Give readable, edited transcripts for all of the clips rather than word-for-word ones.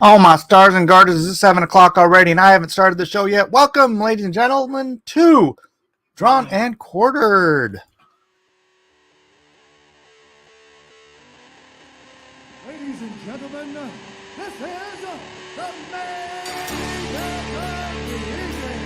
Oh, my stars and garters, it's 7 o'clock already, and I haven't started the show yet. Welcome, ladies and gentlemen, to Drawn and Quartered. Ladies and gentlemen, this is the main event of the evening.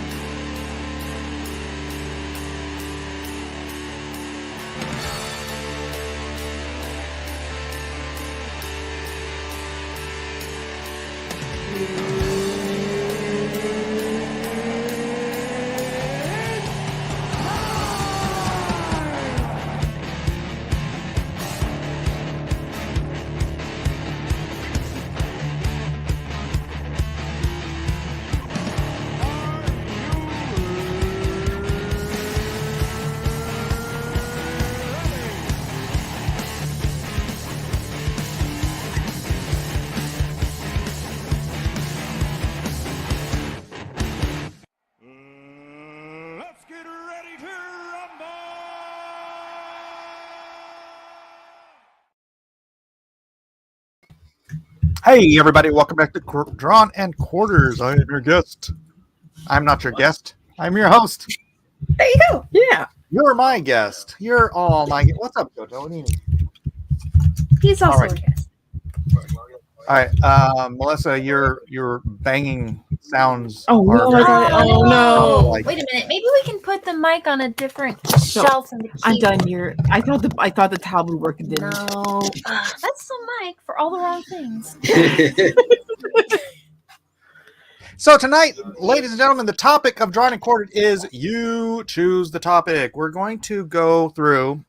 Let's get ready to rumble! Hey, everybody, welcome back to Drawn and Quarters. I am your guest. I'm not your guest. I'm your host. There you go. Yeah. You're my guest. You're all my guest. What's up, Jojo? What do you need? He's also All right. a guest. All right, Melissa, your banging sounds. Oh, are no, very- Oh, no. Like- Wait a minute. Maybe we can put the mic on a different shelf in the keyboard. I'm done here. I thought the tablet work didn't. No, that's the mic for all the wrong things. So tonight, ladies and gentlemen, the topic of Drawn and Quartered is you choose the topic. We're going to go through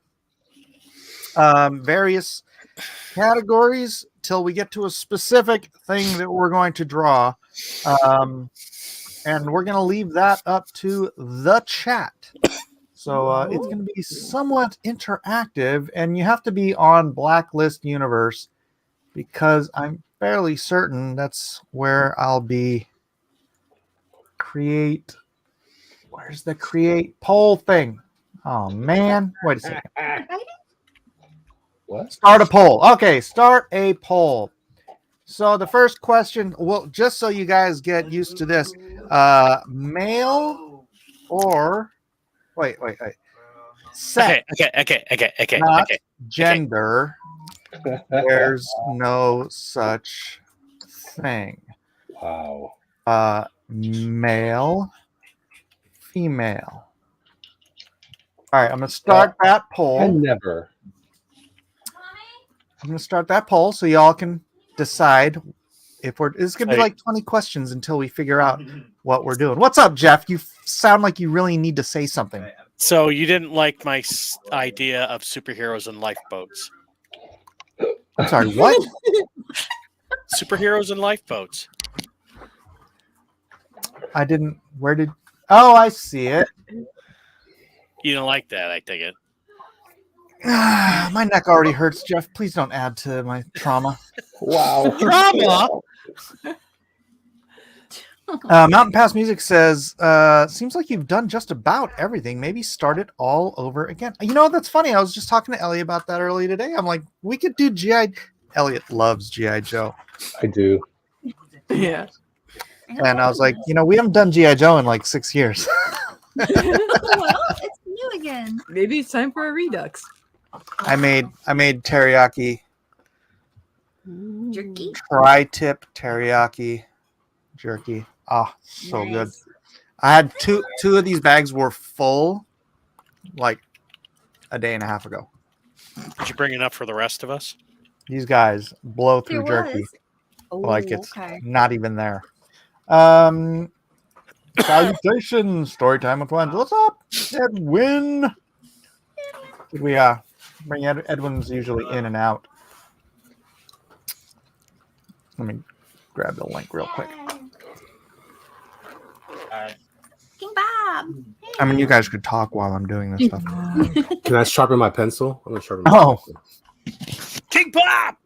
various categories till we get to a specific thing that we're going to draw. And we're going to leave that up to the chat. So it's going to be somewhat interactive, and you have to be on Blacklist Universe because I'm fairly certain that's where I'll be. Where's the create poll thing? Oh man, wait a second. What? Start a poll. Okay, start a poll. So the first question, well, just so you guys get used to this, male or wait. Sex, Okay. not gender. There's no such thing. Wow. Male, female. All right, I'm gonna start that I poll. never. I'm gonna start that poll so y'all can decide if we're. It's gonna be Hey. like 20 questions until we figure out what we're doing. What's up, Jeff? You sound like you really need to say something. So you didn't like my idea of superheroes and lifeboats? I'm sorry. What? Superheroes and lifeboats. I didn't. Where did? Oh, I see it. You don't like that, I take it. My neck already hurts, Jeff. Please don't add to my trauma. Wow. Drama. Mountain Pass Music says, seems like you've done just about everything. Maybe start it all over again. You know, that's funny. I was just talking to Ellie about that earlier today. I'm like, we could do G.I. Elliot loves G.I. Joe. I do. Yeah. And I was like, you know, we haven't done G.I. Joe in like 6 years. Well, it's new again. Maybe it's time for a redux. I made teriyaki, Jerky. tri-tip teriyaki jerky. Ah, so good. Nice. I had two of these bags were full like a day and a half ago. Did you bring enough for the rest of us? These guys blow through There jerky was. Oh, like it's okay. not even there. Salutations, story time with Wendy. What's up, Edwin? Did we bring Edwin's usually in and out? Let me grab the link real quick. King Bob. I mean, you guys could talk while I'm doing this stuff. Can I sharpen my pencil? I'm gonna sharpen my Oh. pencil. King Bob!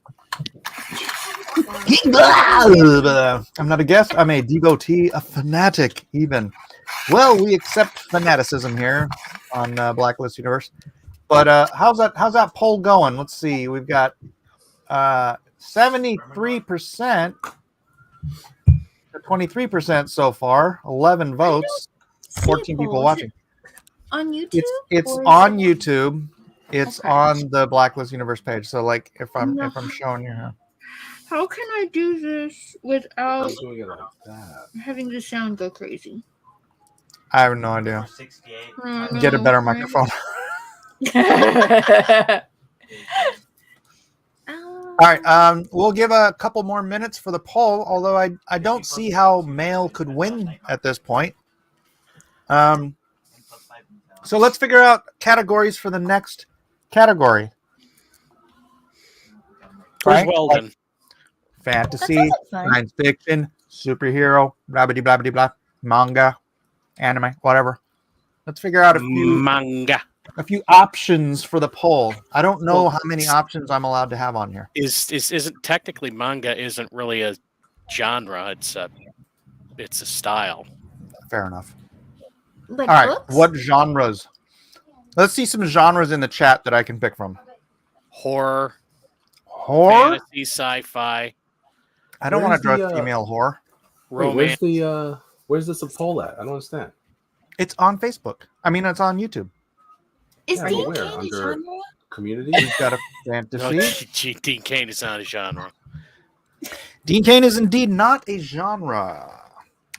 I'm not a guest. I'm a devotee, a fanatic, even. Well, we accept fanaticism here on Blacklist Universe. But how's that poll going? Let's see. We've got 73% 23% so far. 11 votes. See 14 it, people Paul. Is watching. it on YouTube? It's or is on it- YouTube. It's Okay. on the Blacklist Universe page. So like if I'm No. showing you here. How can I do this without I'm doing it like that. having the sound go crazy? I have no idea. 68. Get a No, better right? microphone. Oh. All right. We'll give a couple more minutes for the poll, although I don't see how male could win at this point. So let's figure out categories for the next category. Where's Right? Weldon? Like fantasy, That sounds like fun. science fiction, superhero, blah blah blah blah blah, manga, anime, whatever. Let's figure out Manga. a few options for the poll. I don't know how many options I'm allowed to have on here. Isn't technically manga isn't really a genre. It's a style. Fair enough. Like All right. books? What genres? Let's see some genres in the chat that I can pick from. Horror, Horror? fantasy, sci-fi, I don't want Where's to dress the, female horror. Wait, romance. where's this a poll at? I don't understand. It's on Facebook. I mean, it's on YouTube. Is Yeah, Dean but where? Cain a Under- genre? Community? We've got a No, fantasy. Dean Cain is not a genre. Dean Cain is indeed not a genre.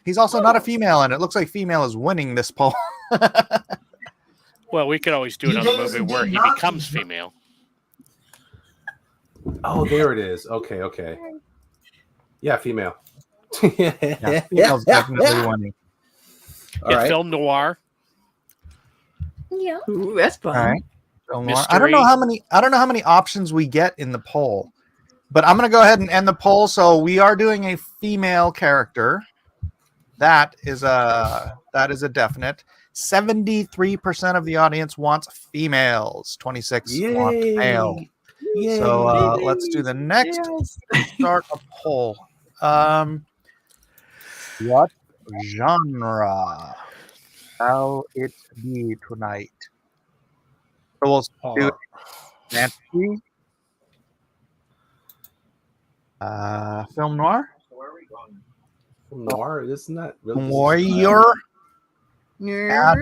He's also not a female, and it looks like female is winning this poll. Well, we could always do another movie where he becomes female. Oh, there it is. Okay. Yeah, female. Yeah, female's definitely winning. All Yeah, right. film noir. Yeah. Ooh, that's fun. All right. Film noir. I don't know how many options we get in the poll, but I'm going to go ahead and end the poll. So we are doing a female character. That is a definite. 73% of the audience wants females. 26 want male. Yay. So let's do the next. Yes. Start a poll. What genre shall it be tonight? So we'll do fantasy, film noir, Noir, isn't that really? warrior. Add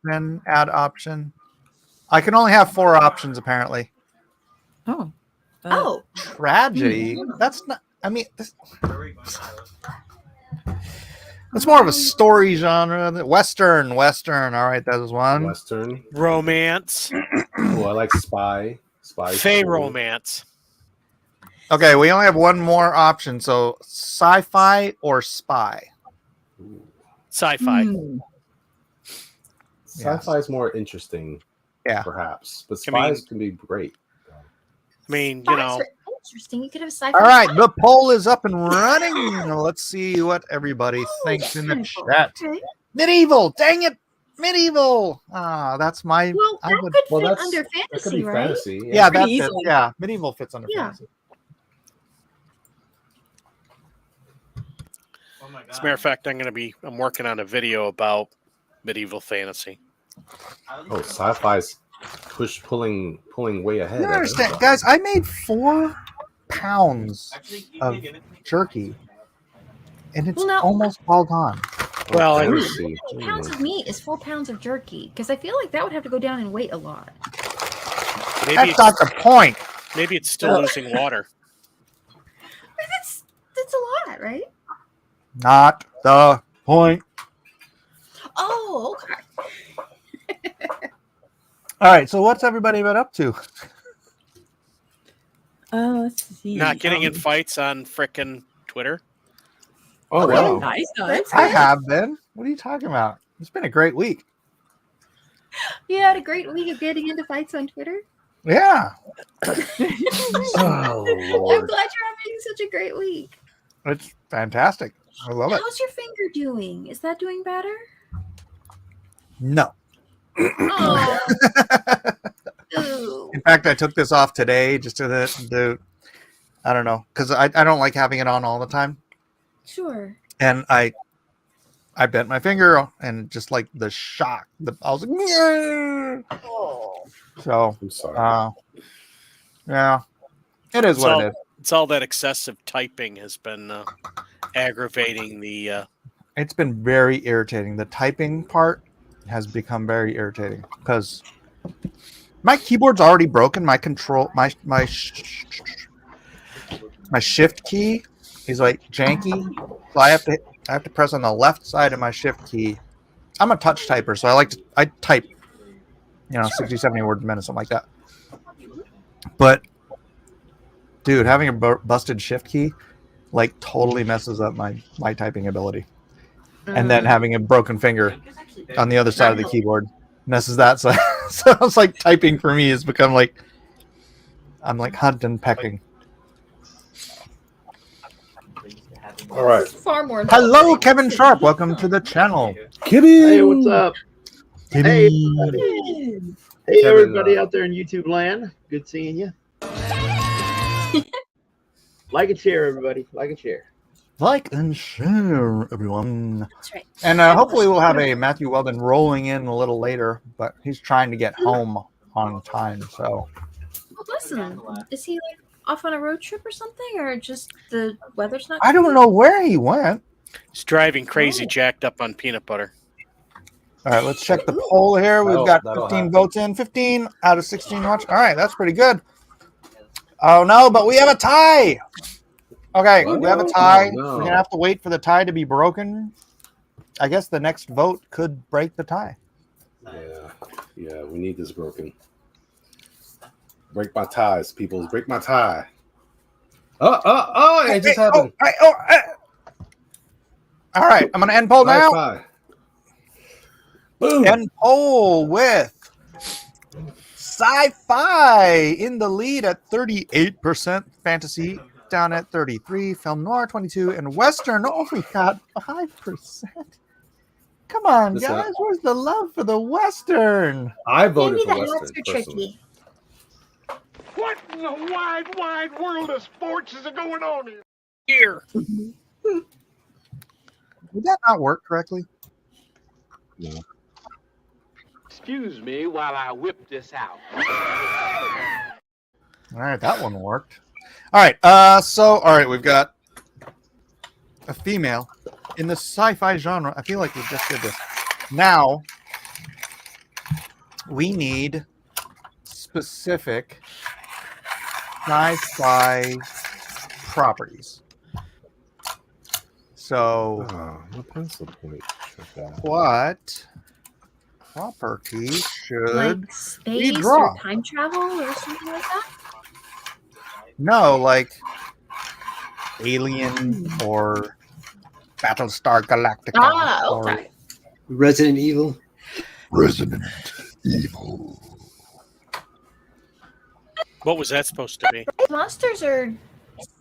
Nerd. option. I can only have 4 options apparently. Oh. Oh. Tragedy. That's not. I mean, it's more of a story genre. Western. All right, that is one. Western. Romance. Oh, I like spy. Spy. Fey story. romance. Okay, we only have one more option. So sci-fi or spy. Ooh. Sci-fi. Hmm. Sci-fi is more interesting. Yeah. Perhaps, but I mean- spies can be great. I mean, you Spies know, are interesting. You could have sci-fi. All right, the poll is up and running. Let's see what everybody thinks in the Wonderful. chat. Okay. Medieval, dang it, medieval. That's my. Well, I that would. could Well, fit that's under that could fantasy, be right? fantasy. Yeah, that Pretty fits. easily. Yeah, medieval fits under Yeah. fantasy. as a matter of fact, I'm working on a video about medieval fantasy. Oh, sci-fi's pulling way ahead. You don't understand, guys. I made 4 pounds of jerky, and it's Well, now- almost all gone. Well, I- Fantasy. 8 pounds of meat is 4 pounds of jerky. Because I feel like that would have to go down in weight a lot. Maybe That's not the point. it's still losing water. That's a lot, right? Not the point. Oh, okay. All right. So what's everybody been up to? Let's see. Not getting in fights on frickin' Twitter. Oh Really? wow! Nice, nice. I have been. What are you talking about? It's been a great week. You had a great week of getting into fights on Twitter. Yeah, Oh I'm lord! glad you're having such a great week. it's fantastic. I love it. How's your finger doing? Is that doing better? No. Oh. Ooh. In fact, I took this off today just to I don't know, because I don't like having it on all the time. Sure. And I bent my finger and just like the shock, I was like, "Yeah." So, I'm sorry. yeah, it is what it is. It's all that excessive typing has been aggravating the. It's been very irritating. The typing part has become very irritating because my keyboard's already broken. My control, my shift key is like janky, so I have to press on the left side of my shift key. I'm a touch typer, so I type, 60, 70 words a minute, something like that. But dude, having a busted shift key like totally messes up my typing ability. And then having a broken finger on the other side of the keyboard messes that. So it's like typing for me has become like I'm like hunt and pecking. All right. Far more. Hello, Kevin Sharp. Welcome to the channel. Kibby. Hey, what's up? Hey, Kevin. Hey, Kevin, everybody out there in YouTube land. Good seeing you. Like and share, everybody. Like and share. Like and share, everyone. That's right. And hopefully we'll have a Matthew Weldon rolling in a little later, but he's trying to get home on time. So Well, listen, is he like off on a road trip or something, or just the weather's not? I don't know where he went. He's driving crazy, jacked up on peanut butter. All right, let's check the poll here. We've got That'll 15 happen. votes in, 15 out of 16 watch. All right, that's pretty good. Oh no, but we have a tie. Okay, Oh, we have a no. tie. Oh, no. We're gonna have to wait for the tie to be broken. I guess the next vote could break the tie. Yeah, we need this broken. Break my ties, people. Break my tie. Oh, it just happened. All right, I'm gonna end poll Nice now. tie. Boom. End poll with sci-fi in the lead at 38%, fantasy down at 33%, film noir 22%, and western only got 5%. Come on, Listen, guys, where's the love for the western? I Give voted me for that Western. Western Personally. tricky. What in the wide, wide world of sports is going on here? Here. Did that not work correctly? Excuse me while I whip this out. All right, that one worked. All right, all right, we've got a female in the sci-fi genre. I feel like we just did this. Now we need specific sci-fi properties. So, Oh, what pencil point? what property should Like space draw. or time travel or something like that. no, like Alien or Battlestar Galactica? Ah, or okay. Resident Evil. Resident Evil. What was that supposed to be? Monsters are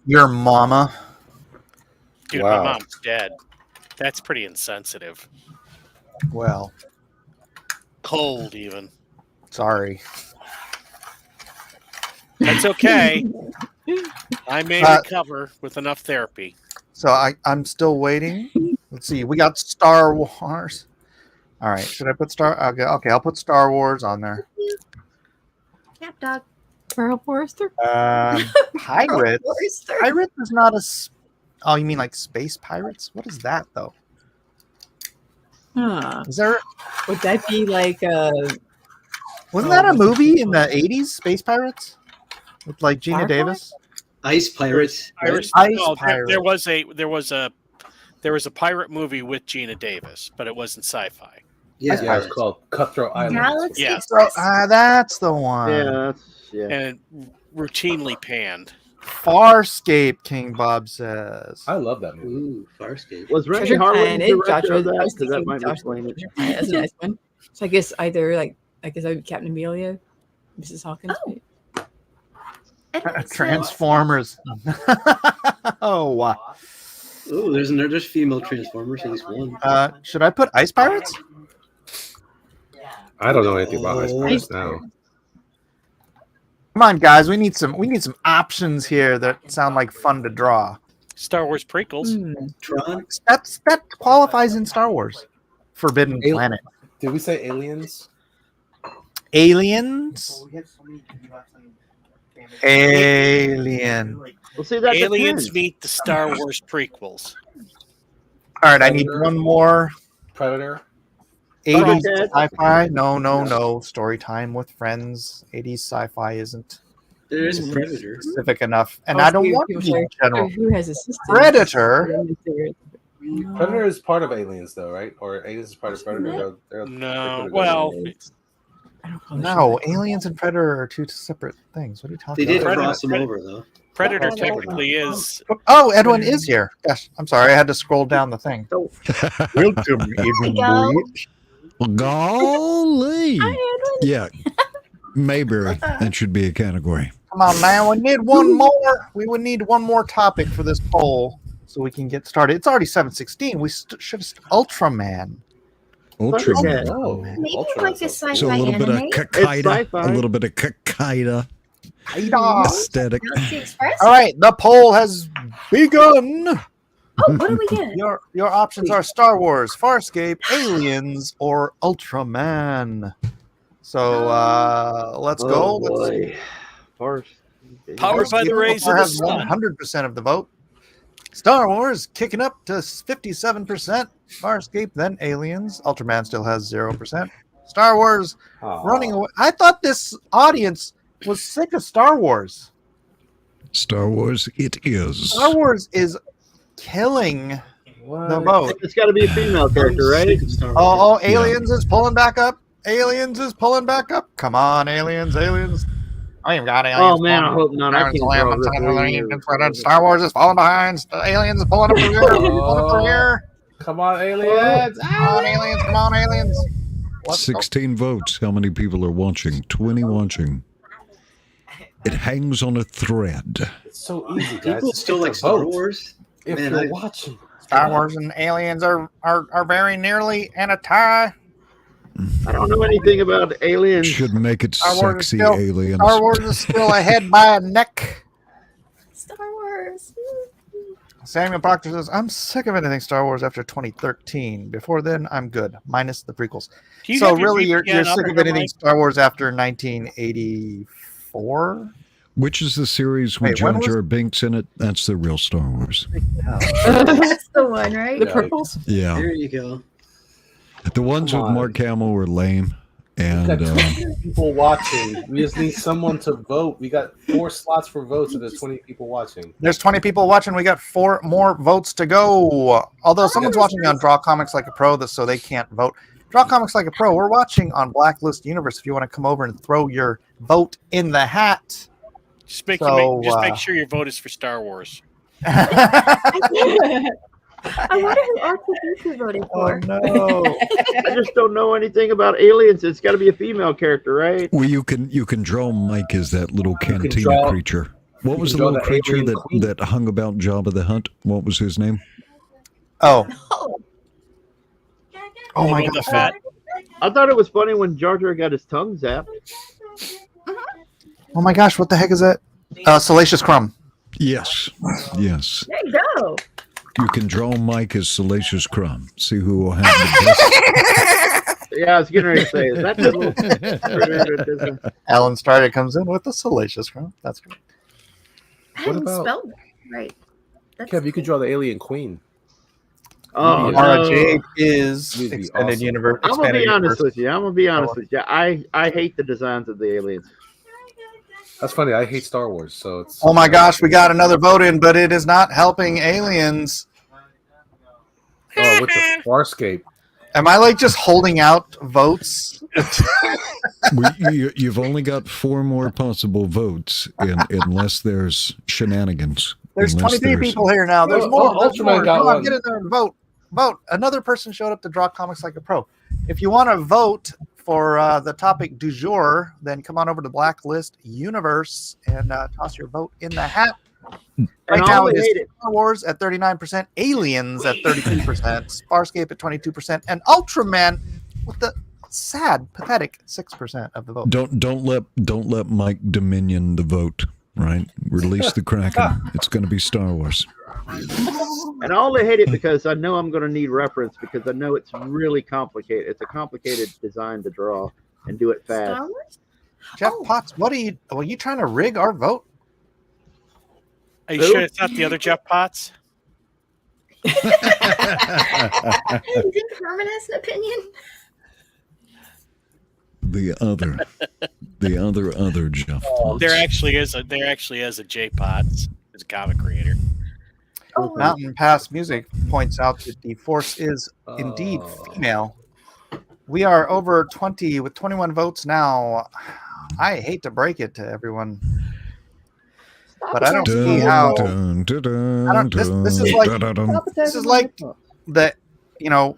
Your mama. Dude, Wow. my mom's dead. That's pretty insensitive. Well, Cold, even. sorry. That's okay. I may recover with enough therapy. So I'm still waiting. Let's see. We got Star Wars. All right. Should I put Star? Okay. I'll put Star Wars on there. Cap dog. Pearl Forrester? Pirates. Forrester. Pirates is not a. Oh, you mean like space pirates? What is that though? Huh. Is there? Would that be like Wasn't that a movie in the '80s? Space Pirates with like Gina Firefly? Davis. Ice Pirates. right? Iris, Ice no, Pirate. there was a pirate movie with Gina Davis, but it wasn't sci-fi. Yeah. Yeah, it's called Cutthroat Island. Galaxy Yeah. Express. That's the one. Yeah. And routinely panned. Farscape, King Bob says. I love that movie. Ooh, Farscape. Was Randy Treasure Harlan the Planet? director of I that? was Because that thinking might Joshua explain it. Treasure Planet. That's a nice one. So I guess either I guess I would Captain Amelia, Mrs. Hawkins. Oh. And so- Transformers. Oh, wow. Oh, there's female Transformers, at least one. Should I put Ice Pirates? I don't know anything about Ice Oh. Pirates now. Come on, guys. We need some options here that sound like fun to draw. Star Wars prequels. Hmm. Tron. That qualifies in Star Wars. Forbidden Al- Planet. Did we say aliens? Aliens. Alien. Well, see, that Aliens depends. meet the Star Wars prequels. All right, I need Predator. one more. Predator. 80s Thundercats. sci-fi. No. Story time with friends. 80s sci-fi isn't There is a Predator. specific enough, and I don't want to be general. Who has assisted? Predator. Predator is part of Aliens, though, right? Or Aliens is part of Predator. They're No, could've well, gone I don't know. No, aliens and Predator are two separate things. What are you talking They did about? cross them over though. Predator Predator. technically is. Oh, Edwin is here. Gosh, I'm sorry. I had to scroll down the thing. Welcome, Edwin. Go. Well, golly. Hi, Edwin. Yeah. Mayberry. That should be a category. Come on now. We need one more. We would need one more topic for this poll so we can get started. It's already 7:16. We should have Ultraman. Ultraman. Oh, Maybe Ultra like a is sci-fi So a little bit of anime. Kakaida. sci-fi. A little bit of Kakaida Aida. aesthetic. Galaxy Express. All right, the poll has begun. Oh, what do we get? Your options are Star Wars, Farscape, Aliens, or Ultraman. So let's go. Oh, boy. Farce. Powered by the rays of the has sun. 100% of the vote. Star Wars kicking up to 57%. Farscape, then Aliens. Ultraman still has 0%. Star Wars running away. I thought this audience was sick of Star Wars. Star Wars, it is. Star Wars is killing the vote. It's got to be a female character, right? Oh, Aliens is pulling back up. Aliens is pulling back up. Come on, Aliens. I ain't got Aliens. Oh man, I hope not. I can't draw this. Star Wars is falling behind. Aliens is pulling up from here. Pulling up from here. Come on, Aliens! Come on, Aliens. Come on, Aliens. 16 votes. How many people are watching? 20 watching. It hangs on a thread. It's so easy, guys. People Just still hit like the Star vote Wars. if Man, you're I- watching. Star Wars and Aliens are very nearly in a tie. I don't know anything about aliens. Should make it Star Wars is sexy, still- aliens. Star Wars is still ahead by a neck. Star Wars. Samuel Proctor says, I'm sick of anything Star Wars after 2013. Before then, I'm good, minus the prequels. Do you So have your really, you're VPN up sick or of anything Mike? Star Wars after 1984? Which is the series with Wait, when Jar was- Jar Binks in it? That's the real Star Wars. That's the one, right? The Yeah. purples. Yeah. There you go. The ones Come with on. Mark Hamill were lame. We And got 20 people watching. We just need someone to vote. We got 4 slots for votes, and there's 20 people watching. There's 20 people watching. We got 4 more votes to go. Although someone's watching on Draw Comics Like a Pro, so they can't vote. Draw Comics Like a Pro, we're watching on Blacklist Universe. If you want to come over and throw your vote in the hat. Just make, So, make sure your vote is for Star Wars. I wonder who R2D2 voted Oh for. no! I just don't know anything about aliens. It's got to be a female character, right? well, you can draw Mike as that little can cantina draw- creature. What you was can the draw little the creature alien that, queen. that hung about Jabba the Hutt? What was his name? Oh, Oh, oh my Boba God! Fett. I thought it was funny when Jar Jar got his tongue zapped. Oh my gosh! What the heck is that? Salacious Crumb. Yes. Yes. there you go. You can draw Mike as Salacious Crumb. See who will have the Yeah, I was getting ready to say, is that the little... Alan Starter comes in with the Salacious Crumb. That's great. I What hadn't about- spelled that right. That's Kev, you could draw the alien queen. Oh, Mara no. Jade is You'd be extended awesome. universe. I'm gonna expanded be honest universe. with you. I'm gonna be honest with you. I hate the designs of the aliens. That's funny. I hate Star Wars, so it's. Oh my gosh, we got another vote in, but it is not helping Aliens. Oh, what's a Farscape? Am I like just holding out votes? You've only got 4 more possible votes unless there's shenanigans. There's Unless 23 people here now. There's Oh, more. oh, There's Ultraman more. got Come on, one. get in there and vote. Vote. Another person showed up to Draw Comics Like a Pro. If you want to vote for the topic du jour, then come on over to Blacklist Universe and toss your vote in the hat. Right And now all it they is hate it. Star Wars at 39%, Aliens at 32%, Farscape at 22%, and Ultraman with the sad, pathetic 6% of the vote. Don't let Mike dominion the vote. Right? Release the Kraken. It's going to be Star Wars. And I only hate it because I know I'm gonna need reference because I know it's really complicated. It's a complicated design to draw and do it fast. Star Wars? Jeff Oh. Potts, what are you trying to rig our vote? Are you sure it's not the other Jeff Potts? Didn't Herman has an opinion? The other Jeff. Potts. There actually is a J Potts, as a comic creator. Oh, Mountain Pass Music points out that the force is indeed female. We are over 20 with 21 votes now. I hate to break it to everyone, but I don't see how. This is like the,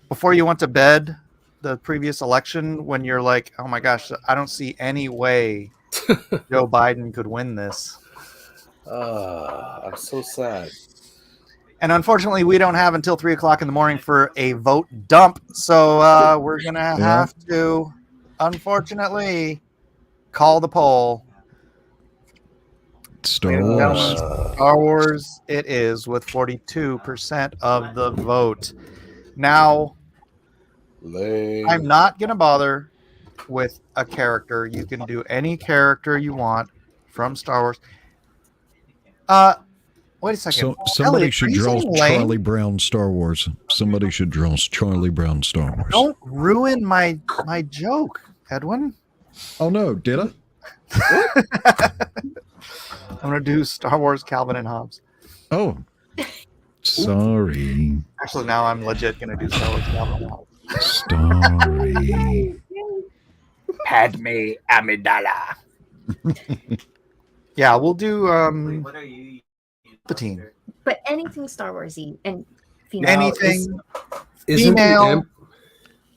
before you went to bed, the previous election, when you're like, oh my gosh, I don't see any way Joe Biden could win this. I'm so sad. And unfortunately, we don't have until 3 o'clock in the morning for a vote dump. So we're going to have to, unfortunately, call the poll. Star Wars. Star Wars it is with 42% of the vote. Now, I'm not going to bother with a character. You can do any character you want from Star Wars. Wait a second. So somebody Elliot, should are you draw saying Lane? Charlie Brown Star Wars. Somebody should draw Charlie Brown Star Wars. Don't ruin my joke, Edwin. Oh no, did I? I'm going to do Star Wars Calvin and Hobbes. Oh, sorry. Actually, now I'm legit going to do Star Wars Calvin and Hobbes. Sorry. Padme Amidala. Yeah, we'll do Palpatine. But anything Star Warsy and female. Anything Isn't female.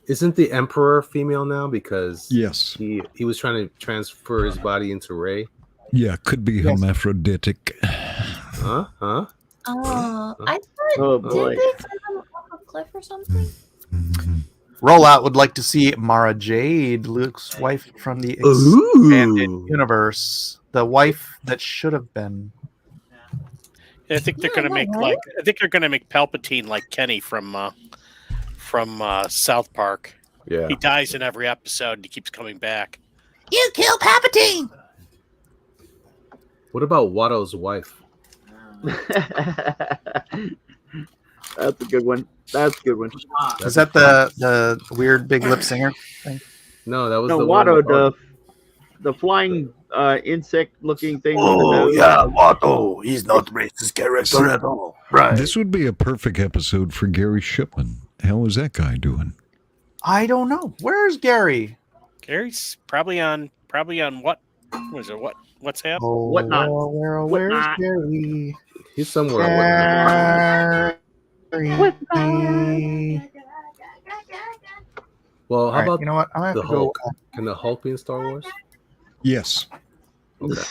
Isn't the Emperor female now? Because Yes. he was trying to transfer his body into Rey. Yeah, could be hermaphroditic. Huh? Oh, I thought. Oh, Did boy. they throw him off a cliff or something? Rollout would like to see Mara Jade, Luke's wife from the expanded Ooh. universe, the wife that should have been. I think they're Yeah, gonna no, make right? Palpatine like Kenny from South Park. Yeah. He dies in every episode and he keeps coming back. You killed Palpatine. What about Watto's wife? That's a good one. That's a good one. Is that the weird big lip singer thing? No, that was No, the Watto, one. the flying insect-looking thing. Oh, with the nose. yeah, Watto. He's not racist character at all. Right. This would be a perfect episode for Gary Shipman. How is that guy doing? I don't know. Where's Gary? Gary's probably on what was it? What's happening? Oh, Whatnot. Where's Whatnot. Gary? He's somewhere. Gary. Well, All how right, about you know what? I'm gonna have the to go. Hulk? Can the Hulk be in Star Wars? Yes. Okay.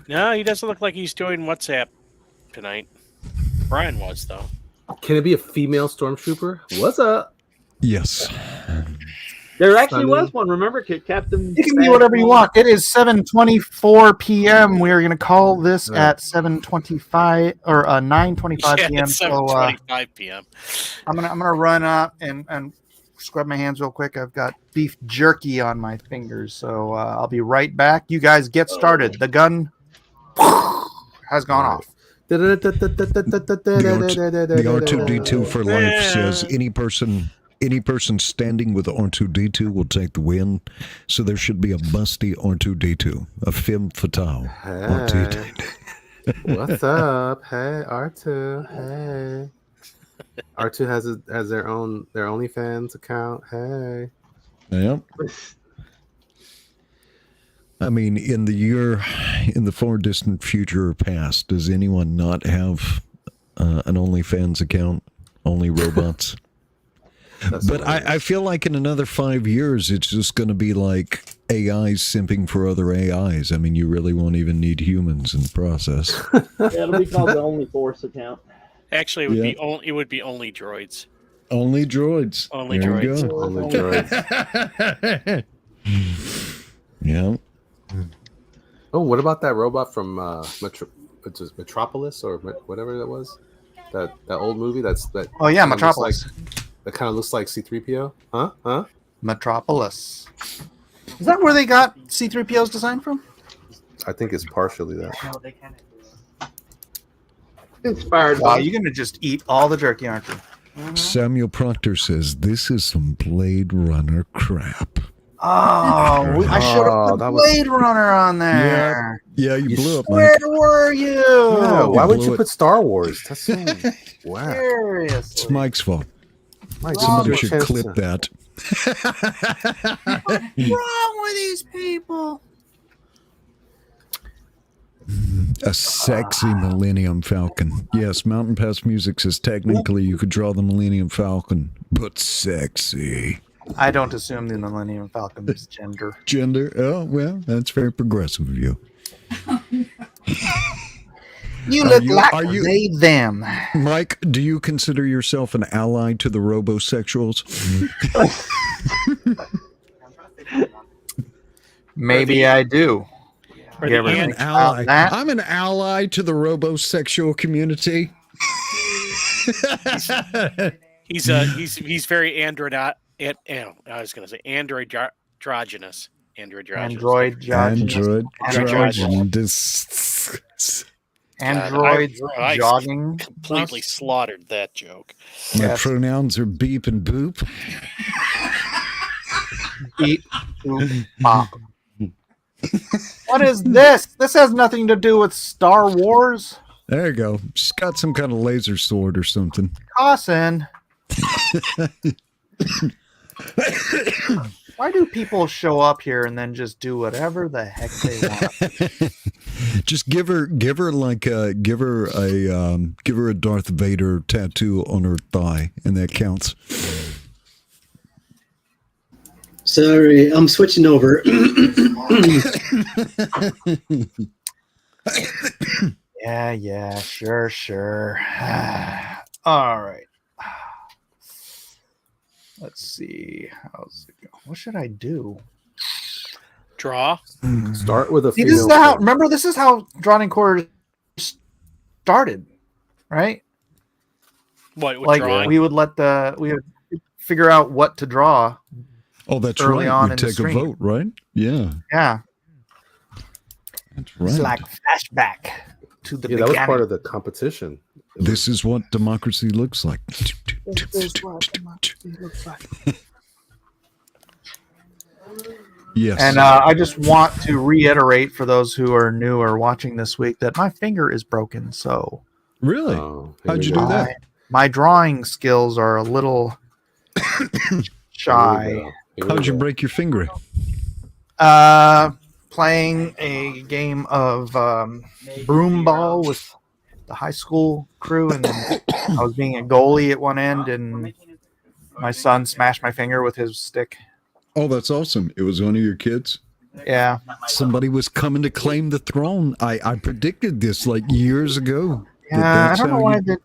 No, he doesn't look like he's doing WhatsApp tonight. Brian was though. Can it be a female stormtrooper? What's up? Yes. There actually Sunny. was one. Remember, Captain? You can be whatever you want. It is 7:24 p.m. We are going to call this at 7:25 or 9:25 Yeah, p.m. it's So 7:25 p.m. I'm gonna run up and scrub my hands real quick. I've got beef jerky on my fingers, so I'll be right back. You guys get started. The gun has gone off. The R2D2 for life says any person standing with R2D2 will take the win. So there should be a busty R2D2, a femme fatale. R2D2. What's up? Hey, R2. Hey. R2 has their OnlyFans account. Hey. Yep. I mean, in the far distant future or past, does anyone not have an OnlyFans account? Only robots. But I feel like in another 5 years, it's just going to be like AIs simping for other AIs. I mean, you really won't even need humans in the process. Yeah, it'll be called the Only Force account. Actually, it would be only droids. Only droids. Only There you droids. go. Only droids. Yeah. Oh, what about that robot from Metropolis or whatever that was? That old movie that. Oh yeah, kinda looks Metropolis. That kind of looks like C-3PO. Huh? Metropolis. Is that where they got C-3PO's design from? I think it's partially that. Inspired Wow, by. you're gonna just eat all the jerky, aren't you? Samuel Proctor says this is some Blade Runner crap. Oh, I should have put that was- Blade Runner on there. Yeah, you blew up, Where Mike. were you? Yeah, why would blew you it. put Star Wars? That's so wow. Seriously. It's Mike's fault. Mike, Somebody this is should your clip chance that. What's wrong with these people? A sexy Millennium Falcon. Yes, Mountain Pass Music says technically you could draw the Millennium Falcon, but sexy. I don't assume the Millennium Falcon's gender. Gender? Oh, well, that's very progressive of you. You Are look you- like are you- they, them. Mike, do you consider yourself an ally to the robosexuals? Maybe I do. Or You the ever I'm ant- an think about ally. that? I'm an ally to the robosexual community. he's very android. I was going to say android-androgynous. Android jogging. Androids I jogging. completely slaughtered that joke. My Yes. pronouns are beep and boop. Beep, boop, bop. What is this? This has nothing to do with Star Wars. There you go. She's got some kind of laser sword or something. Caution. Why do people show up here and then just do whatever the heck they want? Just give her a Darth Vader tattoo on her thigh, and that counts. Sorry, I'm switching over. Yeah, sure. All right. Let's see. How's it go? What should I do? Draw. Start with a See, this is female how. form. Remember, this is how Drawn in Quarters started, right? What with Like drawing? we would figure out what to draw. Oh, that's Early right. on We in the take a stream. vote, right? Yeah, Yeah, that's right. it's like flashback to the Yeah, that beginning. was part of the competition. This is what democracy looks like. Yes. And I just want to reiterate for those who are new or watching this week that my finger is broken. So really? Oh, here How'd we you go. do that? my drawing skills are a little Here we shy. go. Here we How'd you go. break your finger? Playing a game of broom ball with the high school crew, and then I was being a goalie at one end, and my son smashed my finger with his stick. Oh, that's awesome. It was one of your kids? Yeah, Somebody was coming to claim the throne. I predicted this like years ago. that yeah. I that's don't know how why you-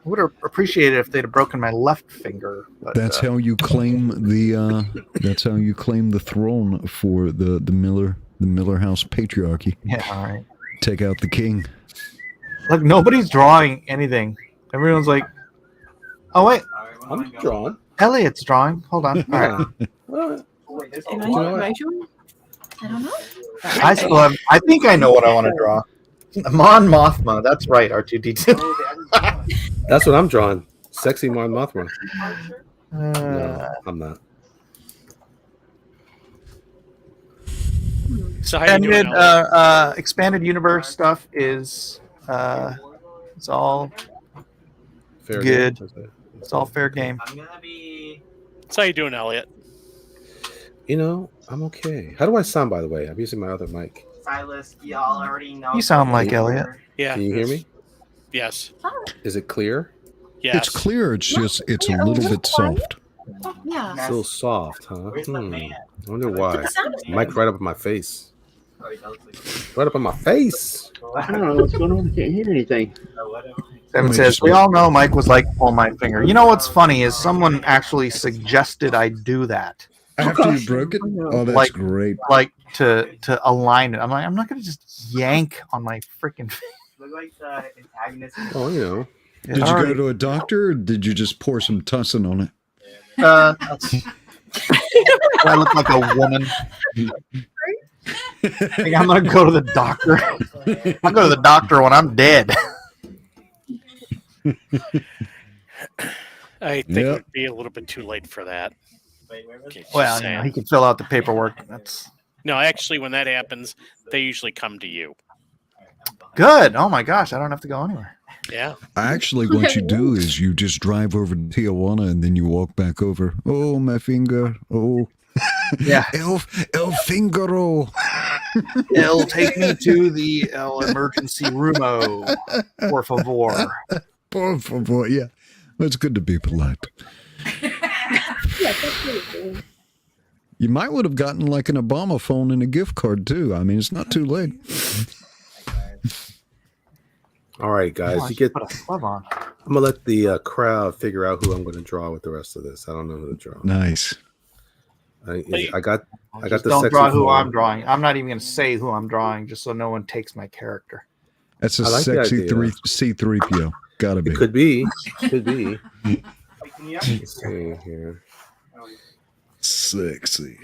I would have appreciated it if they'd have broken my left finger. But, That's how you claim the. That's how you claim the throne for the Miller House patriarchy. Yeah, all right. Take out the king. Look, nobody's drawing anything. Everyone's like, "Oh wait, I'm drawn. Elliot's drawing." Hold on. All right. Well, Am You know what? I showing? I don't know. I still have. I think I know what I want to draw. Mon Mothma. That's right. R2D2. that's what I'm drawing. Sexy Mon Mothma. Uh, No, I'm not. So how you doing? expanded, Elliot? expanded universe stuff is it's all Fair Good. game. it's all fair game. So how you doing, Elliot? You know, I'm okay. How do I sound, by the way? I'm using my other mic. Silas, y'all already know. You sound like Elliot. Yeah. Can you hear me? Yes. Is it clear? Yes. It's clear. It's just it's a little bit soft. Yeah. Still soft, huh? Where's the man? I wonder why. The sound is Mic right up in my face. Right up in my face. I don't know what's going on. I can't hear anything. Devin says, "We all know Mike was like, pull my finger." You know what's funny is someone actually suggested I do that, After you broke it? Oh, that's Like- great. like to align it. I'm like, I'm not gonna just yank on my freaking. Look like the antagonist. Oh, you know. Did you go to a doctor or did you just pour some tussin on it? I look like a woman. Like, I'm gonna go to the doctor. I'll go to the doctor when I'm dead. I think it Yep. would be a little bit too late for that. Just Well, you saying. know, he can fill out the paperwork. That's No, actually, when that happens, they usually come to you. good. Oh my gosh, I don't have to go anywhere. Yeah. Actually, what you do is you just drive over to Tijuana and then you walk back over. Oh, my finger. Oh, Yeah. El Fingero. It'll take me to the emergency roomo, por favor. Por favor. Yeah. Well, it's good to be polite. Yeah, that's really cool. You might would have gotten like an Obama phone and a gift card too. I mean, it's not too late. All right, guys, Oh, I you should get. put a glove on. I'm gonna let the crowd figure out who I'm going to draw with the rest of this. I don't know who to draw. Nice. I got Just the don't sexy draw who form. I'm drawing. I'm not even going to say who I'm drawing, just so no one takes my character. That's a I like the sexy idea. C3PO. Gotta be. It could be. Could be. Let's see here. Sexy.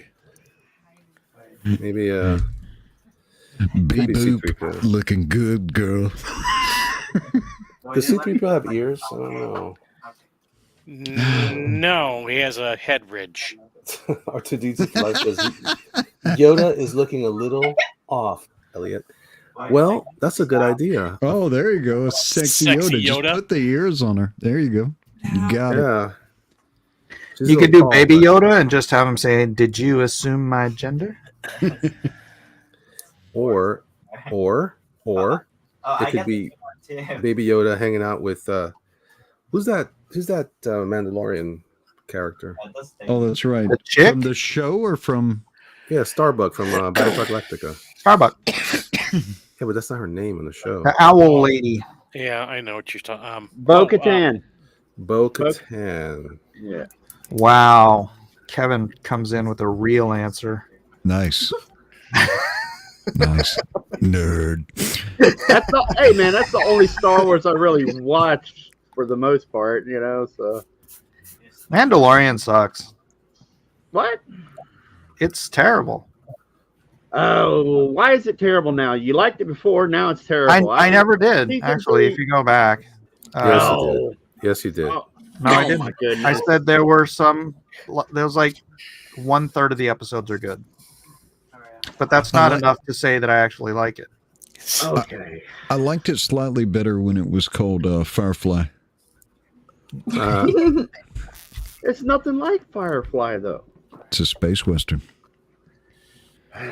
Maybe Beep maybe boop. C3PO. Looking good, girl. Does C3PO have ears? I don't know. No, he has a head ridge. R2D2's life is Yoda is looking a little off, Elliot. Well, that's a good idea. Oh, there you go. Sexy, Sexy Yoda. Yoda. Just put the ears on her. There you go. You got it. Yeah. She's You a could little do tall, Baby but- Yoda and just have him say, "Did you assume my gender?" Or I it could got be the one too. Baby Yoda hanging out with who's that Mandalorian character? Oh, that's right. The chick? From the show or from... Yeah, Starbuck from Battlestar Galactica. Starbuck, Yeah, but that's not her name in the show. the owl lady. Yeah, I know what you're talking. Bo-Katan. Bo-Katan. Yeah. Wow. Kevin comes in with a real answer. Nice. Nice. Nerd. That's the, hey man, that's the only Star Wars I really watched for the most part, you know. So Mandalorian sucks. what? It's terrible. Oh, why is it terrible now? You liked it before, now it's terrible. I never did, Season actually, three- if you go back. Yes, Uh, you did. Yes, you did. Oh, no, I oh didn't. my goodness. I said there was like 1/3 of the episodes are good. But that's not enough to say that I actually like it. Okay. I liked it slightly better when it was called Firefly. It's nothing like Firefly though. It's a space western.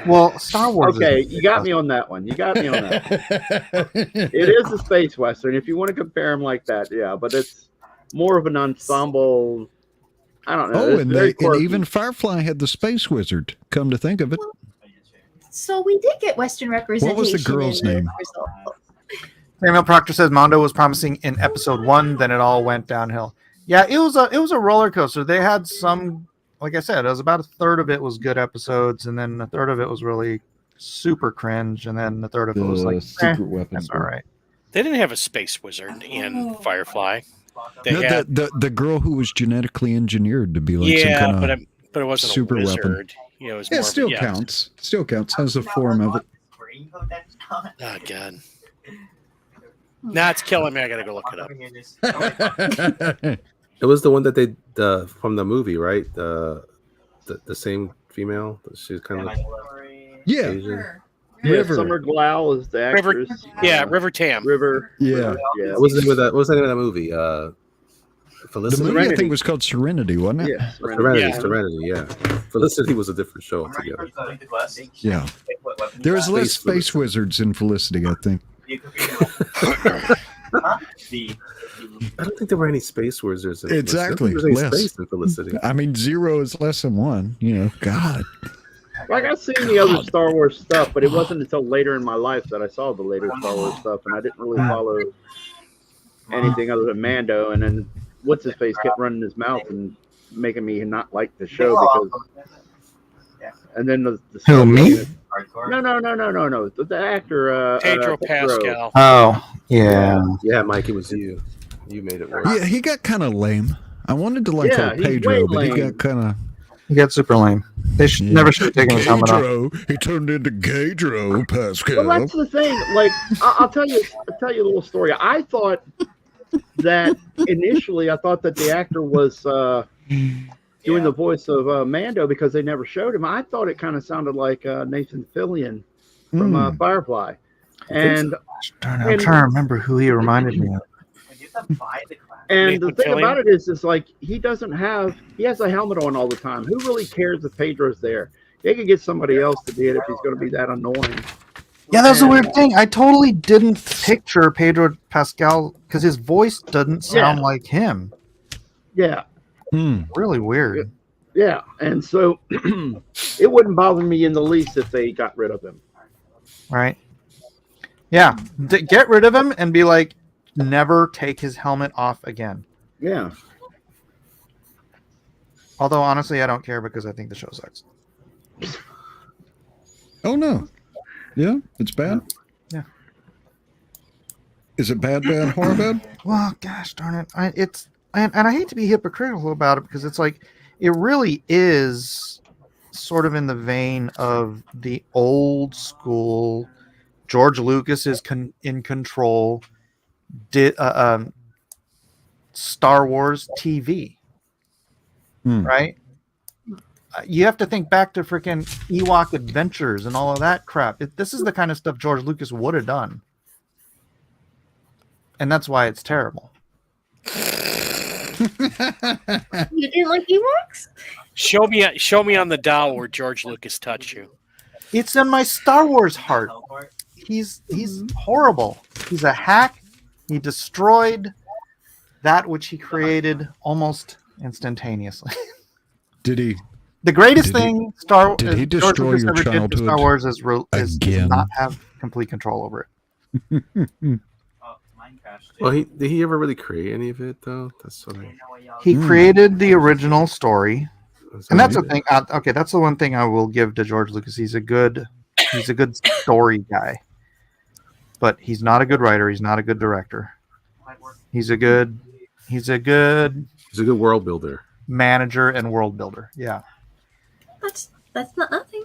Well, Star Wars. Okay, is- you got me on that one. You got me on that. It is a space western. If you want to compare them like that, yeah, but it's more of an ensemble. I don't know. Oh, It's and, very and quirky. even Firefly had the space wizard. Come to think of it. So we did get Western representation. What was the girl's in the name? result. Samuel Proctor says Mondo was promising in episode 1, then it all went downhill. Yeah, it was a roller coaster. They had some, like I said, it was about 1/3 of it was good episodes, and then 1/3 of it was really super cringe, and then 1/3 of it was like weapon. that's all right. They didn't have a space wizard in Firefly. They No, had, the girl who was genetically engineered to be like some yeah, kind of but it wasn't super a weapon. wizard. You know, it was Yeah, more it still of, counts. Still counts. Has a form of it. Oh god. Nah, it's killing me. I gotta go look it up. It was the one that they from the movie, right? The same female. She's kind of Yeah. Asian. Yeah, River. Summer Glau is the River, actress. yeah, River Tam. River. Yeah. Yeah. What was the name of that? What was the name of that movie? The Felicity. movie I Serenity. think was called Serenity, wasn't it? Yeah. Serenity. Yeah. Serenity. Yeah. Felicity was a different show altogether. Yeah. There was less Space space wizards in Felicity, I think. I don't think there were any space wizards. In Felicity. I don't Exactly. think there was any Less. space in Felicity. I mean, 0 is less than 1. You know, God. Like I've seen the other Star Wars stuff, but it wasn't until later in my life that I saw the later Star Wars stuff, and I didn't really follow anything other than Mando. And then what's his face kept running his mouth and making me not like the show because. And then the Who, me? No. The actor Pedro Pascal. Oh, yeah. Yeah, Mike, it was you. You made it work. Yeah, he got kind of lame. I wanted to like Yeah, call he's Pedro, way but he lame. got kind of... You get super lame. They never should have taken his helmet off. Pedro. He turned into Gaydro, Pascal. Well, that's the thing. Like, I'll tell you a little story. I thought that initially I thought that the actor was doing the voice of Mando because they never showed him. I thought it kind of sounded like Nathan Fillion from Firefly. And Darn it, I'm trying to remember who he reminded me of. And the thing about it is like he has a helmet on all the time. Who really cares if Pedro's there? They could get somebody else to do it if he's going to be that annoying. Yeah, that's a weird thing. I totally didn't picture Pedro Pascal because his voice doesn't sound like him. Yeah. Really weird. Yeah, and so it wouldn't bother me in the least if they got rid of him. Right. Yeah, get rid of him and be like, never take his helmet off again. Yeah. Although honestly, I don't care because I think the show sucks. Oh no. Yeah, it's bad. Yeah. Is it bad, horror bad? Well, gosh darn it. And I hate to be hypocritical about it because it's like it really is sort of in the vein of the old school. George Lucas is in control. Star Wars TV, right? You have to think back to freaking Ewok Adventures and all of that crap. This is the kind of stuff George Lucas would have done, and that's why it's terrible. You didn't like Ewoks? Show me on the doll where George Lucas touched you. It's in my Star Wars heart. He's horrible. He's a hack. He destroyed that which he created almost instantaneously. Did he? The greatest thing Did he George destroy Lucas your ever did to childhood Star Wars is again? not have complete control over it. Well, did he ever really create any of it though? That's what He created the original story, and that's the thing. Okay, that's the one thing I will give to George Lucas. He's a good story guy, but he's not a good writer. He's not a good director. He's a good world builder, manager, and world builder. Yeah. That's not nothing.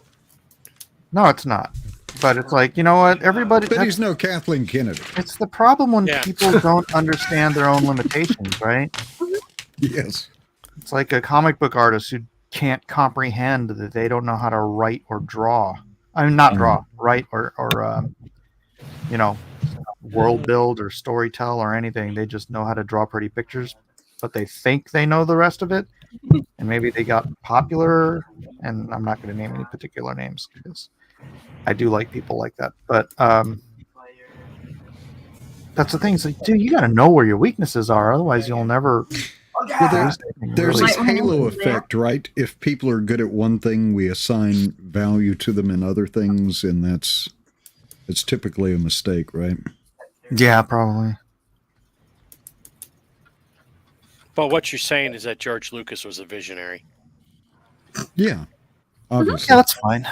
No, it's not. But it's like, you know what? Everybody. But he's no Kathleen Kennedy. It's the problem when people don't understand their own limitations, right? Yes. It's like a comic book artist who can't comprehend that they don't know how to write or draw. I mean, not draw, write or world build or story tell or anything. They just know how to draw pretty pictures, but they think they know the rest of it. And maybe they got popular, and I'm not going to name any particular names because I do like people like that. But that's the thing. It's like, dude, you got to know where your weaknesses are. Otherwise, you'll never. Well, there's this halo effect, right? If people are good at one thing, we assign value to them in other things, and it's typically a mistake, right? Yeah, probably. But what you're saying is that George Lucas was a visionary. Yeah, obviously. Yeah, that's fine.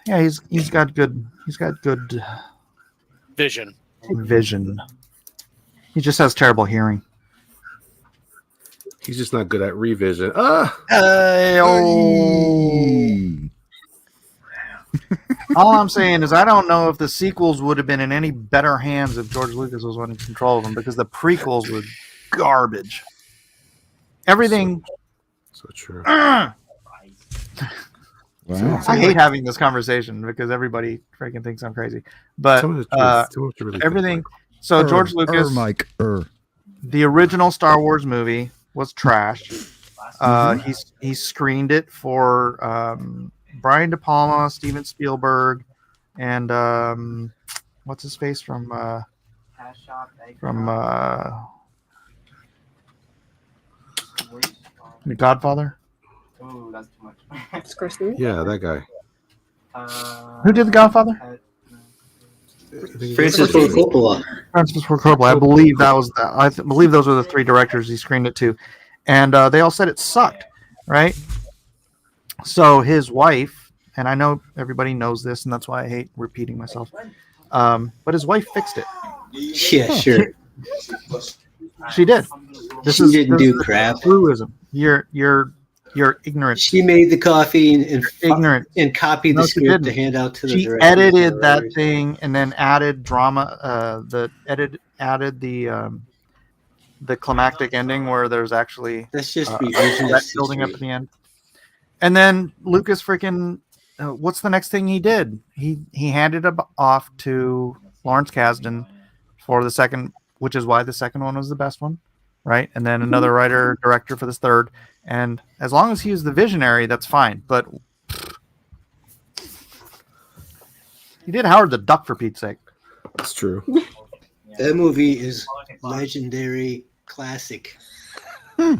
Yeah, he's got good vision. He just has terrible hearing. He's just not good at revision. All I'm saying is I don't know if the sequels would have been in any better hands if George Lucas was in control of them, because the prequels were garbage. Everything. So true. Wow. I hate having this conversation because everybody freaking thinks I'm crazy. But everything. So George Lucas, the original Star Wars movie was trash. He screened it for Brian De Palma, Steven Spielberg, and what's his face from The Godfather. Oh, that's too much. Yeah, that guy. Who did The Godfather? Francis Ford Coppola. Francis Ford Coppola. I believe that was the. I believe those were the three directors he screened it to, and they all said it sucked, right? So his wife, and I know everybody knows this, and that's why I hate repeating myself. But his wife fixed it. Yeah, sure. She did. She didn't do crap. Truism. You're ignorant. She made the coffee and ignorant and copied the script to hand out to the director. She edited that thing and then added drama. Added the the climactic ending where there's actually That's just that revisionist building up at history. the end. And then Lucas freaking, what's the next thing he did? He handed it off to Lawrence Kasdan for the second, which is why the second one was the best one, right? And then another writer director for this third. And as long as he was the visionary, that's fine. But he did Howard the Duck, for Pete's sake. That's true. That movie is legendary classic. How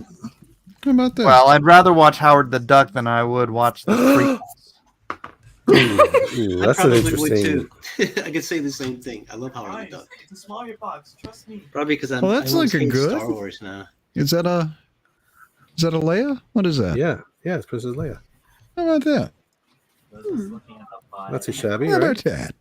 about that? Well, I'd rather watch Howard the Duck than I would watch the prequels. Ooh, that's an Probably would interesting. too. I could say the same thing. I love Howard the Duck. It's a smaller box. Trust me. Probably because I'm. Well, that's I only looking seen good. Star Wars now. Is that a Leia? What is that? Yeah, it's Princess Leia. How about that? Not too shabby, How right? about that?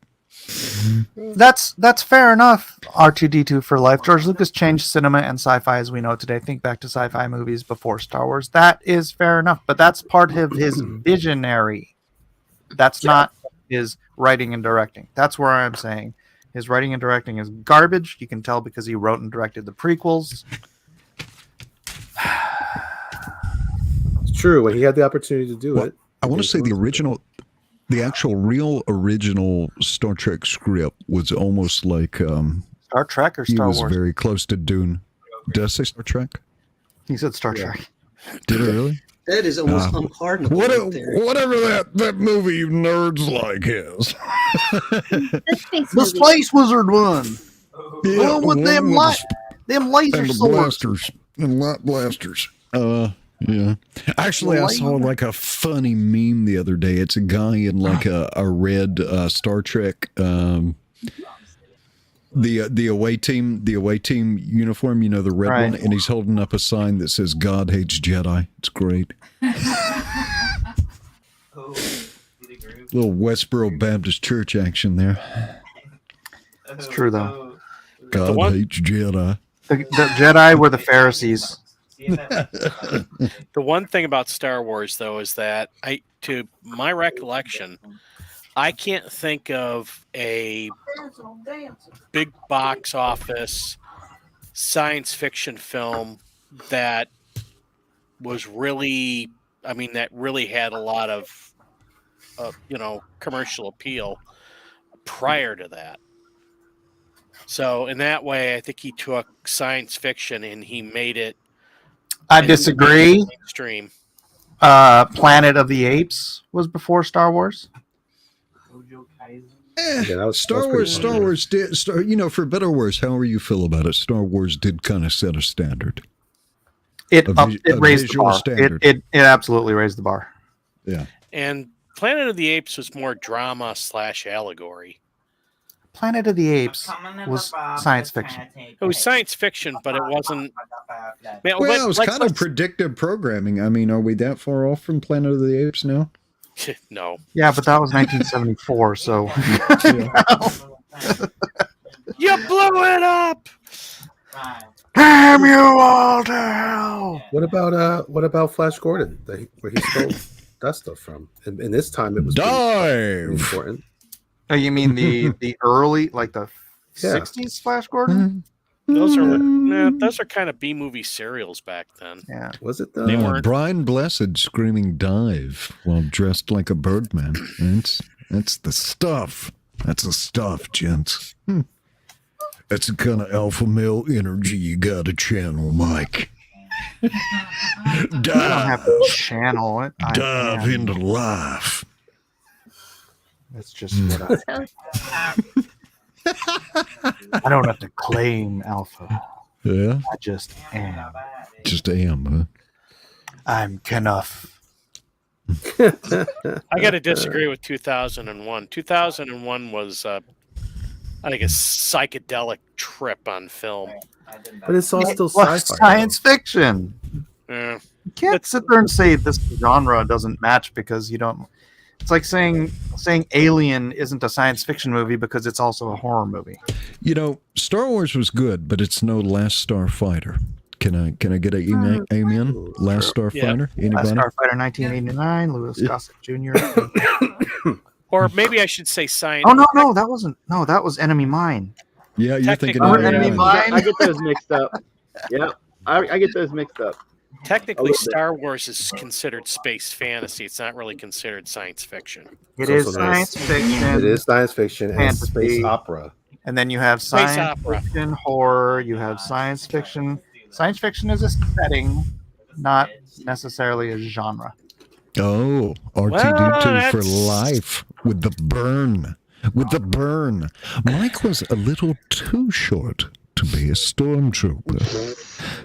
That's fair enough. R2D2 for life. George Lucas changed cinema and sci-fi as we know it today. Think back to sci-fi movies before Star Wars. That is fair enough, but that's part of his visionary. That's not his writing and directing. That's where I'm saying his writing and directing is garbage. You can tell because he wrote and directed the prequels. It's true. When he had the opportunity to do it, I want to say the actual real original Star Trek script was almost like Star Trek or he Star was Wars? very close to Dune. Did I say Star Trek? He said Star Trek. Did it really? That is almost unpardonable. right there. Whatever that movie you nerds like is. The Space Wizard one. Yeah, One with one them with light, the them laser and the swords. blasters and light blasters. Yeah. Actually, I saw like a funny meme the other day. It's a guy in like a red Star Trek the away team uniform, you know, the red one, and he's holding up a sign that says God hates Jedi. It's great. Little Westboro Baptist Church action there. It's true though. God hates Jedi. The Jedi were the Pharisees. The one thing about Star Wars, though, is that to my recollection, I can't think of a big box office science fiction film that was really, that really had a lot of, commercial appeal prior to that. So in that way, I think he took science fiction and he made it. I disagree. Mainstream. Planet of the Apes was before Star Wars. Star Wars did. For better or worse, however you feel about it, Star Wars did kind of set a standard. It A raised the visual bar. standard. It absolutely raised the bar. Yeah. And Planet of the Apes was more drama / allegory. Planet of the Apes was science fiction. It was science fiction, but it wasn't. Well, it was kind of predictive programming. Are we that far off from Planet of the Apes now? No. Yeah, but that was 1974. So you blew it up. Damn you all to hell! What about Flash Gordon, where he stole that stuff from? And this time it was pretty important. Oh, you mean the early, like the 60s Flash Gordon? Those are kind of B movie serials back then. Yeah. Was it They weren't. Brian Blessed screaming dive while dressed like a birdman. That's the stuff. That's the stuff, gents. That's the kind of alpha male energy you gotta channel, Mike. I don't have to channel it. Dive into life. That's just what I don't have to claim alpha. Yeah. I just am. Just am, huh? I'm Kenough. I got to disagree with 2001. 2001 was, I think, a psychedelic trip on film. But it's all still Well, sci-fi. science fiction. Yeah. You can't sit there and say this genre doesn't match because you don't. It's like saying Alien isn't a science fiction movie because it's also a horror movie. Star Wars was good, but it's no Last Starfighter. Can I get a amen? Last Starfighter? Anybody? Last Starfighter 1989, Louis Gossett Jr. Or maybe I should say science. Oh no, that wasn't. No, that was Enemy Mine. Yeah, you're thinking Technically, of Enemy Mine. Mine. I get those mixed up. Yeah, I get those mixed up. Technically, little bit. Star Wars is considered space fantasy. It's not really considered science fiction. It It's is also nice. science fiction. It is science fiction and Fantasy. space opera. And then you have Space science opera. fiction, horror. You have science fiction. Science fiction is a setting, not necessarily a genre. Oh, R2D2 Well, for that's- life with the burn. With the burn. Mike was a little too short to be a stormtrooper.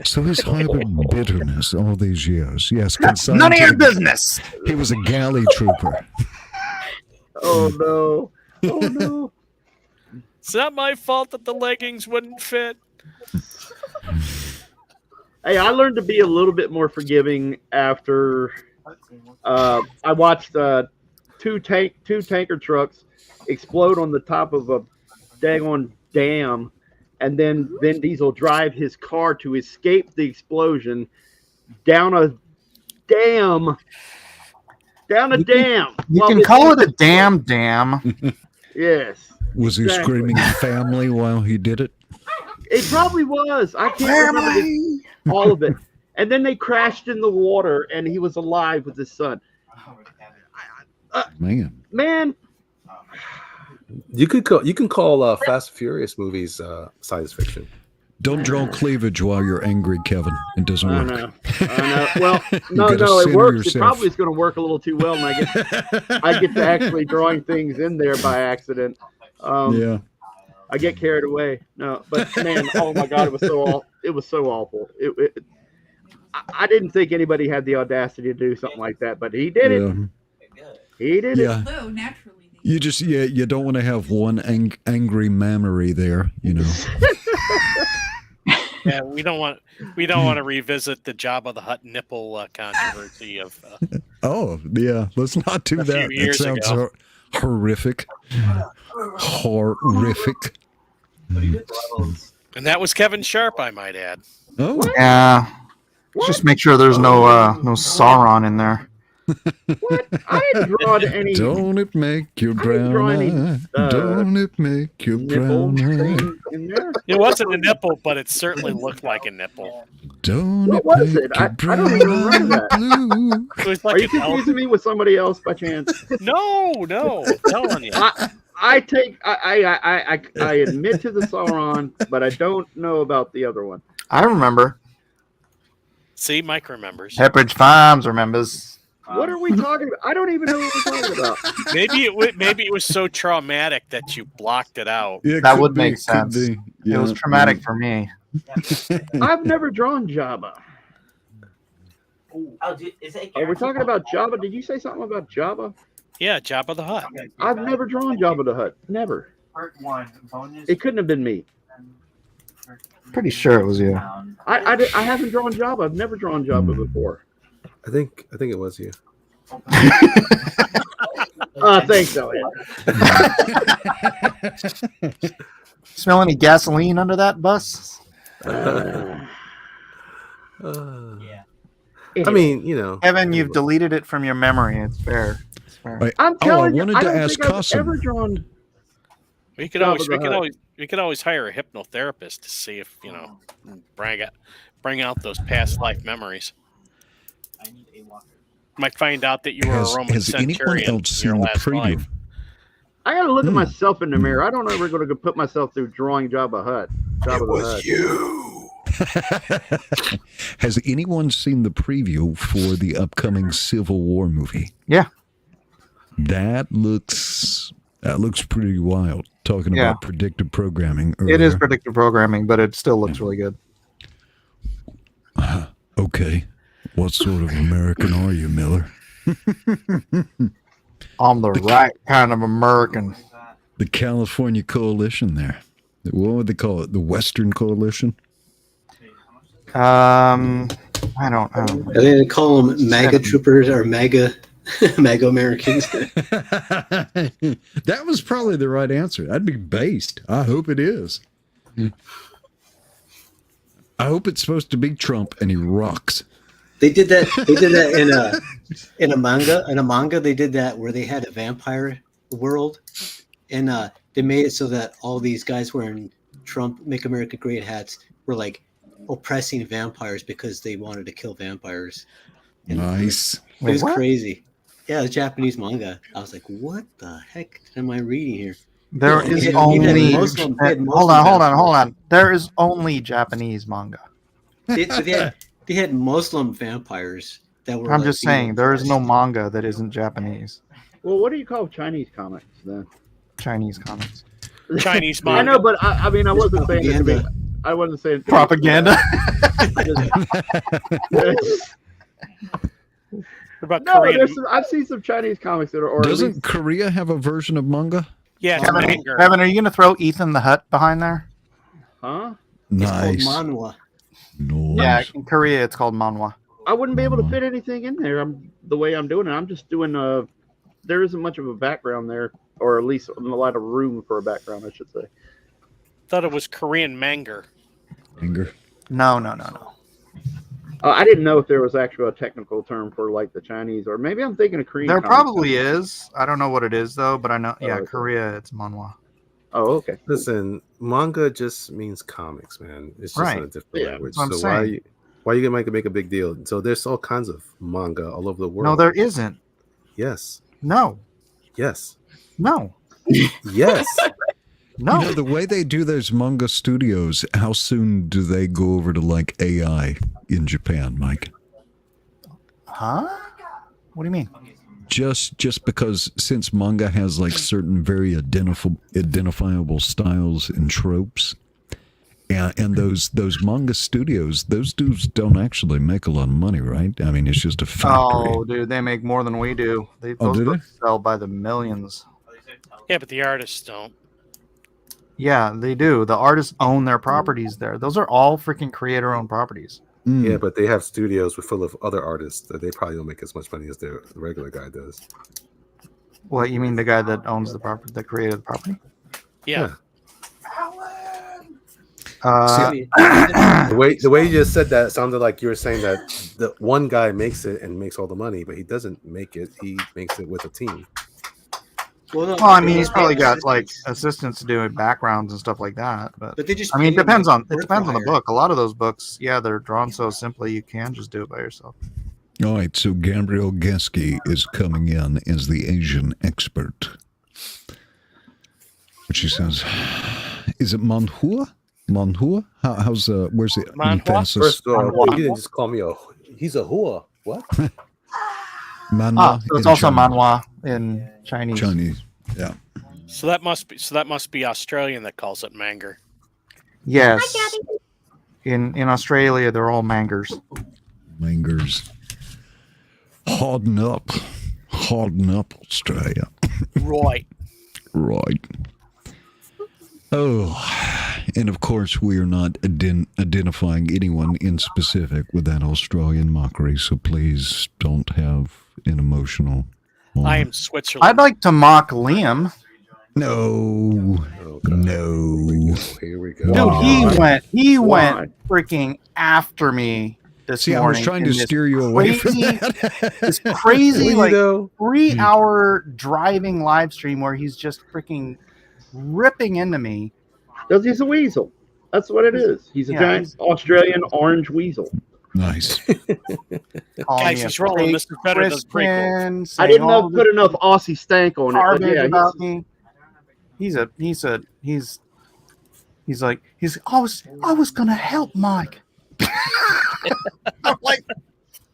So he's harbored bitterness all these years. Yes, consigned None of to your the- business. He was a galley trooper. Oh no! Oh no! It's not my fault that the leggings wouldn't fit. Hey, I learned to be a little bit more forgiving after I watched two tanker trucks explode on the top of a daggone dam, and then Vin Diesel drive his car to escape the explosion down a dam. You can call it a damn dam. Yes. Was he Exactly. screaming family while he did it? It probably was. I can't remember all of it. And then they crashed in the water, and he was alive with his son. Man. You can call Fast and Furious movies science fiction. Don't draw cleavage while you're angry, Kevin. It doesn't I work. know. Well, You no, gotta it center works. It yourself. probably is going to work a little too well, and I get to actually drawing things in there by accident. Yeah. I get carried away. No, but man, oh my God, it was so awful. I didn't think anybody had the audacity to do something like that, but he did it. He did Yeah. it. Although naturally. You just you don't want to have one angry mammary there, you know. Yeah, we don't want to revisit the Jabba the Hutt nipple controversy of. Oh yeah, let's not do A few that. That years sounds ago. horrific. Horrific. And that was Kevin Sharp, I might add. Oh Yeah. Just make sure there's no Sauron in there. I didn't draw any. Don't it make your draw brown any, eye? Don't it make your brown eye? in there. It wasn't a nipple, but it certainly looked like a nipple. Don't What it was make it? your I brown don't even remember eye that. blue? It was Are like you an elf. confusing me with somebody else by chance? No, I'm telling you. I admit to the Sauron, but I don't know about the other one. I remember. See, Mike remembers. Pepperidge Farms remembers. What are we talking about? I don't even know what we're talking about. Maybe it was so traumatic that you blocked it out. Yeah, That could would be, make could sense. be. It Yeah, was traumatic for me. I've never drawn Jabba. Is it Are we talking about Jabba? Did you say something about Jabba? Yeah, Jabba the Hutt. I've never drawn Jabba the Hutt. Never. Part 1 bonus. It couldn't have been me. Pretty sure it was you. I haven't drawn Jabba. I've never drawn Jabba before. I think it was you. Thanks, Elliot. Smell any gasoline under that bus? I Yeah. mean, you know, Kevin, you've deleted it from your memory. It's fair. It's fair. I'm telling you, wanted I to don't ask think I've Custom. ever drawn. We could Jabba the Hutt. always hire a hypnotherapist to see if bring out those past life memories. I need a walker. Might find out that you were Has- a Roman has anyone centurion else in your seen the last preview? life. I gotta look at myself in the mirror. I don't ever going to put myself through drawing Jabba Hutt. Jabba the Hutt. Has anyone seen the preview for the upcoming Civil War movie? Yeah. That looks pretty wild. Talking Yeah. about predictive programming. It is earlier. predictive programming, but it still looks really good. Okay. What sort of American are you, Miller? I'm the right kind of American. The California Coalition there. What would they call it? The Western Coalition? I don't know. I think they call them MAGA troopers or MAGA Americans. That was probably the right answer. That'd be based. I hope it is. I hope it's supposed to be Trump and he rocks. They did that. They did that in a manga. In a manga, they did that where they had a vampire world, and they made it so that all these guys wearing Trump "Make America Great" hats were like oppressing vampires because they wanted to kill vampires. Nice. It was Wait, what? crazy. Yeah, it was Japanese manga. I was like, what the heck am I reading here? There Yeah, is he had only. Muslim- he had hold Muslim on. There is only Japanese manga. They had Muslim vampires that were. I'm like, just being saying, there is no oppressed. manga that isn't Japanese. Well, what do you call Chinese comics then? Chinese comics. Chinese I manga. know, but I mean, I wasn't saying it to be. propaganda. I wasn't saying it to be- Propaganda. What about No, Korean? I've seen some Chinese comics that are. Or at Doesn't least- Korea have a version of manga? Yeah, it's Kevin, manga. Kevin, are you going to throw Ethan the Hut behind there? Huh? It's Nice. called manhwa. Yeah, Nice. in Korea it's called manhwa. I wouldn't be able to fit anything in there. The way I'm doing it. I'm just doing there isn't much of a background there, or at least a lot of room for a background, I should say. Thought it was Korean manga. Anger. No. I didn't know if there was actually a technical term for like the Chinese, or maybe I'm thinking of Korean. There comics. probably is. I don't know what it is though, but I know. Yeah, okay. Korea it's manhwa. Oh, okay. Listen, manga just means comics, man. It's just Right. in a different Yeah, language. that's what I'm So why are saying. you gonna make a big deal? So there's all kinds of manga all over the world. No, there isn't. Yes. No. Yes. No. Yes. No. You know, the way they do those manga studios, how soon do they go over to like AI in Japan, Mike? Huh? What do you mean? Just because since manga has like certain very identifiable styles and tropes, and those manga studios, those dudes don't actually make a lot of money, right? I mean, it's just a factory. Oh, dude, they make more than we do. Those Oh, do they? books sell by the millions. Yeah, but the artists don't. Yeah, they do. The artists own their properties there. Those are all freaking creator-owned properties. Mm. Yeah, but they have studios full of other artists that they probably don't make as much money as the regular guy does. What you mean, the guy that owns the property, that created the property? Yeah. The way you just said that sounded like you were saying that the one guy makes it and makes all the money, but he doesn't make it. He makes it with a team. Well, I mean, he's probably got like assistants doing backgrounds and stuff like that. But they just. I mean, it pay him, depends like, on work the hire. book. A lot of those books, yeah, they're drawn so simply you can just do it by yourself. All right, so Gabriel Geske is coming in as the Asian expert. Which he says, is it manhua? Manhua? How's where's the Manhua? emphasis? First of all, you didn't just call me he's a hua. What? Manhwa So it's in also China. manhwa in Chinese. Chinese, yeah. So that must be Australian that calls it manga. Yes. In Australia, they're all mangers. Mangers. Harden up, Australia. Right. Right. Oh, and of course, we are not identifying anyone in specific with that Australian mockery, so please don't have an emotional moment. I am Switzerland. I'd like to mock Liam. No. No. Here we go. Dude, he Why? went freaking after me this See, I morning. was trying in to this steer you away from crazy- that. This crazy You like know? 3-hour driving live stream where he's just freaking ripping into me. Because he's a weasel. That's what it is. He's a Yeah, giant Australian orange weasel. Nice. calling Guys, me he's a rolling. fake This is better than the prequel. Christian, I saying didn't all know this put enough Aussie stank on it. But garbage yeah, about me. He's like I was gonna help Mike. I'm like,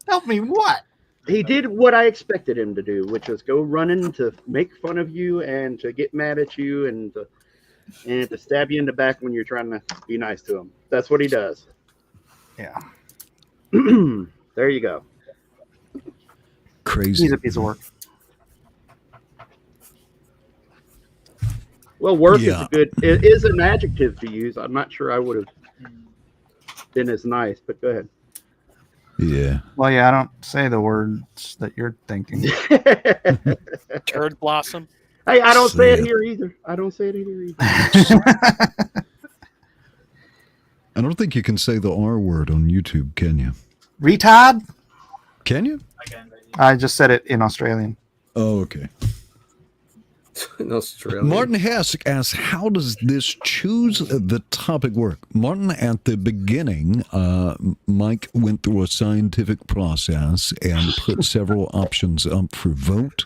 help me what? he did what I expected him to do, which was go running to make fun of you and to get mad at you and to stab you in the back when you're trying to be nice to him. That's what he does. Yeah, There you go. Crazy. he's a piece of work. Well, work is Yeah. a good. It is an adjective to use. I'm not sure I would have been as nice, but go ahead. Yeah. Well, yeah, I don't say the words that you're thinking. Turd blossom. Hey, I don't say it See ya. here either. I don't say it here either. I don't think you can say the R word on YouTube, can you? Retard? Can you? I just said it in Australian. Oh, okay. In Australia. Martin Hess asks, how does this choose the topic work? Martin, at the beginning, Mike went through a scientific process and put several options up for vote,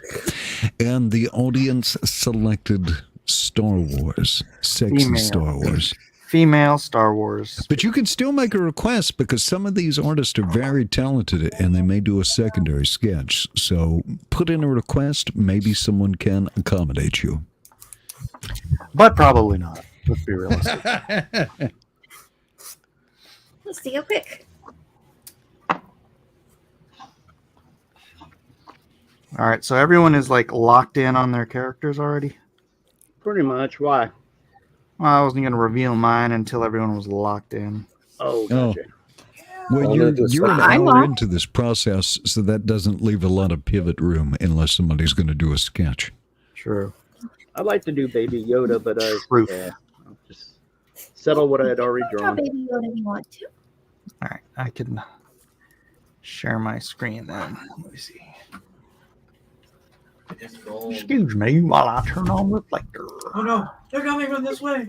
and the audience selected Star Wars, sexy Female. Star Wars. Female Star Wars. But you can still make a request because some of these artists are very talented and they may do a secondary sketch. So put in a request. Maybe someone can accommodate you. But probably not. Let's be realistic. Let's see how quick. All right, so everyone is like locked in on their characters already? Pretty much. Why? Well, I wasn't going to reveal mine until everyone was locked in. Oh, Oh. gotcha. Well, All you're, they do is you're an I'm hour off. into this process, so that doesn't leave a lot of pivot room unless somebody's going to do a sketch. True. I'd like to do Baby Yoda, but Truth. yeah, I'll just settle what I had already Draw drawn. Baby Yoda if you want to. All right, I can share my screen then. Let me see. It's gold. Excuse me while I turn on reflector. Oh no, they're coming from this way.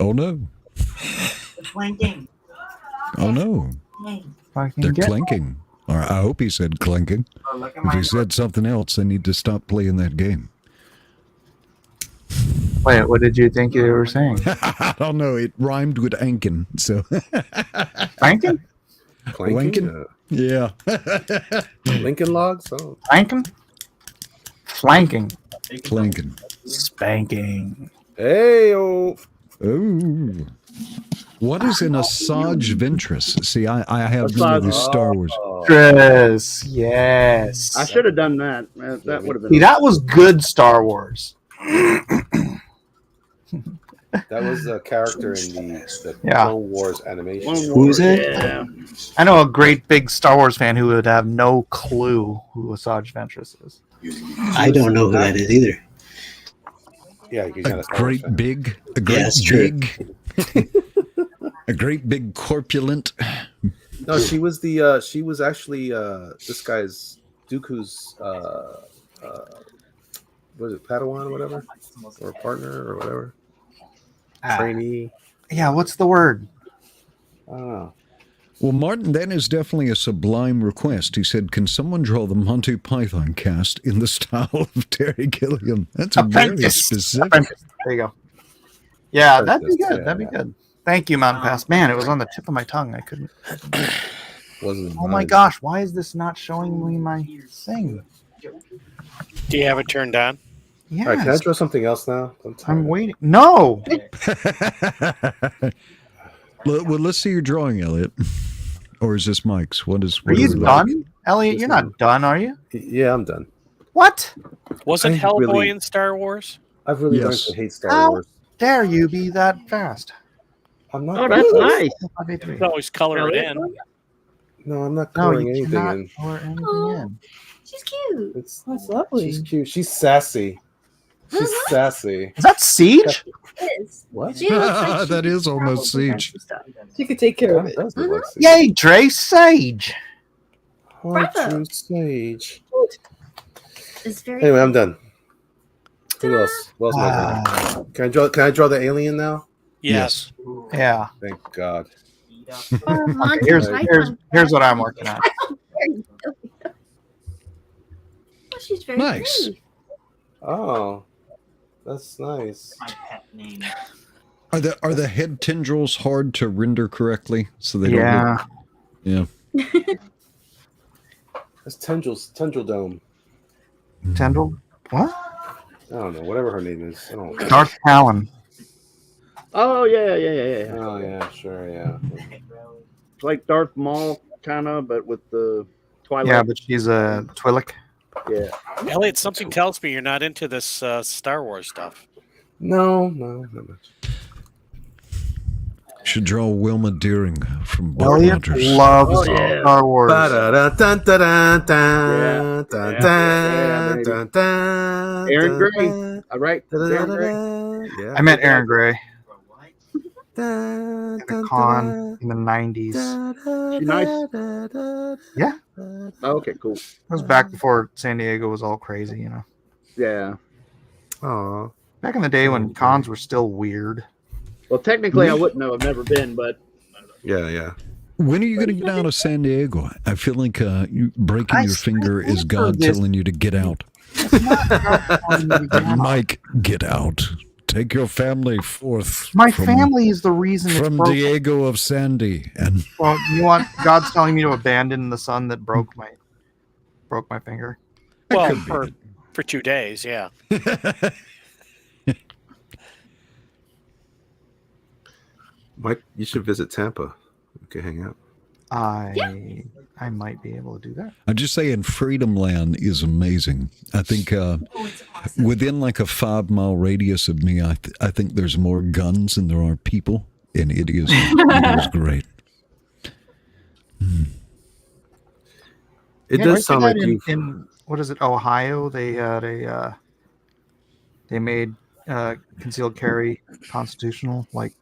Oh, no. They're flanking. Oh, no. Hey. If I can They're get clinking. Or I hope he said clinking. Oh, look at If he my. said something else, I need to stop playing that game. Wait, what did you think you were saying? I don't know. It rhymed with Ankin, so. Franken? Clanking? Yeah. Lincoln Logs? Oh. Flanking? Flanking. Clanking. Spanking. Hey, oh. Oh. What is an Asajj Ventress? See, I have none of Asajj- these Star Wars. Dress. Yes. I should have done that. That would have See, been. that was good Star Wars. That was a character in the Yeah. Clone Wars animation. Who's it? Yeah. I know a great big Star Wars fan who would have no clue who Asajj Ventress is. I don't know who that is either. Yeah, he's not A a Star Wars great fan. big, a great that's true. big, a great big corpulent. No, she was the she was actually this guy's Dooku's what is it, Padawan or whatever? Or partner or whatever. Trainee. Yeah, what's the word? I don't know. Well, Martin, that is definitely a sublime request. He said, "Can someone draw the Monty Python cast in the style of Terry Gilliam?" That's very Apprentice. specific. Apprentice. There you go. Yeah, that'd be Apprentice, good. yeah, That'd be yeah. good. Thank you, Mountain Pass. Man, it was on the tip of my tongue. I couldn't. Wasn't Oh my mine. gosh, why is this not showing me my thing? Do you have it turned on? Yes. All right, can I draw something else now? I'm waiting. No. Well, let's see your drawing, Elliot. Or is this Mike's? What is? Are What you is it? done, Elliot? You're not done, are you? Yeah, I'm done. What? Wasn't I Hellboy really- in Star Wars? I've really Yes. learned to hate Star How Wars. dare you be that fast? I'm not. Oh, that's nice. You can always color it in. No, I'm not No, coloring you anything cannot in. color anything Oh. in. She's cute. It's, That's lovely. she's cute. She's sassy. She's sassy. Is that Siege? It is. What? She looks like she That could is almost probably Siege. have some stuff. She could take care of That it. does look like Siege. Yay, Dre Sage. Aren't Bravo. you Sage? It's very. Anyway, I'm done. Who else? Who else am I done? Can I draw? Can I draw the alien now? Yes. Yeah. Thank God. Oh, Monty Here's Python. here's what I'm working on. Oh, she's very Nice. pretty. Oh, that's nice. My pet name. Are the head tendrils hard to render correctly so they Yeah. don't? Look, yeah. That's Tendril Dome. Tendril. What? I don't know. Whatever her name is. I don't know. Darth Talon. Oh yeah. Oh yeah, sure, yeah. It's like Darth Maul, kind of, but with the Twilight. Yeah, but she's a Twi'lek. Yeah. Elliot, something tells me you're not into this Star Wars stuff. No, not much. Should draw Wilma Deering from Buck Elliot Rogers. loves Oh, yeah. Star Wars. Aaron Gray. All right. Aaron Gray. Yeah. I meant Aaron Gray What? at a con in the 90s. She nice. Yeah. Oh, okay, cool. It was back before San Diego was all crazy, you know. Yeah. Aw. Back in the day when cons were still weird. Well, technically, I wouldn't know. I've never been, but Yeah. When are you going to get out of San Diego? I feel like breaking your finger is God telling you to get out. Mike, get out. Take your family forth. My family is the reason it's from broken. Diego of Sandy. And Well, you want God's telling me to abandon the son that broke my finger. Well, for 2 days, yeah. Mike, you should visit Tampa. We could hang out. I might be able to do that. I'm just saying, Freedom Land is amazing. I think within like a 5-mile radius of me, I think there's more guns than there are people, and it is great. It Yeah, does right sound to like that you. in what is it, Ohio? They made concealed carry constitutional, like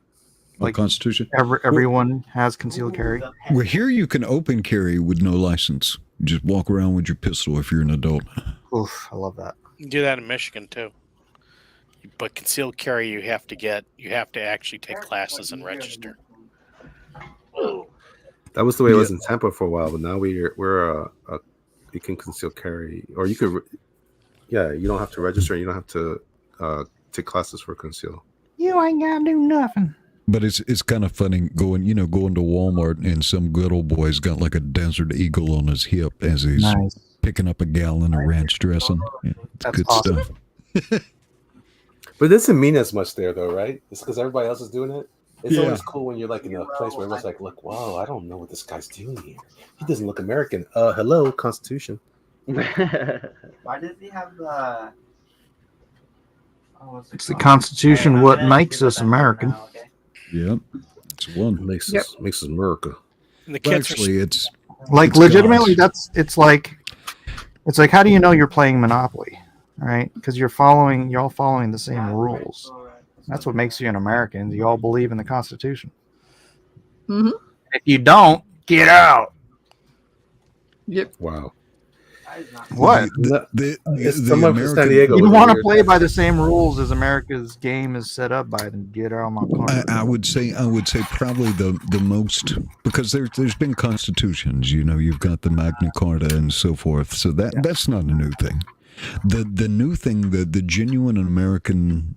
Constitution. Everyone has concealed carry. Well, here you can open carry with no license. Just walk around with your pistol if you're an adult. Oof, I love that. You can do that in Michigan too. But concealed carry, you have to actually take classes and register. That was the way it was in Tampa for a while, but now we're you can conceal carry, or you could. Yeah, you don't have to register. You don't have to take classes for conceal. You ain't gotta do nothing. But it's kind of funny going to Walmart and some good old boy's got like a Desert Eagle on his hip as he's picking up a gallon of ranch dressing. Yeah, it's That's good awesome. stuff. But it doesn't mean as much there, though, right? It's because everybody else is doing it. It's Yeah. always cool when you're like in a place where everyone's like, "Look, wow, I don't know what this guy's doing here. He doesn't look American." Hello, Constitution. Why does he have the? It's the Constitution what makes us American. Yep, it's one. Makes us America. And the Well, kids actually, it's Like it's legitimately, God's. it's like how do you know you're playing Monopoly, right? Because you're all following the same rules. That's what makes you an American. You all believe in the Constitution. Mm-hmm. If you don't, get out. Yep. Wow. What? The someone from San American- Diego. You with a want to weird play by accent. the same rules as America's game is set up by, then get out of my corner. I would say probably the most, because there's been constitutions, you've got the Magna Carta and so forth, so that's not a new thing. The new thing, the genuine American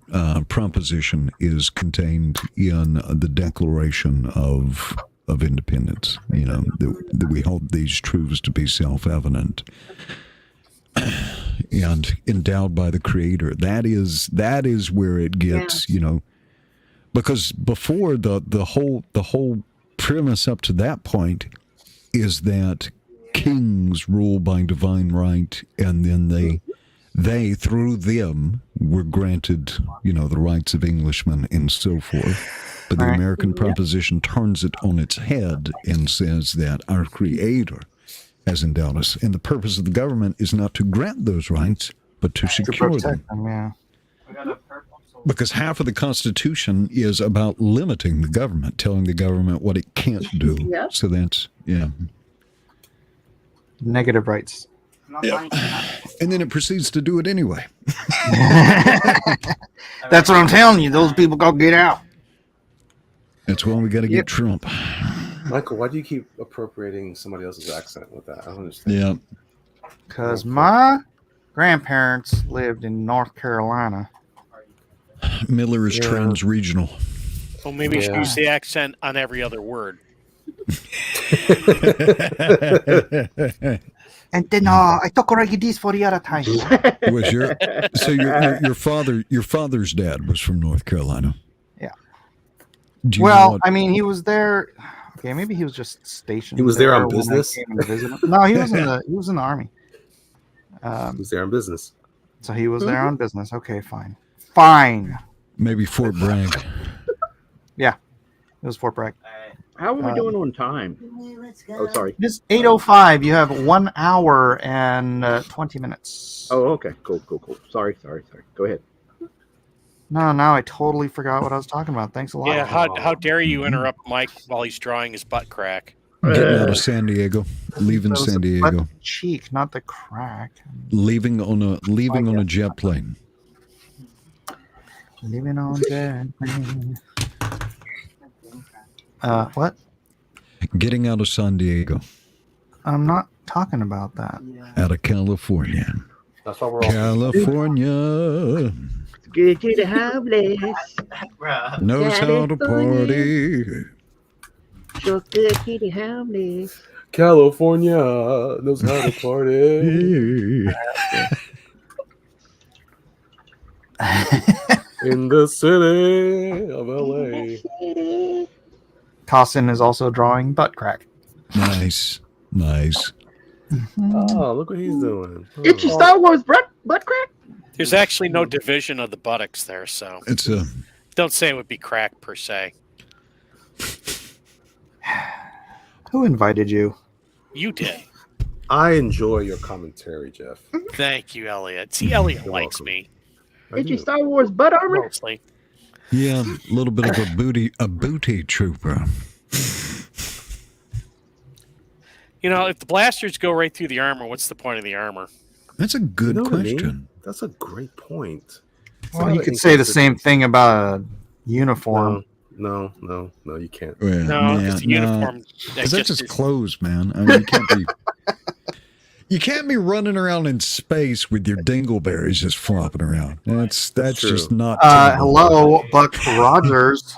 proposition is contained in the Declaration of Independence. That we hold these truths to be self-evident and endowed by the Creator. That is where it gets, because before the whole premise up to that point is that kings rule by divine right, and then they through them were granted, the rights of Englishmen and so forth. But the American proposition turns it on its head and says that our Creator has endowed us, and the purpose of the government is not to grant those rights, but to secure them. Protect them, yeah. Because half of the Constitution is about limiting the government, telling the government what it can't do. Yep. So that's, Negative rights. And then it proceeds to do it anyway. That's what I'm telling you. Those people go get out. That's why we got to get Trump. Michael, why do you keep appropriating somebody else's accent with that? I don't understand. Yeah. Because my grandparents lived in North Carolina. Miller is trans-regional. Well, maybe you should use the accent on every other word. And then I took already this for the other time. Was your father's dad was from North Carolina? Yeah. Do you know Well, what- I mean, he was there. Okay, maybe he was just stationed. He was there on when I business? came to visit him. No, he was in the army. He was there on business. So he was there on business. Okay, fine. maybe Fort Bragg. Yeah, it was Fort Bragg. How are we doing on time? Oh, sorry. It is 8:05. You have 1 hour and 20 minutes. Oh, okay. Cool. Sorry. Go ahead. No, now I totally forgot what I was talking about. Thanks a lot. Yeah, how dare you interrupt Mike while he's drawing his butt crack? Getting out of San Diego, leaving That was San the butt Diego, cheek, not the crack. leaving on a jet plane. Living on Jack. What? Getting out of San Diego, I'm not talking about that. out of California. That's why we're all California Good to the homeless. knows how to party. So good to the homeless. California knows how to party. In the city of LA. Costin is also drawing butt crack. Nice. Oh, look what he's doing. It's your Star Wars butt crack. There's actually no division of the buttocks there, so It's a don't say it would be crack per se. Who invited you? You did. I enjoy your commentary, Jeff. Thank you, Elliot. See, Elliot You're likes welcome. me It's your Star Wars butt armor. mostly. yeah, a little bit of a booty trooper. You know, if the blasters go right through the armor, what's the point of the armor? That's a good You know what I mean? question. That's a great point. It's Well, not you an could say the inconsistent- same thing about a uniform. No, you can't. Yeah, No, because the uniform Because that's just is- clothes, man. I mean, you can't be running around in space with your dingleberries just flopping around. That's true. just not. Hello, Buck Rogers.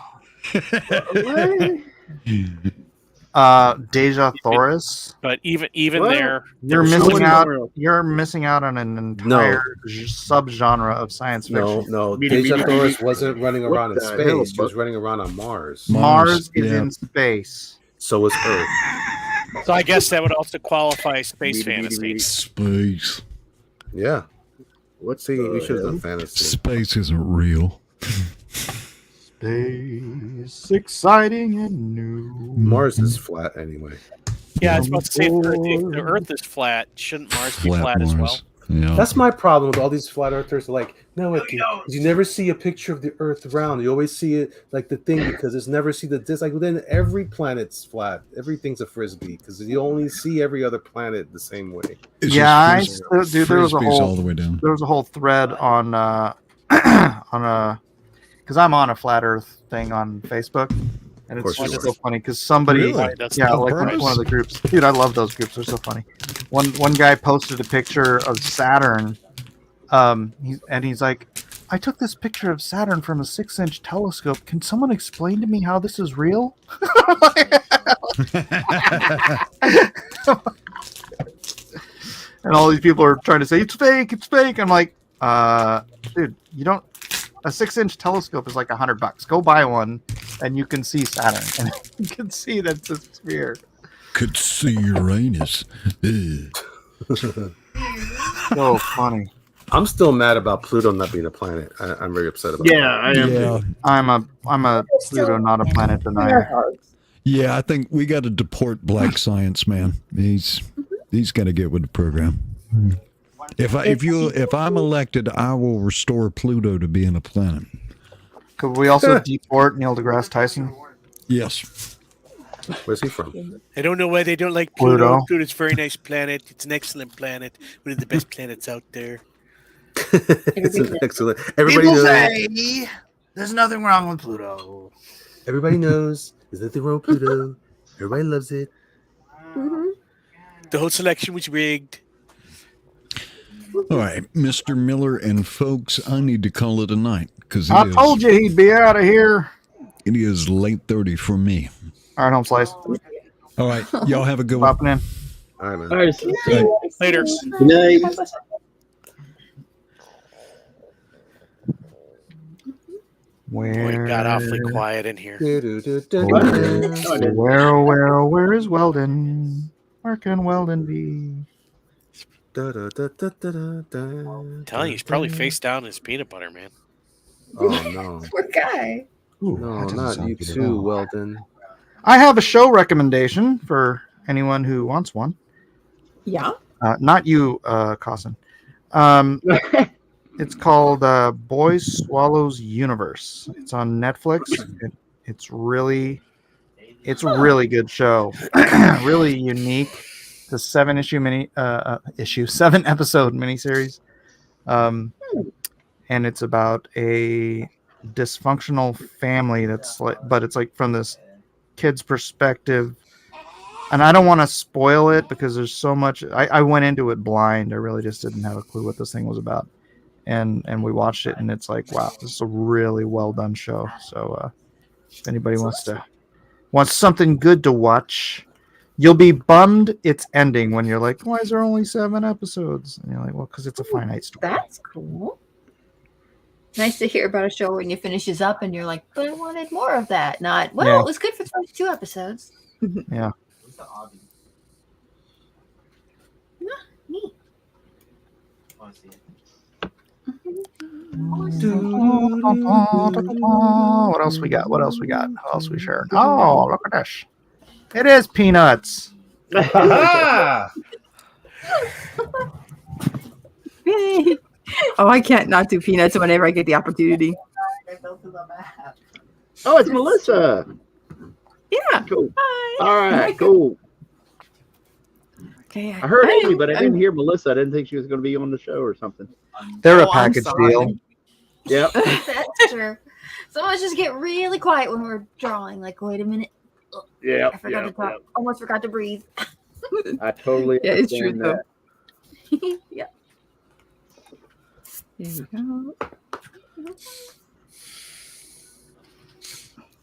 Deja Thoris. But even What? there, You're there's missing so many- out. You're missing out on an entire subgenre of science fiction. No. Meaty, Deja meaty, Thoris meaty. wasn't running What around in the hell, space. She was Buck? running around on Mars. Mars is yeah. in space. So was Earth. So I guess that would also qualify space fantasy. Space. Yeah. What? See, we should have done fantasy. Space isn't real. Space, exciting and new. Mars is flat anyway. Yeah, I was about to say if the Earth is flat, shouldn't Mars be flat as well? Mars. Yeah. That's my problem with all these flat earthers. Like, no, you never see a picture of the Earth round. You always see it like the thing because it's never see the disc. Like within every planet's flat. Everything's a frisbee because you only see every other planet the same way. It's Yeah, just dude, there was a frisbees all whole the way down. thread on because I'm on a flat Earth thing on Facebook, and it's Of course just you so funny because somebody, Really? That's yeah, on like purpose? one of the groups, dude, I love those groups. They're so funny. One guy posted a picture of Saturn, he's like, I took this picture of Saturn from a 6-inch telescope. Can someone explain to me how this is real? And all these people are trying to say it's fake. I'm like, dude, you don't. A 6-inch telescope is like $100. Go buy one, and you can see Saturn, and you can see that it's a sphere. Could see Uranus. So funny. I'm still mad about Pluto not being a planet. I'm very upset about Yeah, that. I am. Yeah. I'm a Pluto, not a planet denier. Yeah, I think we got to deport Black Science, man. He's got to get with the program. If I'm elected, I will restore Pluto to being a planet. Could we also deport Neil deGrasse Tyson? Yes. Where's he from? I don't know why they don't like Pluto. Pluto. Pluto's a very nice planet. It's an excellent planet. One of the best planets out there. It's an excellent. Everybody knows. say there's nothing wrong with Pluto. Everybody knows. There's nothing wrong with Pluto. Everybody loves it. The whole selection was rigged. All right, Mr. Miller and folks, I need to call it a night because I told you he'd be out of here. it is late 30 for me. All right, home slice. All right, y'all have a good one. Popping in. All right, man. All right. Later. Good night. Where? Boy, it got awfully quiet in here. Where is Weldon? Where can Weldon be? I'm telling you, he's probably face down in his peanut butter, man. Oh no. Poor guy. Ooh, No, that doesn't not sound you good at too, all. Weldon. I have a show recommendation for anyone who wants one. Yeah. Not you, Cossin. It's called Boy Swallows Universe. It's on Netflix. It's really good show. Really unique. It's a 7-episode miniseries. And it's about a dysfunctional family that's like, but it's like from this kid's perspective. And I don't want to spoil it because there's so much. I went into it blind. I really just didn't have a clue what this thing was about. And we watched it, and it's like, wow, this is a really well done show. So if anybody wants something good to watch, you'll be bummed it's ending when you're like, why is there only 7 episodes? And you're like, well, because it's a finite story. That's cool. Nice to hear about a show when it finishes up and you're like, but I wanted more of that. Not, well, Yeah. it was good for 2 episodes. Yeah. Neat. What else we got? What else we got? What else we sharing? Oh, look at this. It is Peanuts. Yay. Oh, I can't not do Peanuts whenever I get the opportunity. Oh, it's Melissa. Yeah. Cool. Hi. All right, cool. Okay. I heard Amy, but I didn't hear Melissa. I didn't think she was going to be on the show or something. They're a Oh, I'm package sorry. deal. Yep. That's true. So let's just get really quiet when we're drawing. Like, wait a minute. Yeah. I forgot to talk. Almost forgot to breathe. I totally Yeah, it's true, understand that. Yep. There we go.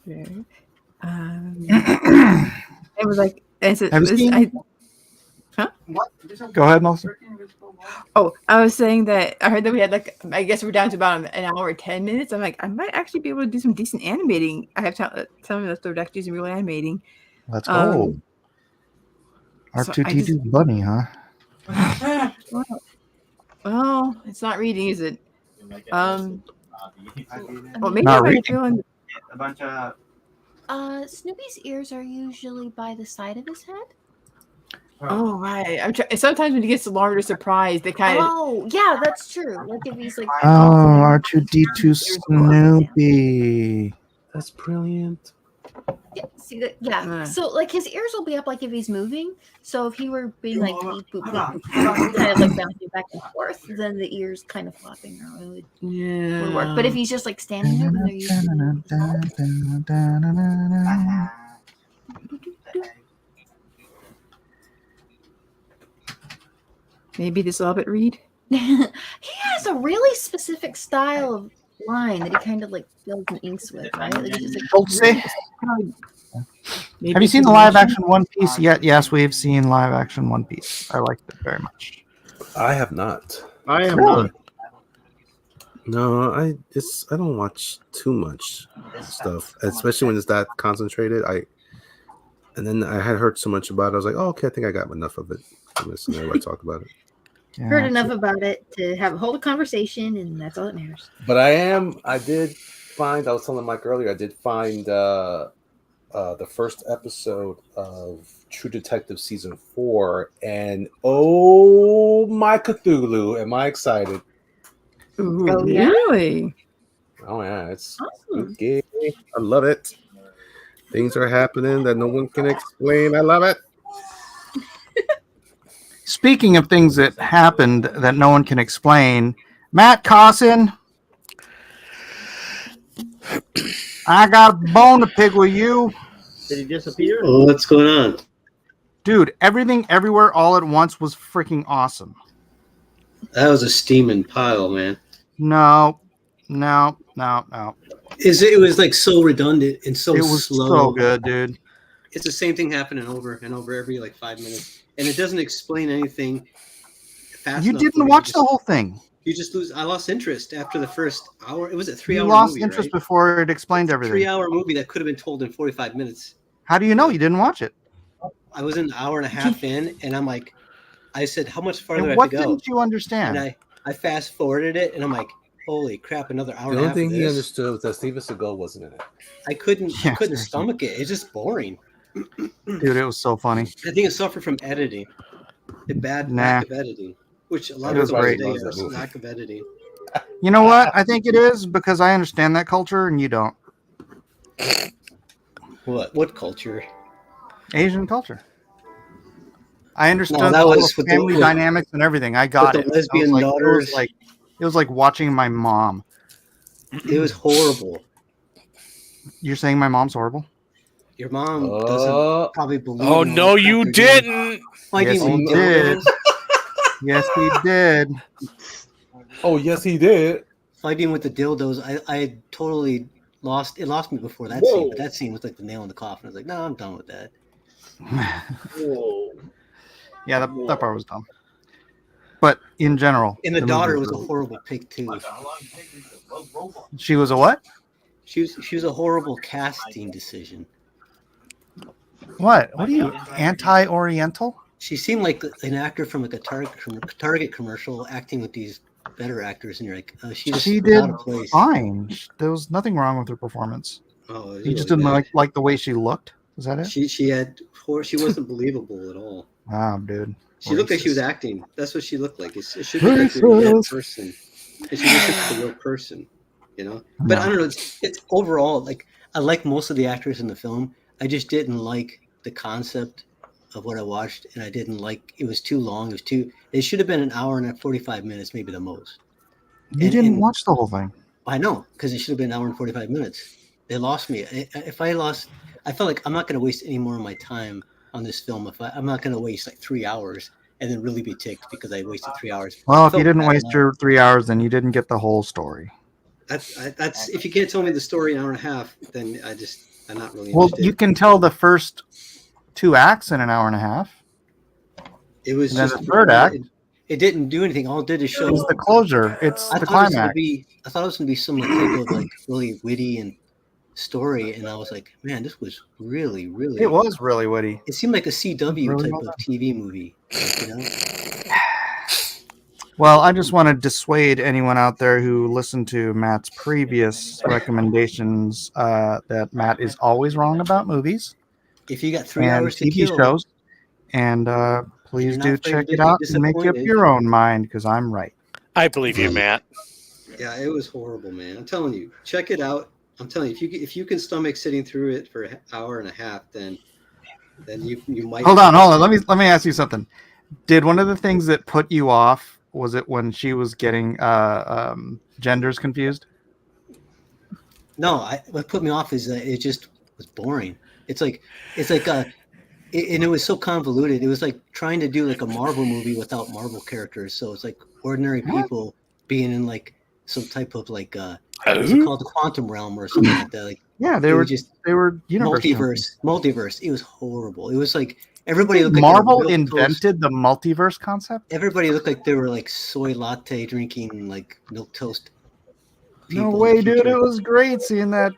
There. It was like, Have you seen- Go ahead, Melissa. I was saying that I heard that we had like, I guess we're down to about an hour and 10 minutes. I'm like, I might actually be able to do some decent animating. I have some left over to actually do some real animating. Let's go. R2D2 bunny, huh? Well, it's not reading, is it? Well, maybe Not if I reading. feel in A bunch of Snoopy's ears are usually by the side of his head. Oh right. Sometimes when he gets alarmed or surprised, they kind of. Oh, yeah, that's true. Like if he's like, Oh, R2D2 Snoopy. That's brilliant. yeah, see that? Yeah. So like his ears will be up like if he's moving. So if he were being like beep, boop, boop, boop, kind of like bouncing back and forth, then the ears kind of flopping around would work. But if he's just like standing there, then they're usually Maybe this will help it read. he has a really specific style of line that he kind of like builds and inks with, right? Like, he's just, Don't say. Maybe Have you it's seen the a live motion. action One Piece yet? Yes, we've seen live action One Piece. I liked it very much. I have not. I am Really? not. No, I don't watch too much stuff, especially when it's that concentrated. And then I had heard so much about it. I was like, oh, okay, I think I got enough of it. I'm listening to everybody talk about it. Yeah, heard enough about it to have a whole conversation, and that's all that matters. But I was telling Mike earlier, I did find the first episode of True Detective season 4, and oh my Cthulhu, am I excited? Ooh, Oh, yeah? really? Oh yeah, it's Awesome. spooky. I love it. Things are happening that no one can explain. I love it. Speaking of things that happened that no one can explain, Matt Cossin, I got a bone to pick with you. Did he disappear? Oh, what's going on? Dude, Everything Everywhere All at Once was freaking awesome. That was a steaming pile, man. No. It was like so redundant and so It was slow. so good, dude. It's the same thing happening over and over every like 5 minutes, and it doesn't explain anything fast You enough for didn't me. watch the whole thing. You just lose. I lost interest after the first hour. It was a 3 You hour lost movie, interest right? before it explained everything. 3 hour movie that could have been told in 45 minutes. How do you know you didn't watch it? I was an hour and a half in, and I'm like, I said, how much farther And do I what have to go? didn't you understand? And I fast forwarded it, and I'm like, holy crap, another hour The and a only half. thing of he this? understood was that Steven Seagal wasn't in it. I couldn't Yeah. stomach it. It's just boring. Dude, it was so funny. I think it suffered from editing, the bad Nah. lack of editing, which a lot It of was people great. say Love that is movie. lack of editing. You know what? I think it is because I understand that culture and you don't. What culture? Asian culture. I understood No, that all was the with the- family with- dynamics and everything. I got the it. lesbian I was daughters. it was like watching my mom. It was horrible. You're saying my mom's horrible? Your mom doesn't probably believe. Oh in no, all you that they're doing. didn't. Fighting Yes, he with did. dildos, Yes, he did. Oh yes, he did. fighting with the dildos. I totally lost. It lost me before that Whoa. scene. But that scene was like the nail in the coffin. I was like, no, I'm done with that. Whoa. Yeah, that part was dumb. But in general, And the movie daughter was a really- horrible pick too. She was a what? She was a horrible casting decision. What? What are you anti-Oriental? She seemed like an actor from like a Target commercial acting with these better actors, and you're like, she just She was did out of place. fine. There was nothing wrong with her performance. Oh, it You was just really didn't bad. like the way she looked. Is that it? She wasn't believable at all. Wow, dude. She looked like she was acting. That's what she looked like. It should look like a real Racist. person. It should look like a real person, you know. But I don't know. It's overall like I like most of the actors in the film. I just didn't like the concept of what I watched, and I didn't like. It was too long. It was too. It should have been an hour and 45 minutes, maybe the most. You didn't watch the whole thing. I know, because it should have been an hour and 45 minutes. They lost me. If I lost, I felt like I'm not going to waste any more of my time on this film. I'm not going to waste like 3 hours and then really be ticked because I wasted 3 hours. Well, I if you felt didn't bad waste enough. your 3 hours, then you didn't get the whole story. That's if you can't tell me the story in an hour and a half, then I'm not really Well, interested. you can tell the first 2 acts in an hour and a half. It was and then just the third act. It didn't do anything. All it did is show It's the closure. It's the I thought climax. I thought it was going to be some type of like really witty and story, and I was like, man, this was really, really. It was really witty. It seemed like a CW Really type well of TV movie, like, you know. Well, I just want to dissuade anyone out there who listened to Matt's previous recommendations that Matt is always wrong about movies If you got 3 and hours to TV kill, shows. And please You're not do afraid check to it be out and make up disappointed. your own mind because I'm right. I believe you, Matt. yeah, it was horrible, man. I'm telling you, check it out. I'm telling you, if you can stomach sitting through it for an hour and a half, then you might. Hold on. Let me ask you something. Did one of the things that put you off was it when she was getting genders confused? No, what put me off is that it just was boring. It's like and it was so convoluted. It was like trying to do like a Marvel movie without Marvel characters. So it's like ordinary people being in like some type of like what's it called, the quantum realm or something like that. Like Yeah, they it were was just universe multiverse. It was horrible. It was like everybody looked like Marvel they were milk toast. invented the multiverse concept. Everybody looked like they were like soy latte drinking like milk toast. No people in the way, dude! future. It was great seeing that.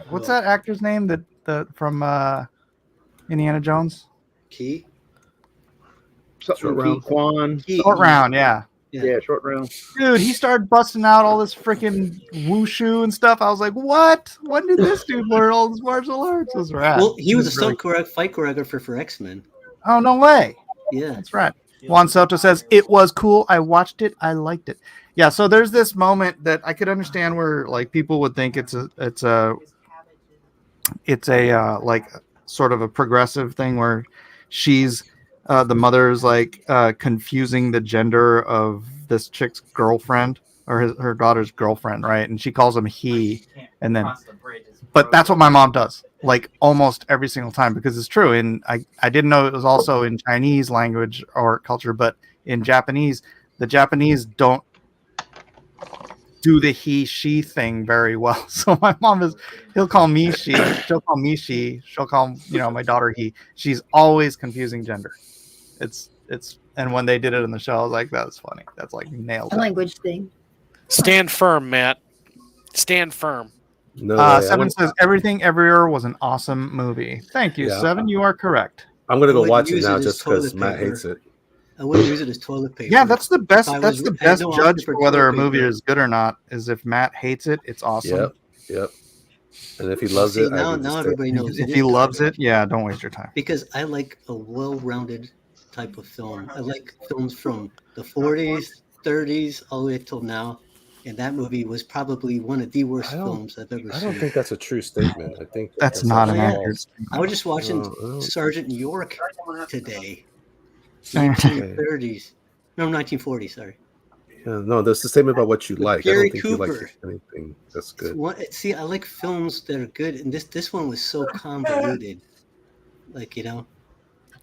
What's that actor's name? That from Indiana Jones? Key. Something round Quan. Short round, yeah. Yeah, short round. Dude, he started busting out all this freaking wushu and stuff. I was like, what? When did this dude learn all this martial arts? It was rad. Well, he was a really- fight choreographer for X-Men. Oh, no way. Yeah. That's right. Juan Soto says, it was cool. I watched it. I liked it. Yeah, so there's this moment that I could understand where like people would think it's a like sort of a progressive thing where she's the mother's like confusing the gender of this chick's girlfriend or her daughter's girlfriend, right? And she calls him he, and then but that's what my mom does like almost every single time because it's true. And I didn't know it was also in Chinese language or culture, but in Japanese, the Japanese don't do the he she thing very well. So my mom he'll call me she, she'll call me she, she'll call my daughter he. She's always confusing gender. It's and when they did it in the show, I was like, that's funny. That's like nailed A it. language thing. Stand firm, Matt. Stand firm. No, Seven says everything everywhere was an awesome movie. Thank you, Yeah. Seven. You are correct. I'm gonna go wouldn't watch it use now it as just because toilet Matt paper. hates it. I wouldn't use it as toilet paper. Yeah, that's the best. If I That's was- the I had best no judge option for for whether a toilet movie paper. is good or not. Is if Matt hates it, it's awesome. Yep. And if he loves See, it, now I would just everybody knows If it he is loves garbage. it, yeah, don't waste your time. Because I like a well-rounded type of film. I like films from the 40s, 30s, all the way till now. And that movie was probably one of the worst films I've ever I seen. don't think that's a true statement. I think That's not an false. accurate I was just watching No. Sergeant York today. Okay. 1930s. No, 1940s, sorry. Yeah, no, that's the statement about what you With like. Gary I don't think you Cooper. like anything that's good. See, I like films that are good, and this one was so convoluted. Like, you know.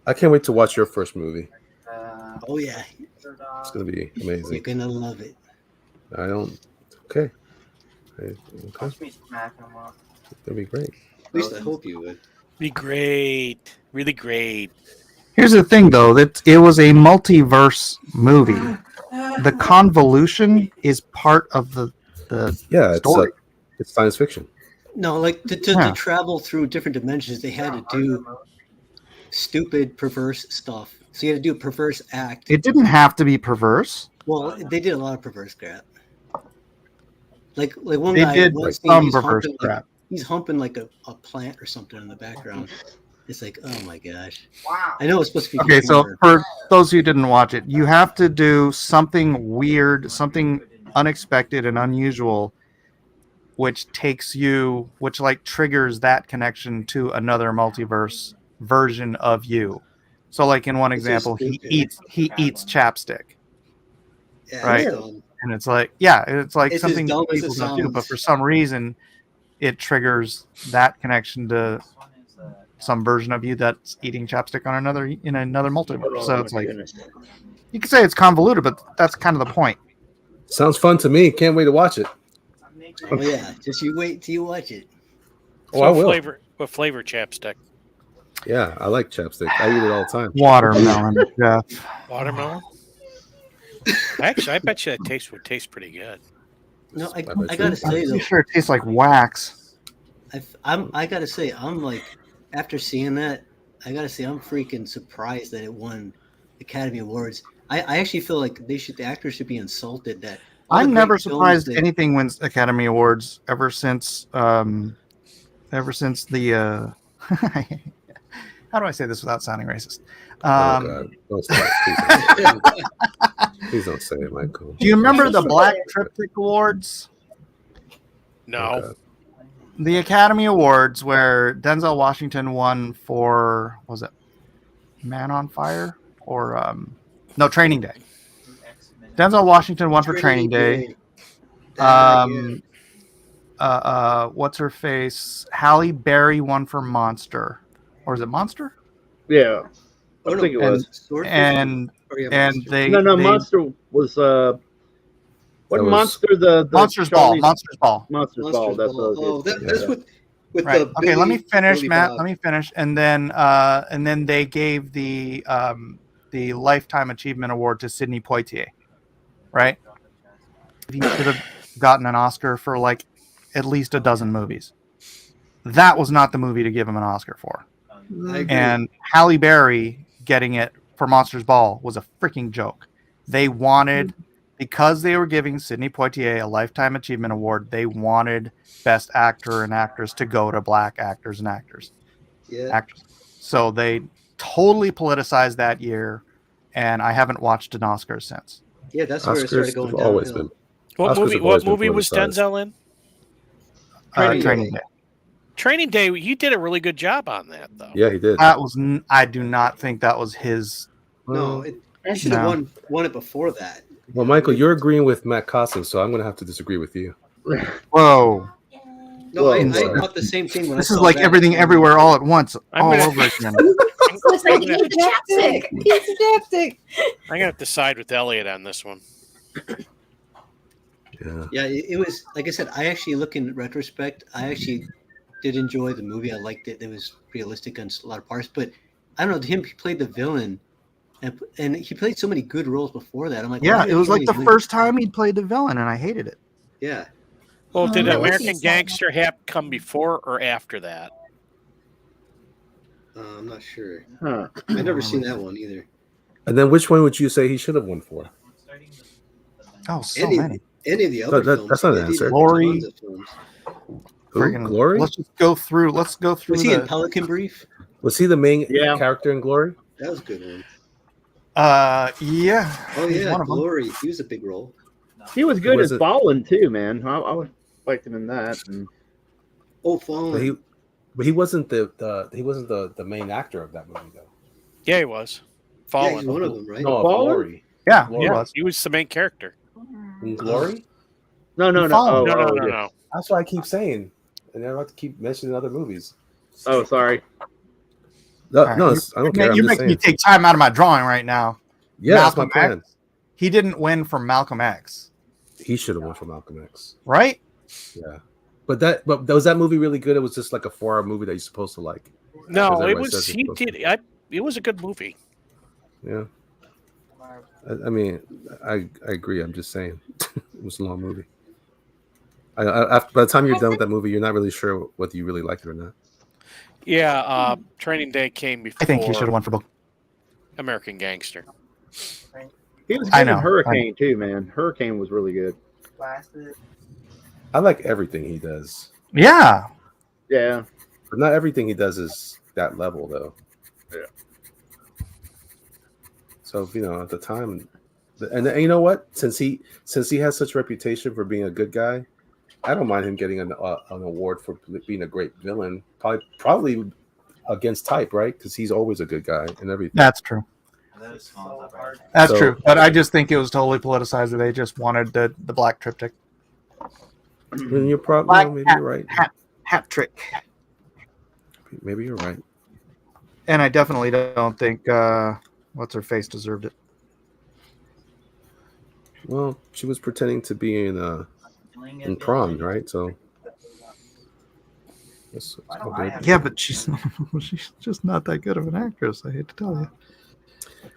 I can't wait to watch your first movie. Oh yeah, It's gonna be you're amazing. gonna love it. I don't. Okay. Okay. Watch me smack him up. That'd be great. At least I hope you would. Be great. Really great. Here's the thing, though, that it was a multiverse movie. The convolution is part of the Yeah, story. it's science fiction. No, like to Yeah. travel through different dimensions, they had to do stupid, perverse stuff. So you had to do a perverse act. It didn't have to be perverse. Well, they did a lot of perverse crap. Like one They guy, did one scene, some he's perverse humping, crap. he's humping like a plant or something in the background. It's like, oh my gosh. I know it's supposed to be. Okay, so humor. for those who didn't watch it, you have to do something weird, something unexpected and unusual, which like triggers that connection to another multiverse version of you. So, like in one It's example, just he stupid. eats chapstick, Yeah, right? it's dumb. And it's like, yeah, it's like It's as something dumb as it people don't do, but sounds. for some reason, it triggers that connection to some version of you that's eating chapstick on another multiverse. So it's like, you could say it's convoluted, but that's kind of the point. Sounds fun to me. Can't wait to watch it. Oh yeah, just you wait till you watch it. Oh, I will. What flavor chapstick? Yeah, I like chapstick. I eat it all the time. Watermelon, Jeff. Watermelon? Actually, I bet you that would taste pretty good. No, I bet gotta you. say I'm though, sure it tastes like wax. I gotta say, I'm like, after seeing that, I gotta say, I'm freaking surprised that it won Academy Awards. I actually feel like the actors should be insulted that. all the I'm great never films surprised that- anything wins Academy Awards ever since the how do I say this without sounding racist? Oh God! Don't say it. Please don't say it, Michael. Do you remember the Black Triptych Awards? No. God. The Academy Awards where Denzel Washington won for, was it Man on Fire or no, Training Day. Denzel Washington won for Training Day. What's her face? Halle Berry won for Monster, or is it Monster? Yeah, I think it was. And they Monster was what That was- Monster the Monsters Charlie's- Ball. Monsters Ball. Monsters Ball. That's what I was Oh, getting that's at. with Right. the Okay, let me Billy- finish, Billy Matt. Bob. Let me finish, and then they gave the Lifetime Achievement Award to Sidney Poitier. Right? He should have gotten an Oscar for like at least a dozen movies. That was not the movie to give him an Oscar for. I agree. And Halle Berry getting it for Monsters Ball was a freaking joke. They wanted, because they were giving Sidney Poitier a Lifetime Achievement Award, they wanted Best Actor and Actress to go to black actors and actors. Yeah. Actors. So they totally politicized that year, and I haven't watched an Oscar since. Yeah, that's where it started Oscars going have downhill. always been. What Oscars movie? have What always been movie was politicized. Denzel in? Training Day. Training Day. You did a really good job on that, though. Yeah, he did. That was. I do not think that was his. No, it should have No. won it before that. Well, Michael, you're agreeing with Matt Costa, so I'm going to have to disagree with you. Whoa! No, I Well, thought the same thing when This I is saw like that. everything, everywhere, all at once, I'm all gonna- over again. So it's like eat chapstick. Piece of chapstick. I'm gonna have to side with Elliot on this one. Yeah. Yeah, it was like I said. I actually look in retrospect. I actually did enjoy the movie. I liked it. It was realistic on a lot of parts. But I don't know. He played the villain, and he played so many good roles before that. I'm like, Yeah, why did it was he like always the win? first time he'd played the villain, and I hated it. Yeah. Well, did that was American his- Gangster come before or after that? I'm not sure. Huh. I've never seen that one either. And then which one would you say he should have won for? Oh, so Any, many. any of the other that- films. that's not an they did answer. Glory. tons of films. Who? Friggin' Glory? Let's just go through. Let's go through Was he in the. Pelican Brief? Was he the main Yeah. character in Glory? That was a good one. Yeah. Oh he's yeah, one of them. Glory. He was a big role. He was good Was in it- Fallen too, man. I liked him in that. And Oh, But Fallen. he wasn't the main actor of that movie though. Yeah, he was. Yeah, Fallen. he's one of them, right? No, Fallen? Glory. Yeah, he Glory. was. He was the main character. In Glory? No. No. That's what I keep saying. And I have to keep mentioning other movies. Oh, sorry. No, All right, no, I don't care. I'm You're just making me saying. take time out of my drawing right now. Yeah, that's my Malcolm plan. X, he didn't win for Malcolm X, He should have won for Malcolm X. right? Yeah. But was that movie really good? It was just like a 4-hour movie that you're supposed to like. No, Because it everybody was. says He it's supposed did. It was a good movie. Yeah. I mean, I agree. I'm just saying it was a long movie. After, by the time you're done with that movie, you're not really sure whether you really like it or not. Yeah, Training Day came before. I think he should have won for both. American Gangster. He was I good in know. Hurricane too, man. Hurricane was really good. I like everything he does, Yeah. Yeah. but not everything he does is that level, though. Yeah. So at the time, and you know what? Since he has such a reputation for being a good guy, I don't mind him getting an award for being a great villain. Probably against type, right? Because he's always a good guy and everything. That's true. That's true. But I just think it was totally politicized that they just wanted the black triptych. And you're probably maybe you're right. Hat trick. Maybe you're right. And I definitely don't think what's her face deserved it. Well, she was pretending to be in prom, right? So that's all good. Yeah, but she's just not that good of an actress. I hate to tell you.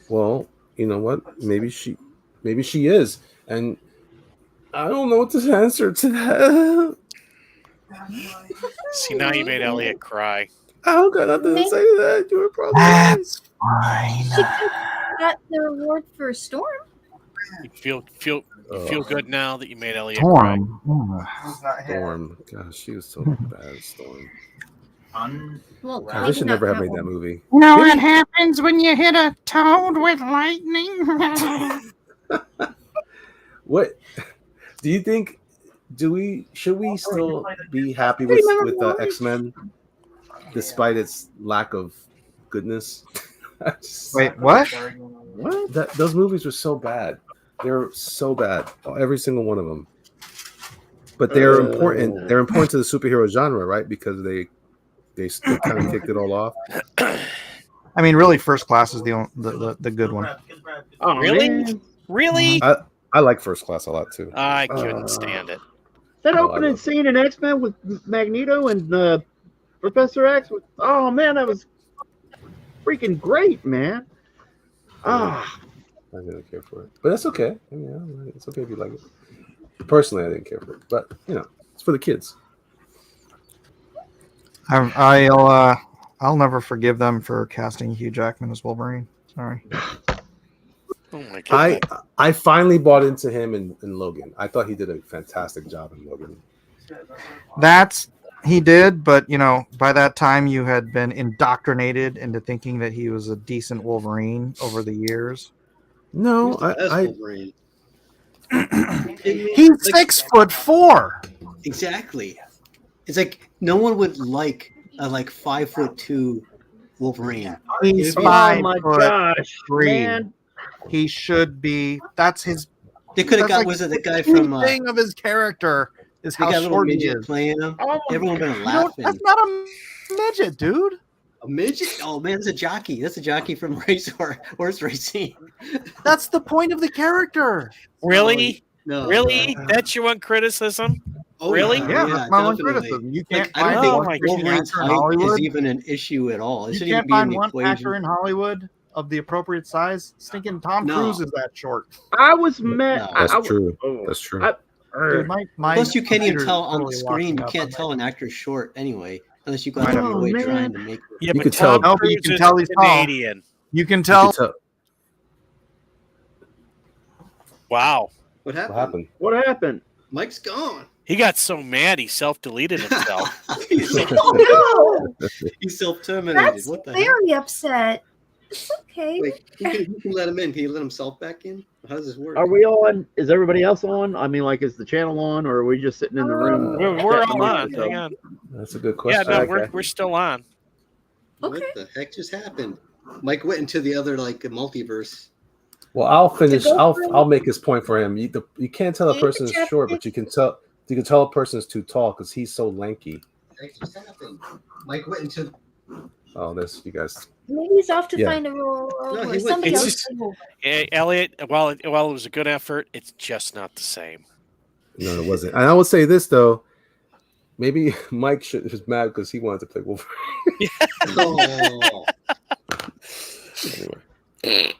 Well, you know what? Maybe she is, and I don't know what to answer to that. See, now you made Elliot cry. I don't got nothing to say to that. You were probably That's fine. She got the reward for Storm. You feel good now that you made Elliot cry. Storm. Gosh, she was so bad. Storm. Well, Gosh, they should never have made that movie. You know what happens when you hit a toad with lightning? What do you think? Should we still be happy with X-Men despite its lack of goodness? Wait, what? What? Those movies were so bad. They're so bad. Every single one of them. But they're important. They're important to the superhero genre, right? Because they kind of kicked it all off. I mean, really, First Class is the good one. Oh, Really? man. Really? I like First Class a lot too. I couldn't stand it. That Oh, I opening love scene in X-Men with Magneto and Professor X. Oh man, that was freaking great, man. Ah, I didn't care for it, but that's okay. I mean, it's okay if you like it. Personally, I didn't care for it, but it's for the kids. I'll never forgive them for casting Hugh Jackman as Wolverine. Sorry. Oh my god. I finally bought into him in Logan. I thought he did a fantastic job in Logan. He did, but by that time you had been indoctrinated into thinking that he was a decent Wolverine over the years. No, Wolverine. He's 6'4". Exactly. It's like no one would like a 5'2" Wolverine. He's Oh oh my gosh, 5'3". man. He should be. That's his. They could have That's got like was it the guy the from thing of his character is they how got a little short he midget is. playing him? Oh, Everyone been laughing. That's not a midget, dude. A midget? Oh man, it's a jockey. That's a jockey from horse racing. That's the point of the character. Really? No. Really? That's your one criticism? Oh, Really? Yeah, that's my one definitely. criticism. You can't I don't find Oh one my Wolverine's actor in height Hollywood. is even an issue at all. It You shouldn't can't even be in find the one equation. actor in Hollywood of the appropriate size. Stinking Tom No. Cruise is that short. I was mad. No. That's I, true. oh, That's true. Dude, my Plus, you can't even computer's tell on the totally screen. locking You up. can't I'm tell like, an actor's short anyway, unless you go I out of know. your way Oh, trying man. to make. Yeah, You but could Tom tell- No, but you Cruise can is tell he's tall. Canadian. You can You tell. could tell- Wow. What What happened? what happened? Mike's gone. He got so mad he self-deleted himself. He's Oh no! He's self-terminated. That's What the heck? very upset. It's okay. Wait, who can let him in? Can he let himself back in? How does this work? Are we on? Is everybody else on? I mean, is the channel on, or are we just sitting in the room? We're chatting all amongst on. ourselves? Hang on. That's a good Yeah, question. no, Okay. we're still on. What the heck just happened? Mike went into the other multiverse. Well, I'll finish. go I'll for- I'll make his point for him. You can't tell a Yeah, person is short, but you can tell a person is too tall because he's so lanky. Mike went into. Oh, this you guys. Maybe he's off to Yeah. find a role No, where he was- somebody It's else just- can move. Elliot, while it was a good effort, it's just not the same. No, it wasn't. And I would say this though. Maybe Mike was mad because he wanted to play Wolverine. Oh. Anyway.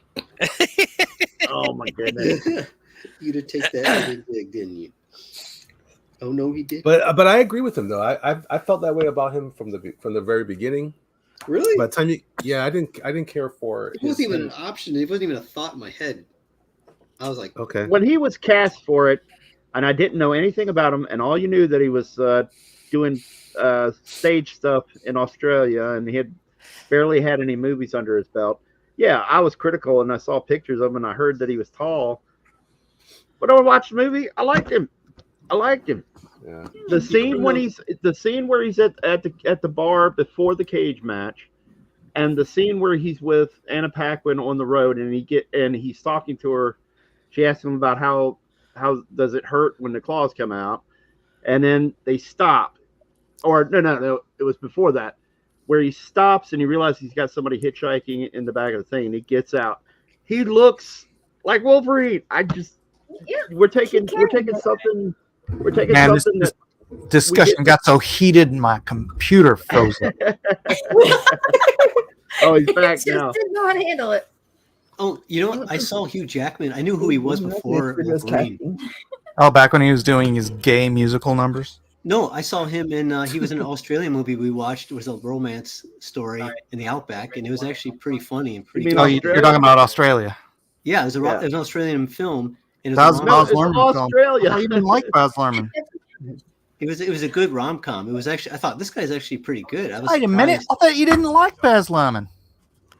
Oh my goodness. You did take that big dig, didn't you? Oh no, he did. But I agree with him though. I felt that way about him from the very beginning. Really? By the time I didn't care for. It wasn't even an option. It wasn't even a thought in my head. I was like, Okay. When he was cast for it, and I didn't know anything about him, and all you knew that he was doing stage stuff in Australia, and he had barely had any movies under his belt. Yeah, I was critical, and I saw pictures of him, and I heard that he was tall. But when I watched the movie, I liked him. Yeah. The scene where he's at the bar before the cage match, and the scene where he's with Anna Paquin on the road, and he's talking to her. She asks him about how does it hurt when the claws come out, and then they stop. Or no, it was before that, where he stops and he realizes he's got somebody hitchhiking in the back of the thing, and he gets out. He looks like Wolverine. We're taking something. We're taking Man, this something that. discussion got so heated, my computer froze up. Oh, he's back Just now. didn't know how to handle it. oh, you know what? I saw Hugh Jackman. I knew who he was before Wolverine. Oh, back when he was doing his gay musical numbers. No, I saw him in. He was in an Australian movie we watched. It was a romance story in the outback, and it was actually pretty funny and pretty. mean Oh, you're talking about Australia. Yeah, it was, Yeah. it was an Australian film. And it That was, was a rom- Baz Luhrmann film. Australia. I even like Baz Luhrmann. it was a good rom com. It was actually. I thought this guy's actually pretty good. I was Wait a minute. surprised. I thought you didn't like Baz Luhrmann.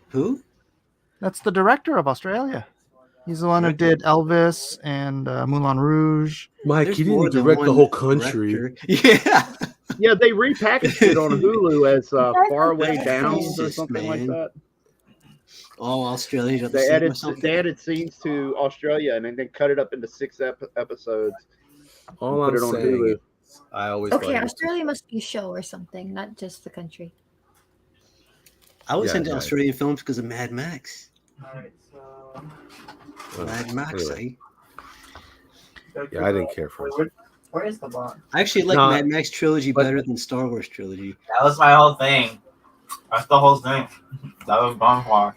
Who? That's the director of Australia. He's the one who did Elvis and Moulin Rouge. Mike, There's you more didn't than direct the one whole country. director. Yeah. Yeah, they repackaged it on Hulu as Faraway Downs or Jesus, something like man. that. All Australians are the They same or added something. scenes to Australia and then they cut it up into 6 episodes. All Put I'm it on saying, Hulu. is, I always Okay, thought it was- Australia must be a show or something, not just the country. I was Yeah, into right. Australian films because of Mad Max. Well, Mad Max, anyway. eh? Yeah, I didn't care for it. Where is the box? I actually like No, Mad Max trilogy but- better than Star Wars trilogy. That was my whole thing. That's the whole thing. That was Bonhua.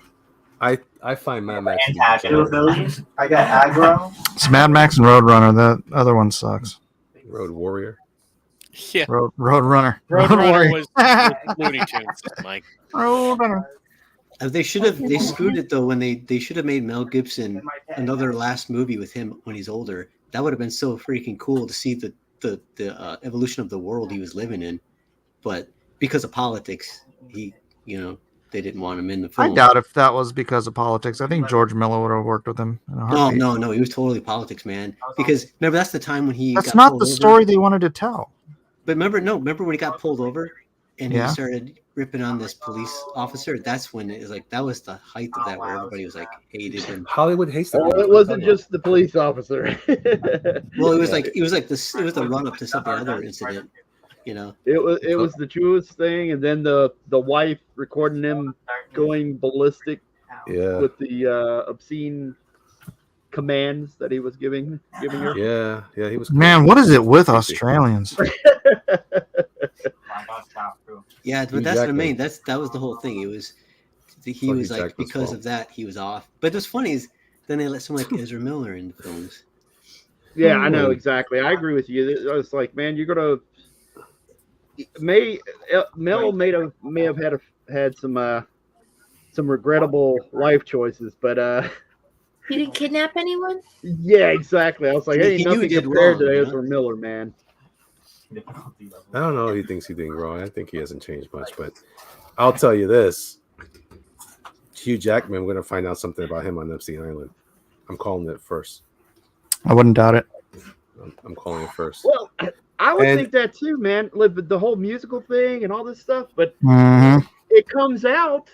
I find Mad Max. to be Antagonist. I got aggro. It's Mad Max and Roadrunner. That other one sucks. Road Warrior. Yeah, Roadrunner. Roadrunner was Looney Tunes, Mike. Roadrunner. They screwed it though when they should have made Mel Gibson another last movie with him when he's older. That would have been so freaking cool to see the evolution of the world he was living in. But because of politics, they didn't want him in the I film. doubt if that was because of politics. I think George Miller would have worked with him. In a Oh heartbeat. no, he was totally politics, man. Because remember that's the time when he That's got not pulled the over. story they wanted to tell. But remember when he got pulled over and Yeah. he started ripping on this police officer? That's when it was like that was the height of that where everybody was like hated him. Hollywood hates that. Well, it wasn't just the police officer. Well, it was like the run up to something other incident, you know. It was the Jewish thing, and then the wife recording him going ballistic Yeah. with the obscene commands that he was giving her. Yeah, he was. Man, what is it with Australians? Yeah, but Hugh that's what I Jackman. mean. That was the whole thing. He was Hugh like Jackman's because fault. of that he was off. But what's funny is then they let someone like Ezra Miller in the films. Yeah, I know exactly. I agree with you. I was like, man, you're gonna Mel may have had some regrettable life choices, but He didn't kidnap anyone? yeah, exactly. I was like, hey, He knew he nothing did compared wrong, to you know? Ezra Miller, man. I don't know if he thinks he's doing wrong. I think he hasn't changed much, but I'll tell you this: Hugh Jackman. We're gonna find out something about him on Epstein Island. I'm calling it first. I wouldn't doubt it. I'm calling it first. Well, I would And- think that too, man. Like the whole musical thing and all this stuff, but Mhm. it comes out.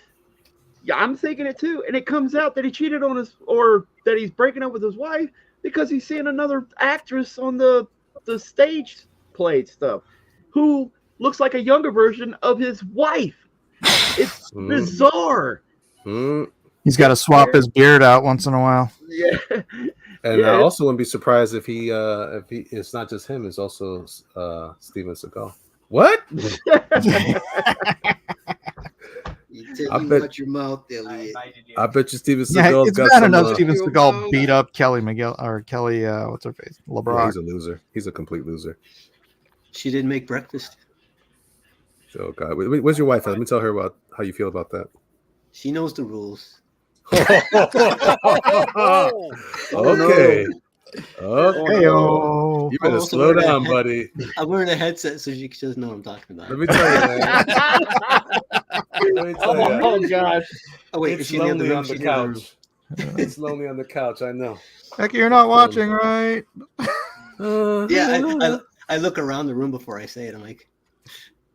Yeah, I'm thinking it too. And it comes out that he cheated on his, or that he's breaking up with his wife because he's seeing another actress on the stage play stuff who looks like a younger version of his wife. It's bizarre. He's got to swap his beard out once in a while. Yeah. And I also wouldn't be surprised if he it's not just him, it's also Steven Seagal. What? You watch your mouth, Elliot. I bet you Steven Yeah, Seagal's it's got bad some. enough Steven Seagal beat up Kelly McGill or Kelly. What's her face? Yeah, LeBron. he's a loser. He's a complete loser. She didn't make breakfast. Oh God, where's your wife? Let me tell her about how you feel about that. She knows the rules. Okay. Okay. Hey-o. You better slow down, buddy. I'm wearing a headset so she doesn't know what I'm talking about. Let me tell you, man. Let me tell you. Oh gosh. Oh wait, It's is she in the other lonely room? on the She's in the other room. couch. It's lonely on the couch. I know. Heck, you're not watching, right? Yeah, I look around the room before I say it. I'm like,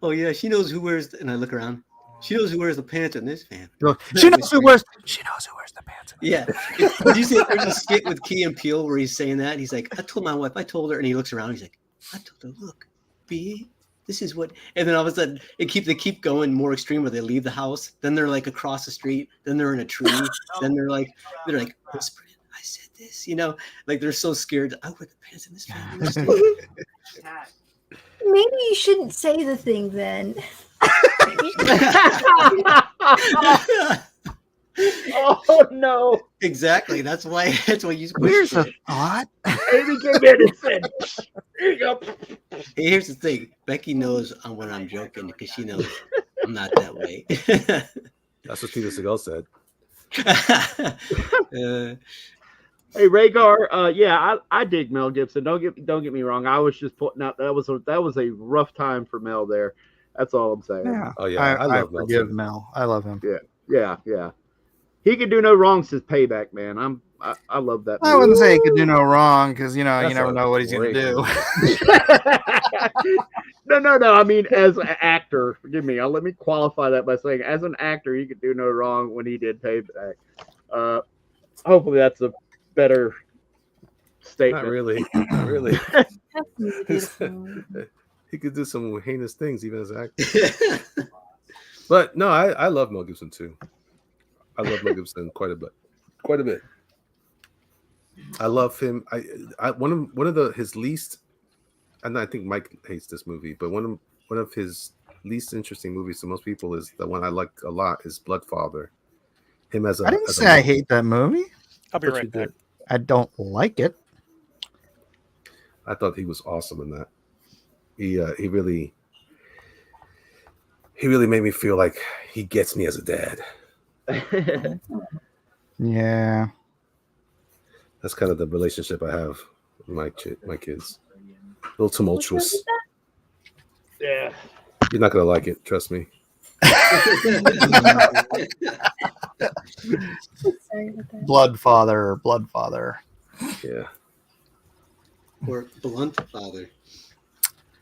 oh yeah, she knows who wears. And I look around. She knows who wears the pants in this fan. She knows who wears. She knows who wears the pants. Yeah. Did you see there's a skit with Key and Peele where he's saying that? He's like, I told my wife, I told her, and he looks around, he's like, I told her, look, B, this is what, and then all of a sudden they keep going more extreme where they leave the house, then they're like across the street, then they're in a tree, then they're like whispering, I said this, like they're so scared. I wear the pants in this family. Maybe you shouldn't say the thing then. Oh no! Exactly. That's why you. Here's a thought. Amy came in and said, "Here you go." Hey, here's the thing. Becky knows when I'm joking because she knows I'm not that way. That's what Steven Seagal said. Hey Rhaegar, yeah, I dig Mel Gibson. Don't get me wrong. I was just putting out that was a rough time for Mel there. That's all I'm saying. Yeah. Oh yeah, I love Mel. forgive Mel. I love him. Yeah. He could do no wrong since Payback, man. I love that movie. I wouldn't say he could do no wrong because you That's never a know what he's gonna great do. No. I mean, as an actor, forgive me. Let me qualify that by saying, as an actor, he could do no wrong when he did Payback. Hopefully, that's a better statement. Not really. Not really. He could do some heinous things even as an actor. But no, I love Mel Gibson too. I love Mel Gibson quite a bit. I love him. I one of his least, and I think Mike hates this movie, but one of his least interesting movies to most people is the one I like a lot is Bloodfather. Him as a. I didn't say I hate that movie. I'll be right back. I don't like it. I thought he was awesome in that. He really made me feel like he gets me as a dad. Yeah, that's kind of the relationship I have with my kids. A little tumultuous. Yeah, you're not gonna like it. Trust me. Bloodfather. Yeah. Or Blunt Father.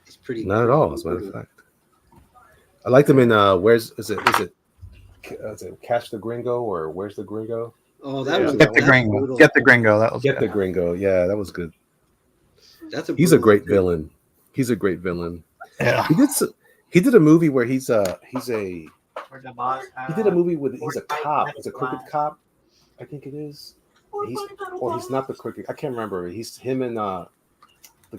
It's pretty. Not at all, as a matter of fact. I liked him in is it Catch the Gringo or Where's the Gringo? Oh, that was Get the Gringo. brutal. Get the Gringo. That was Get good. the Gringo. Yeah, that was good. He's a great villain. He's a great villain. Yeah. He did a movie where he did a movie with he's a cop. He's a crooked cop. I think it is. He's not the crooked. I can't remember. He's him and the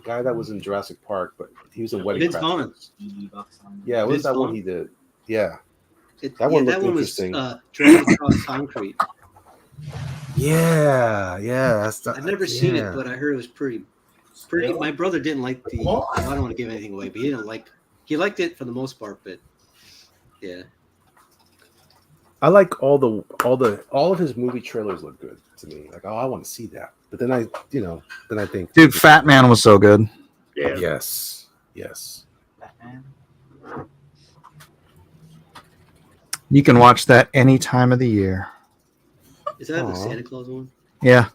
guy that was in Jurassic Park, but he was in Wedding Vince Crashers. Vaughn. Yeah, what was Vince that one Vaughn? he did? Yeah. That one one looked was interesting. Dragged Across Concrete. Yeah. I've never seen it, but I heard it was pretty. My brother didn't like the. I don't want to give anything away, but he didn't like. He liked it for the most part, but yeah. I like all of his movie trailers look good to me. Like, oh, I want to see that. But then I think, Dude, Fat Man was so good. Yeah. Yes. You can watch that any time of the year. Is that the Aw. Santa Claus one? Yeah.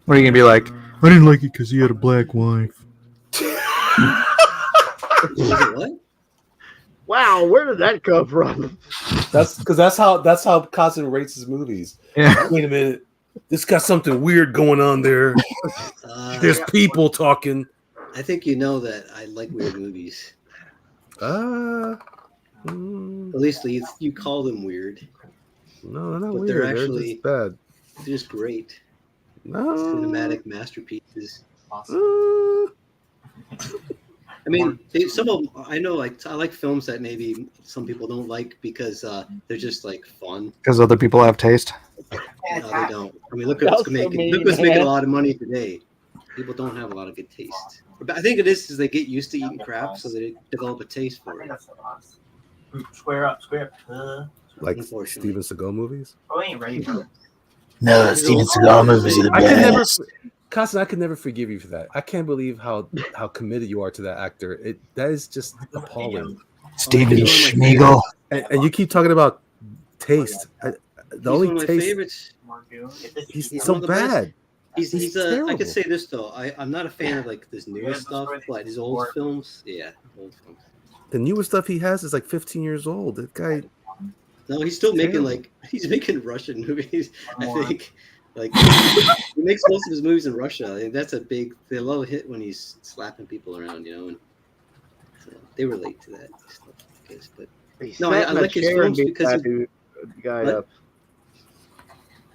What are you gonna be like? I didn't like it because he had a black wife. Was it what? Wow, where did that come from? That's how Cousin rates his movies. Yeah. Wait a minute, this got something weird going on there. There's people talking. I think you know that I like weird movies. At least you call them weird. No, they're not But weird. they're They're actually just bad. They're just great. No. Cinematic masterpieces. I mean, some of them, I know, like I like films that maybe some people don't like because they're just like fun. Because other people have taste. No, they don't. I mean, look at what's making. Look what's making a lot of money today. People don't have a lot of good taste. But I think it is they get used to eating crap, so they develop a taste for it. Square up. Like Steven Seagal movies. Oh, ain't ready for it. No, Steven Seagal movies are the best. Cousin, I could never forgive you for that. I can't believe how committed you are to that actor. That is just appalling. Steven Schmiegel. And you keep talking about taste. The only one of my taste. favorites. He's so bad. He's I could say this though. I'm not a fan of like this newer stuff, but his old films, old films. The newest stuff he has is like 15 years old. That guy. No, he's still making he's making Russian movies. I think like he makes most of his movies in Russia. I think that's a big. They love a hit when he's slapping people around, and so they relate to that stuff. I guess, but no, I like his films because the guy up.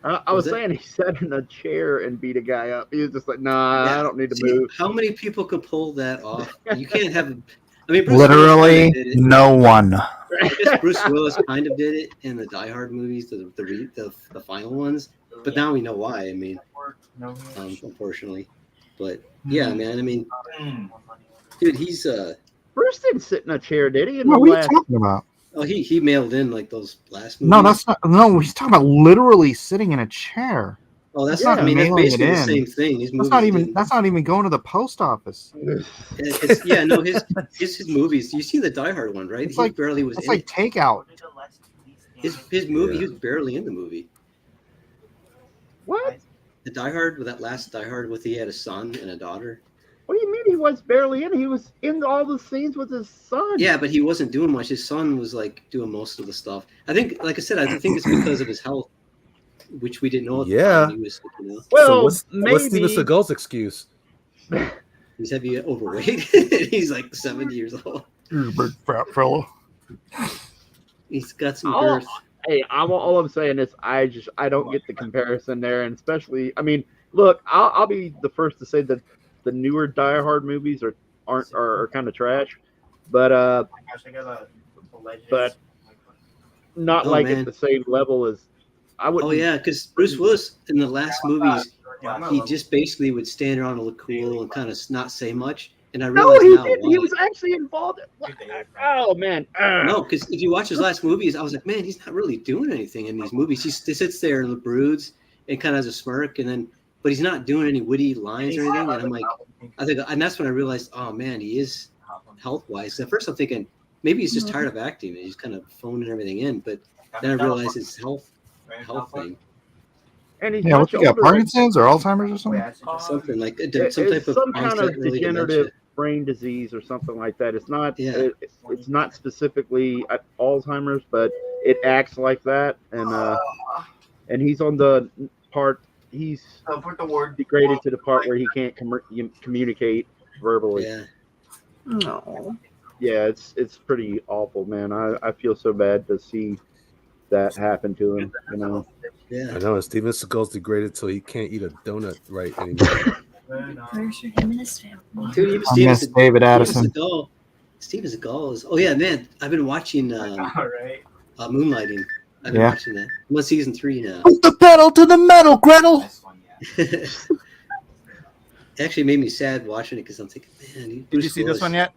I was saying he sat in a chair and beat a guy up. He was just like, nah, I don't need to move. How many people could pull that off? You can't have. I mean, Literally no one. I guess Bruce Willis kind of did it in the Die Hard movies, the final ones. But now we know why. I mean, unfortunately. But yeah, man. I mean, dude, he's Bruce didn't sit in a chair, did he? What are you talking about? Oh, he mailed in like those last movies. No, that's not. No, he's talking about literally sitting in a chair. Oh, that's not. I mean, that's basically the same thing. That's not even. That's not even going to the post office. No, his movies. You see the Die Hard one, right? It's like barely was. It's like takeout. His movie. He was barely in the movie. What? The Die Hard, with that last Die Hard, he had a son and a daughter. What do you mean he was barely in? He was in all the scenes with his son. Yeah, but he wasn't doing much. His son was like doing most of the stuff. I think, like I said, I think it's because of his health, which we didn't know at the time. He was, Well, so what's Steven Seagal's excuse? He's heavy overweight. He's like 70 years old. You're a big fat fellow. He's got some girth. Hey, all I'm saying is I don't get the comparison there, and especially, I mean, look, I'll be the first to say that the newer Die Hard movies are kind of trash, but not at the same level as I would. Oh yeah, because Bruce Willis in the last movies, he just basically would stand around and look cool and kind of not say much. And I realized he now didn't. why. He was actually involved. Oh man, no, because if you watch his last movies, I was like, man, he's not really doing anything in these movies. He sits there and broods and kind of has a smirk, but he's not doing any witty lines or anything. And I'm like, and that's when I realized, oh man, he is health wise. At first, I'm thinking maybe he's just tired of acting and he's kind of phoning everything in. But then I realized it's health thing. And he's what you got? Parkinson's or Alzheimer's or something? Something like some kind of degenerative brain disease or something like that. It's not. It's not specifically Alzheimer's, but it acts like that. And he's on the part. He's degraded to the part where he can't communicate verbally. Yeah. No. Yeah, it's pretty awful, man. I feel so bad to see that happen to him. Yeah. I know. Steven Seagal's degraded so he can't eat a donut right anymore. Where's him and his family? Dude, David Addison. Steven Seagal is. Oh yeah, man. I've been watching Moonlighting. I've been watching that. I'm on season 3 now. Put the pedal to the metal, Gretel. It actually made me sad watching it because I'm thinking, man. Did you see this one yet?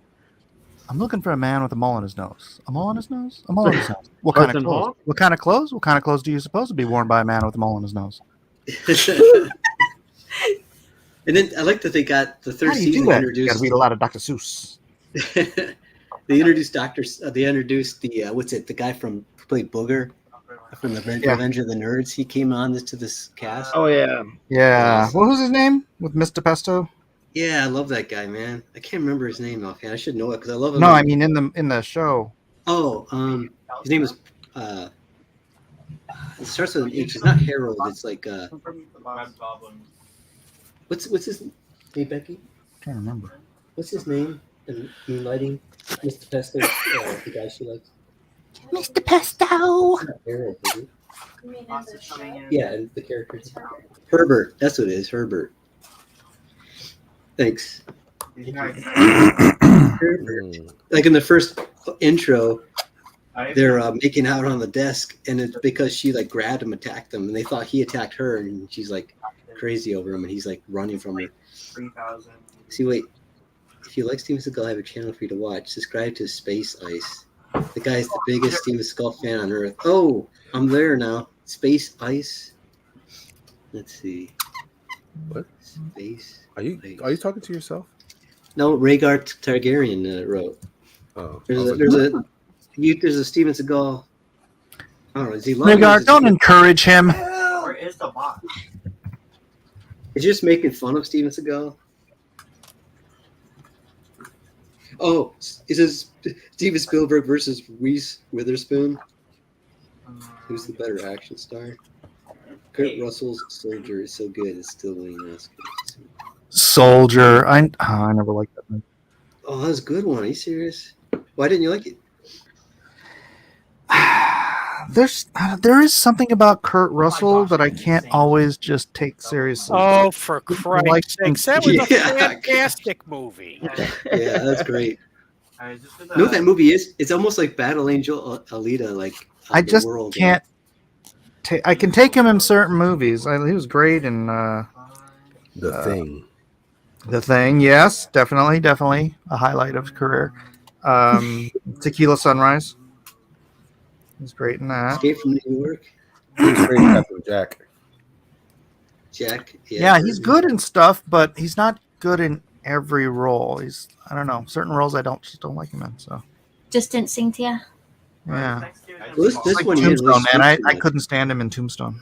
I'm looking for a man with a mole on his nose. A mole on his nose? A mole on his nose. What kind of clothes? What kind of clothes? What kind of clothes do you suppose to be worn by a man with a mole on his nose? And then I like that they got the third season introduced. You got to read a lot of Dr. Seuss. They introduced They introduced the guy from who played Booger from the Revenge of the Nerds. He came on to this cast. Oh yeah. Yeah. What was his name with Mr. Pesto? Yeah, I love that guy, man. I can't remember his name offhand. I should know it because I love him. No, I mean in the show. Oh, his name is It starts with an H. It's not Harold. It's like what's his name? Hey Becky, Can't remember. what's his name in Moonlighting? Mr. Pesto, the guy she likes. Mr. Pesto. Not Harold, is it? Yeah, and the character. Herbert. That's what it is. Herbert. Thanks. Like in the first intro, they're making out on the desk, and it's because she like grabbed him, attacked them, and they thought he attacked her, and she's like crazy over him, and he's like running from her. See, wait. If you like Steven Seagal, I have a channel for you to watch. Subscribe to Space Ice. The guy's the biggest Steven Seagal fan on Earth. Oh, I'm there now. Space Ice. Let's see. What? Space. Are you talking to yourself? No, Rhaegar Targaryen wrote. Oh, There's a Steven Seagal. I don't know. Is he Rhaegar, don't encourage him. Where is the box? Is he just making fun of Steven Seagal? Oh, it says Steven Spielberg versus Reese Witherspoon. Who's the better action star? Kurt Russell's Soldier is so good, it's still winning Oscars. Soldier. I never liked that movie. Oh, that was a good one. Are you serious? Why didn't you like it? There is something about Kurt Russell that I can't always just take seriously. Oh, for Christ's sakes. That was a Yeah. fantastic movie. Yeah, that's great. You know what that movie is? It's almost like Battle Angel Alita, like I the just world. can't. I can take him in certain movies. He was great in The Thing. The Thing. Yes, definitely a highlight of his career. Tequila Sunrise. He's great in that. Escape from New York. He was great in Captain Jack. Jack. Yeah, he's good in stuff, but he's not good in every role. I don't know, certain roles I just don't like him in. So Just didn't sing to you. yeah, This like one, Tombstone, man. I couldn't stand him in Tombstone.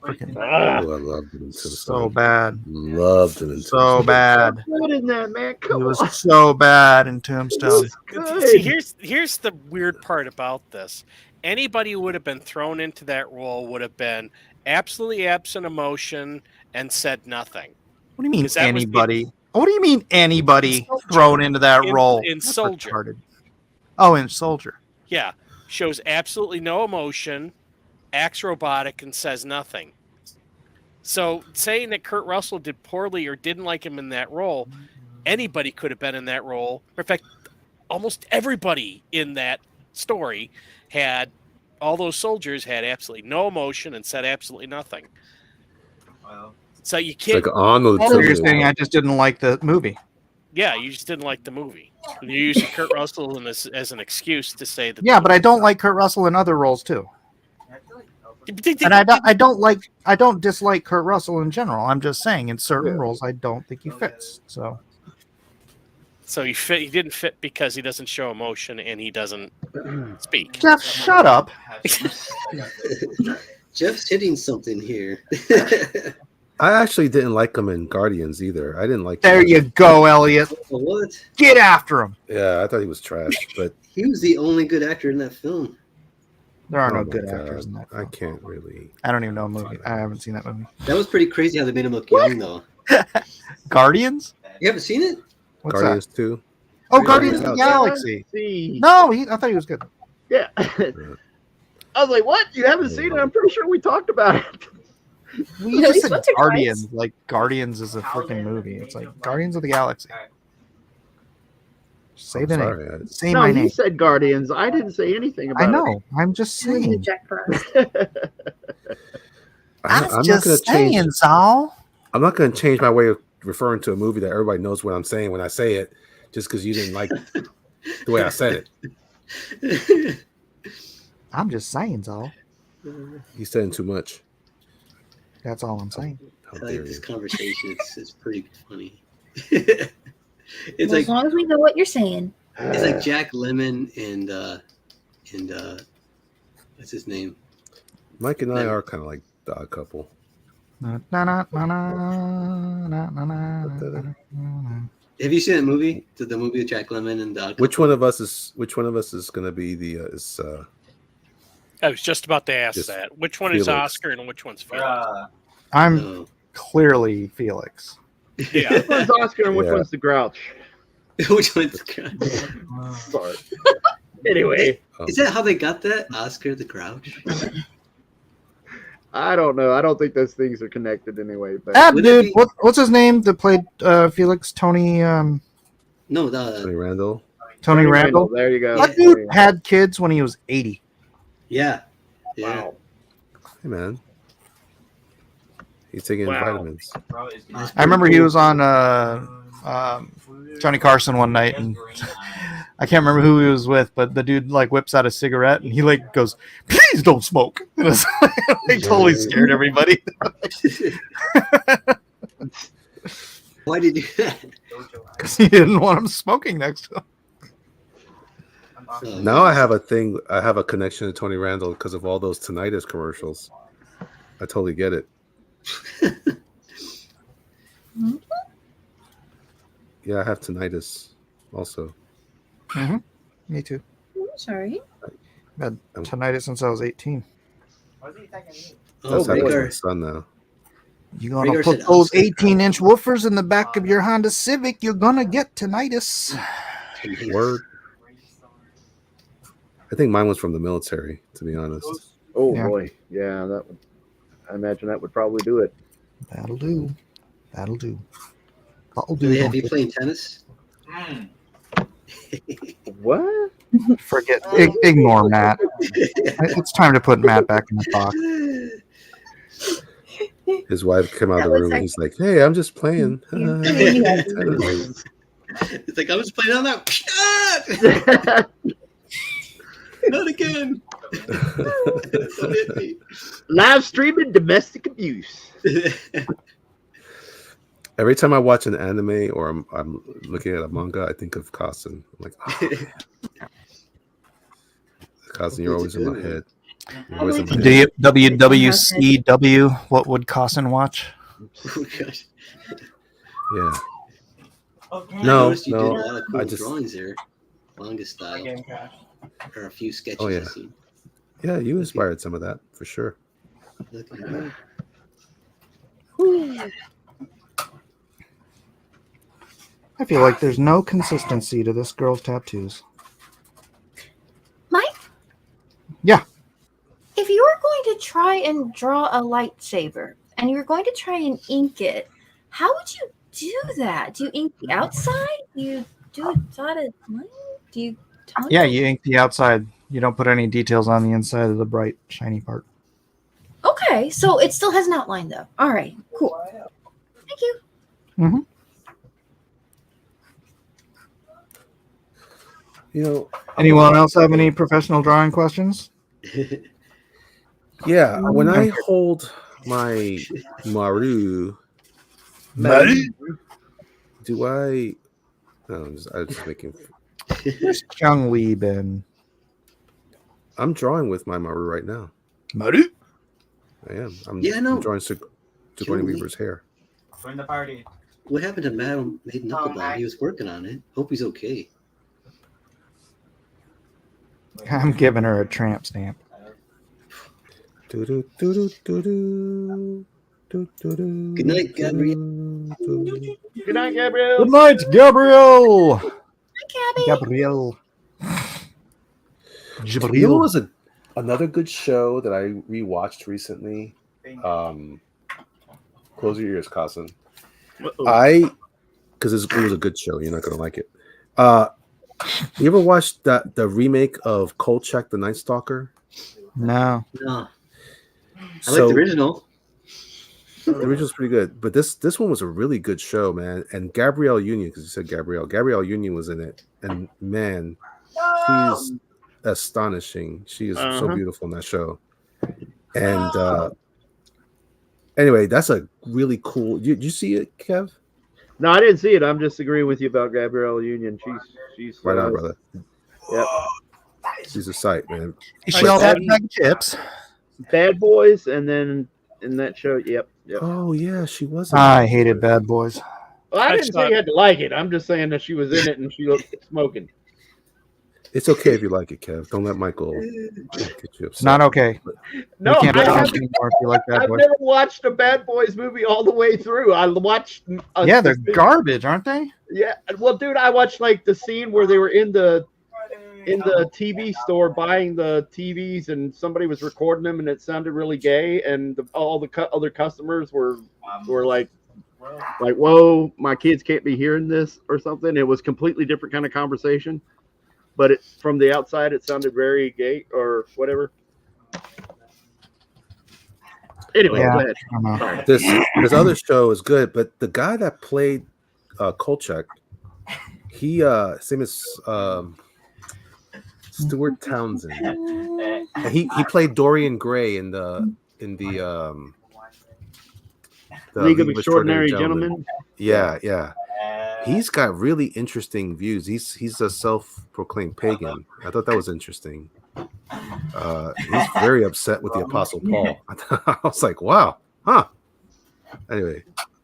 Freaking I loved him in so bad. Loved him in So bad. Good in that, man. He Come was on. so bad in Tombstone. See, here's the weird part about this. Anybody who would have been thrown into that role would have been absolutely absent emotion and said nothing. What do you mean 'Cause that was the- anybody? What do you mean anybody thrown into that role? In That's Soldier. retarded. Oh, in Soldier. Yeah, shows absolutely no emotion, acts robotic, and says nothing. So saying that Kurt Russell did poorly or didn't like him in that role, anybody could have been in that role. In fact, almost everybody in that story all those soldiers had absolutely no emotion and said absolutely nothing. So you It's can't. like Arnold. So you're saying I just didn't like the movie? Yeah, you just didn't like the movie. You used Kurt Russell as an excuse to say that. Yeah, but I don't like Kurt Russell in other roles too. And I don't dislike Kurt Russell in general. I'm just saying in certain roles I don't think he fits. So He didn't fit because he doesn't show emotion and he doesn't speak. Jeff, shut up. Jeff's hitting something here. I actually didn't like him in Guardians either. I didn't like. There you go, Elliot. What? Get after him. Yeah, I thought he was trash, but He was the only good actor in that film. There are oh no my good God, actors in that. I can't really. I don't even know a movie. I haven't seen that movie. That was pretty crazy how they made him look young, though. Guardians? You haven't seen it? What's Guardians that? 2. Oh, Guardians of the Galaxy. No, I thought he was good. Yeah. I was like, what? You haven't seen it? I'm pretty sure we talked about it. We just said Guardians. Like Guardians is a freaking movie. It's like Guardians of the Galaxy. Say the sorry, name. Say no, my he name. said Guardians. I didn't say anything about I it. know. I'm just saying. I'm I'm not just gonna saying, change. Zal. I'm not going to change my way of referring to a movie that everybody knows what I'm saying when I say it, just because you didn't like the way I said it. I'm just saying, Zal. You saying too much. That's all I'm saying. I like this conversation. It's pretty funny. It's Well, like as long as we know what you're saying. it's like Jack Lemmon and what's his name? Mike and I are kind of like the odd couple. Na, na, na, na, na, na, na, na, na, na. Have you seen that movie? The movie with Jack Lemmon and the Which one of us is going to be the I was just about to ask Just that. Which one is Felix. Oscar and which one's Felix? I'm clearly Felix. Yeah. Which one's Oscar and which Yeah. one's the Grouch? Which one's the Sorry. Anyway, Is that how they got that? Oscar the Grouch? I don't know. I don't think those things are connected anyway. But Ah, dude, what's his name that played Felix? Tony No, Tony Randall. Tony Randall. There you go. That dude had kids when he was 80. yeah. Wow. Hey man, he's taking vitamins. I remember he was on Johnny Carson one night, and I can't remember who he was with, but the dude like whips out a cigarette and he like goes, "Please don't smoke." It was like totally scared everybody. Why did you do that? Because he didn't want him smoking next to him. Now I have a thing. I have a connection to Tony Randall because of all those tinnitus commercials. I totally get it. Yeah, I have tinnitus also. Mm-hmm. Me too. Sorry. I've had tinnitus since I was 18. That's happening to my Rhaegar. son now. You're gonna Rhaegar put said those Oscar. 18-inch woofers in the back of your Honda Civic, you're gonna get tinnitus. Word. I think mine was from the military, to be honest. Oh Yeah. boy, yeah, that would. I imagine that would probably do it. That'll do. That'll do. That'll Do do. they have don't you playing tennis? What? Forget. Ignore Matt. It's time to put Matt back in the box. His wife came out of the room and he's like, "Hey, I'm just playing." It's like, I was playing on that. Not again. Don't hit me. Live streaming domestic abuse. Every time I watch an anime or I'm looking at a manga, I think of Carson. I'm like, oh, man. Carson, you're always in my head. You're always in my head. WWCW, what would Cossin watch? Oh, gosh. Yeah. I No, noticed you did a no. lot of cool I just, drawings there. Manga style. Or a few sketches Oh, yeah. I've seen. yeah, you inspired some of that for sure. Look at that. I feel like there's no consistency to this girl's tattoos. Mike, Yeah. if you were going to try and draw a lightsaber and you were going to try and ink it, how would you do that? Do you ink the outside? Do you do a dotted line? Do you tone Yeah, it? you ink the outside. You don't put any details on the inside of the bright, shiny part. Okay, so it still has an outline though. All right, cool. Thank you. Mm-hmm. You know, Anyone else have any professional drawing questions? yeah, when I hold my Maru, do I? No, I was just making. Where's Chung Lee been? I'm drawing with my Maru right now. Maru? I am. I'm drawing Sigourney Weaver's hair. Join the party. What happened to Madam Made Knuckleball? He was working on it. Hope he's okay. I'm giving her a tramp stamp. Good night, Gabrielle. Good night, Gabrielle. Good night, Gabrielle. Hi, Gabby. Gabrielle. You know what Gabrielle. was another good show that I rewatched recently? Close your ears, Carson. Because it was a good show. You're not gonna like it. You ever watched the remake of Kolchak the Night Stalker? No. No. I like the original. The original's pretty good, but this one was a really good show, man. And Gabrielle Union, because you said Gabrielle Union was in it, and man, she's astonishing. She is so beautiful in that show. And anyway, that's a really cool. Did you see it, Kev? No, I didn't see it. I'm just agreeing with you about Gabrielle Union. She's Right on, brother. Yep. She's a sight, man. She all had bag of chips. Bad Boys, and then in that show, yep. Oh yeah, she was. I hated Bad Boys. Well, I didn't say you had to like it. I'm just saying that she was in it and she looked smoking. It's okay if you like it, Kev. Don't let Michael get you upset. Not okay. No, We can't I watch haven't. anymore if you like Bad I've Boys. never watched a Bad Boys movie all the way through. I watched. Yeah, they're garbage, aren't they? Yeah, well, dude, I watched like the scene where they were in the TV store buying the TVs, and somebody was recording them, and it sounded really gay, and all the other customers were like, whoa, my kids can't be hearing this or something. It was completely different kind of conversation, but from the outside, it sounded very gay or whatever. Anyway, Yeah. go ahead. Sorry. This other show is good, but the guy that played Kolchak, he same as Stuart Townsend. And he played Dorian Gray in the League of Extraordinary Gentlemen. Yeah. He's got really interesting views. He's a self-proclaimed pagan. I thought that was interesting. He's very upset with the Apostle Paul. I was like, wow, huh? Anyway,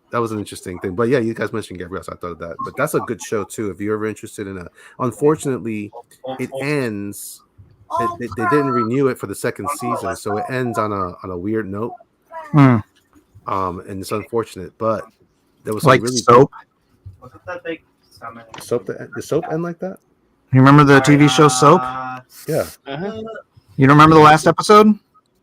that was an interesting thing. But yeah, you guys mentioned Gabrielle, so I thought of that. But that's a good show too. If you're ever interested in Unfortunately, it ends. They didn't renew it for the second season, so it ends on a weird note. And it's unfortunate, but there was Like really Soap. Soap. The Soap end like that? You remember the TV show Soap? Yeah. You don't remember the last episode?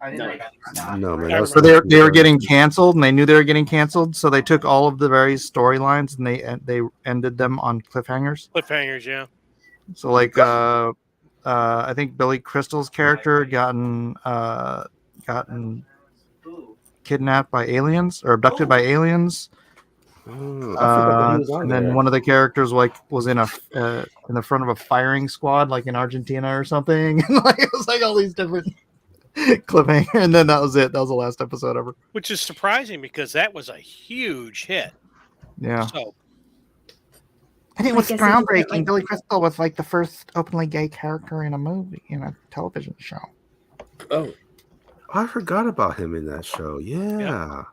No, man. That was So they were getting canceled, and they knew they were getting canceled, so they took all of the various storylines and they ended them on cliffhangers. Cliffhangers, yeah. So like I think Billy Crystal's character gotten kidnapped by aliens or abducted by aliens. And then one of the characters was in the front of a firing squad, like in Argentina or something. Like it was like all these different cliffhanger, and then that was it. That was the last episode ever. Which is surprising because that was a huge hit. Yeah. So And it was I guess it's groundbreaking. like- Billy Crystal was like the first openly gay character in a movie, in a television show. Oh, I forgot about him in that show. Yeah.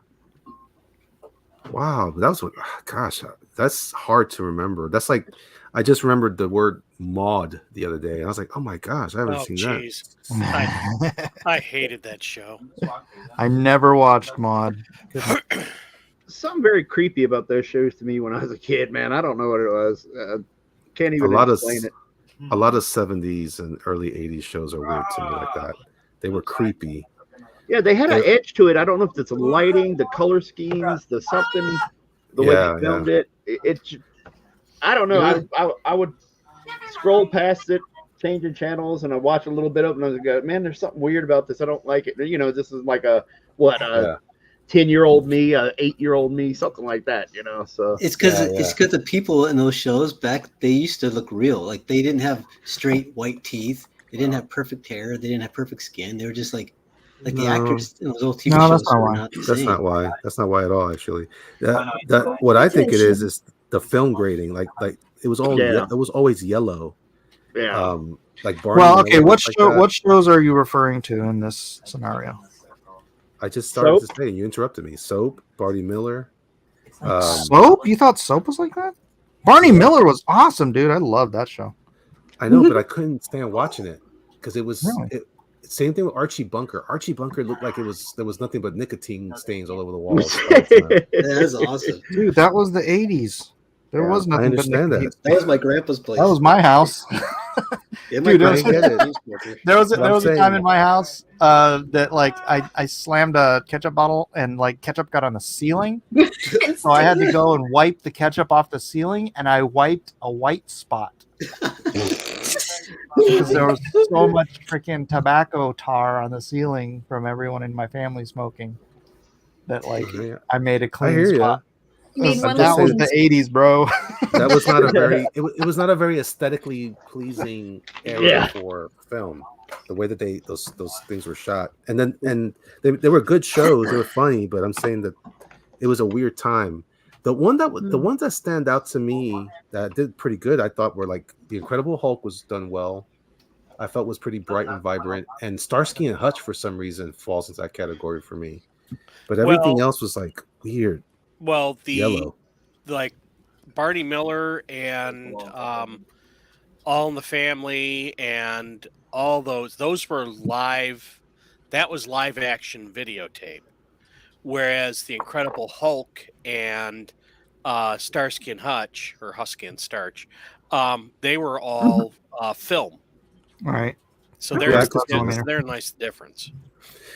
Wow, that was gosh, that's hard to remember. That's like I just remembered the word mod the other day, and I was like, oh my gosh, I haven't seen jeez. I hated that show. I never watched Maude. something very creepy about those shows to me when I was a kid, man. I don't know what it was. Can't even explain it. A lot of 70s and early 80s shows are weird to me like that. They were creepy. Yeah, they had an edge to it. I don't know if it's the lighting, the color schemes, the something, the way they filmed it. I don't know. I would scroll past it, changing channels, and I watch a little bit of it, and I was like, man, there's something weird about this. I don't like it. You know, this is like a 10-year-old me, a 8-year-old me, something like that. You know, so it's because the people in those shows they used to look real. Like they didn't have straight white teeth. They didn't have perfect hair. They didn't have perfect skin. They were just like the actors in those old TV shows were not the That's same. not why. That's not why at all. Actually, that what I think it is the film grading. Like it was all it was always yellow. Yeah. Like Barney. Well, okay. Miller, What shows are you referring to in this scenario? I just started to say. You interrupted me. Soap. Barney Miller. Soap? You thought Soap was like that? Barney Miller was awesome, dude. I love that show. I know, but I couldn't stand watching it because it was same thing with Archie Bunker. Archie Bunker looked like there was nothing but nicotine stains all over the walls. That's awesome, dude. That was the 80s. There was nothing. I understand but that. That was my grandpa's place. That was my house. Yeah, Dude, there was But I'm a time saying- in my house that like I slammed a ketchup bottle and like ketchup got on the ceiling, so I had to go and wipe the ketchup off the ceiling, and I wiped a white spot because there was so much freaking tobacco tar on the ceiling from everyone in my family smoking that like I made a clean hear ya. spot. Made one That was of the those- 80s, bro. That was not a very it was not a very aesthetically pleasing era for film. The way that those things were shot, and they were good shows. They were funny, but I'm saying that it was a weird time. The ones that stand out to me that did pretty good, I thought were like The Incredible Hulk was done well. I felt was pretty bright and vibrant, and Starsky and Hutch for some reason falls into that category for me. But everything else was like weird. Well, yellow. like Barney Miller and All in the Family and all those were live. That was live action videotape. Whereas the Incredible Hulk and Starsky and Hutch, or Husky and Starch, they were all film. Right. So Yeah, there's a nice difference.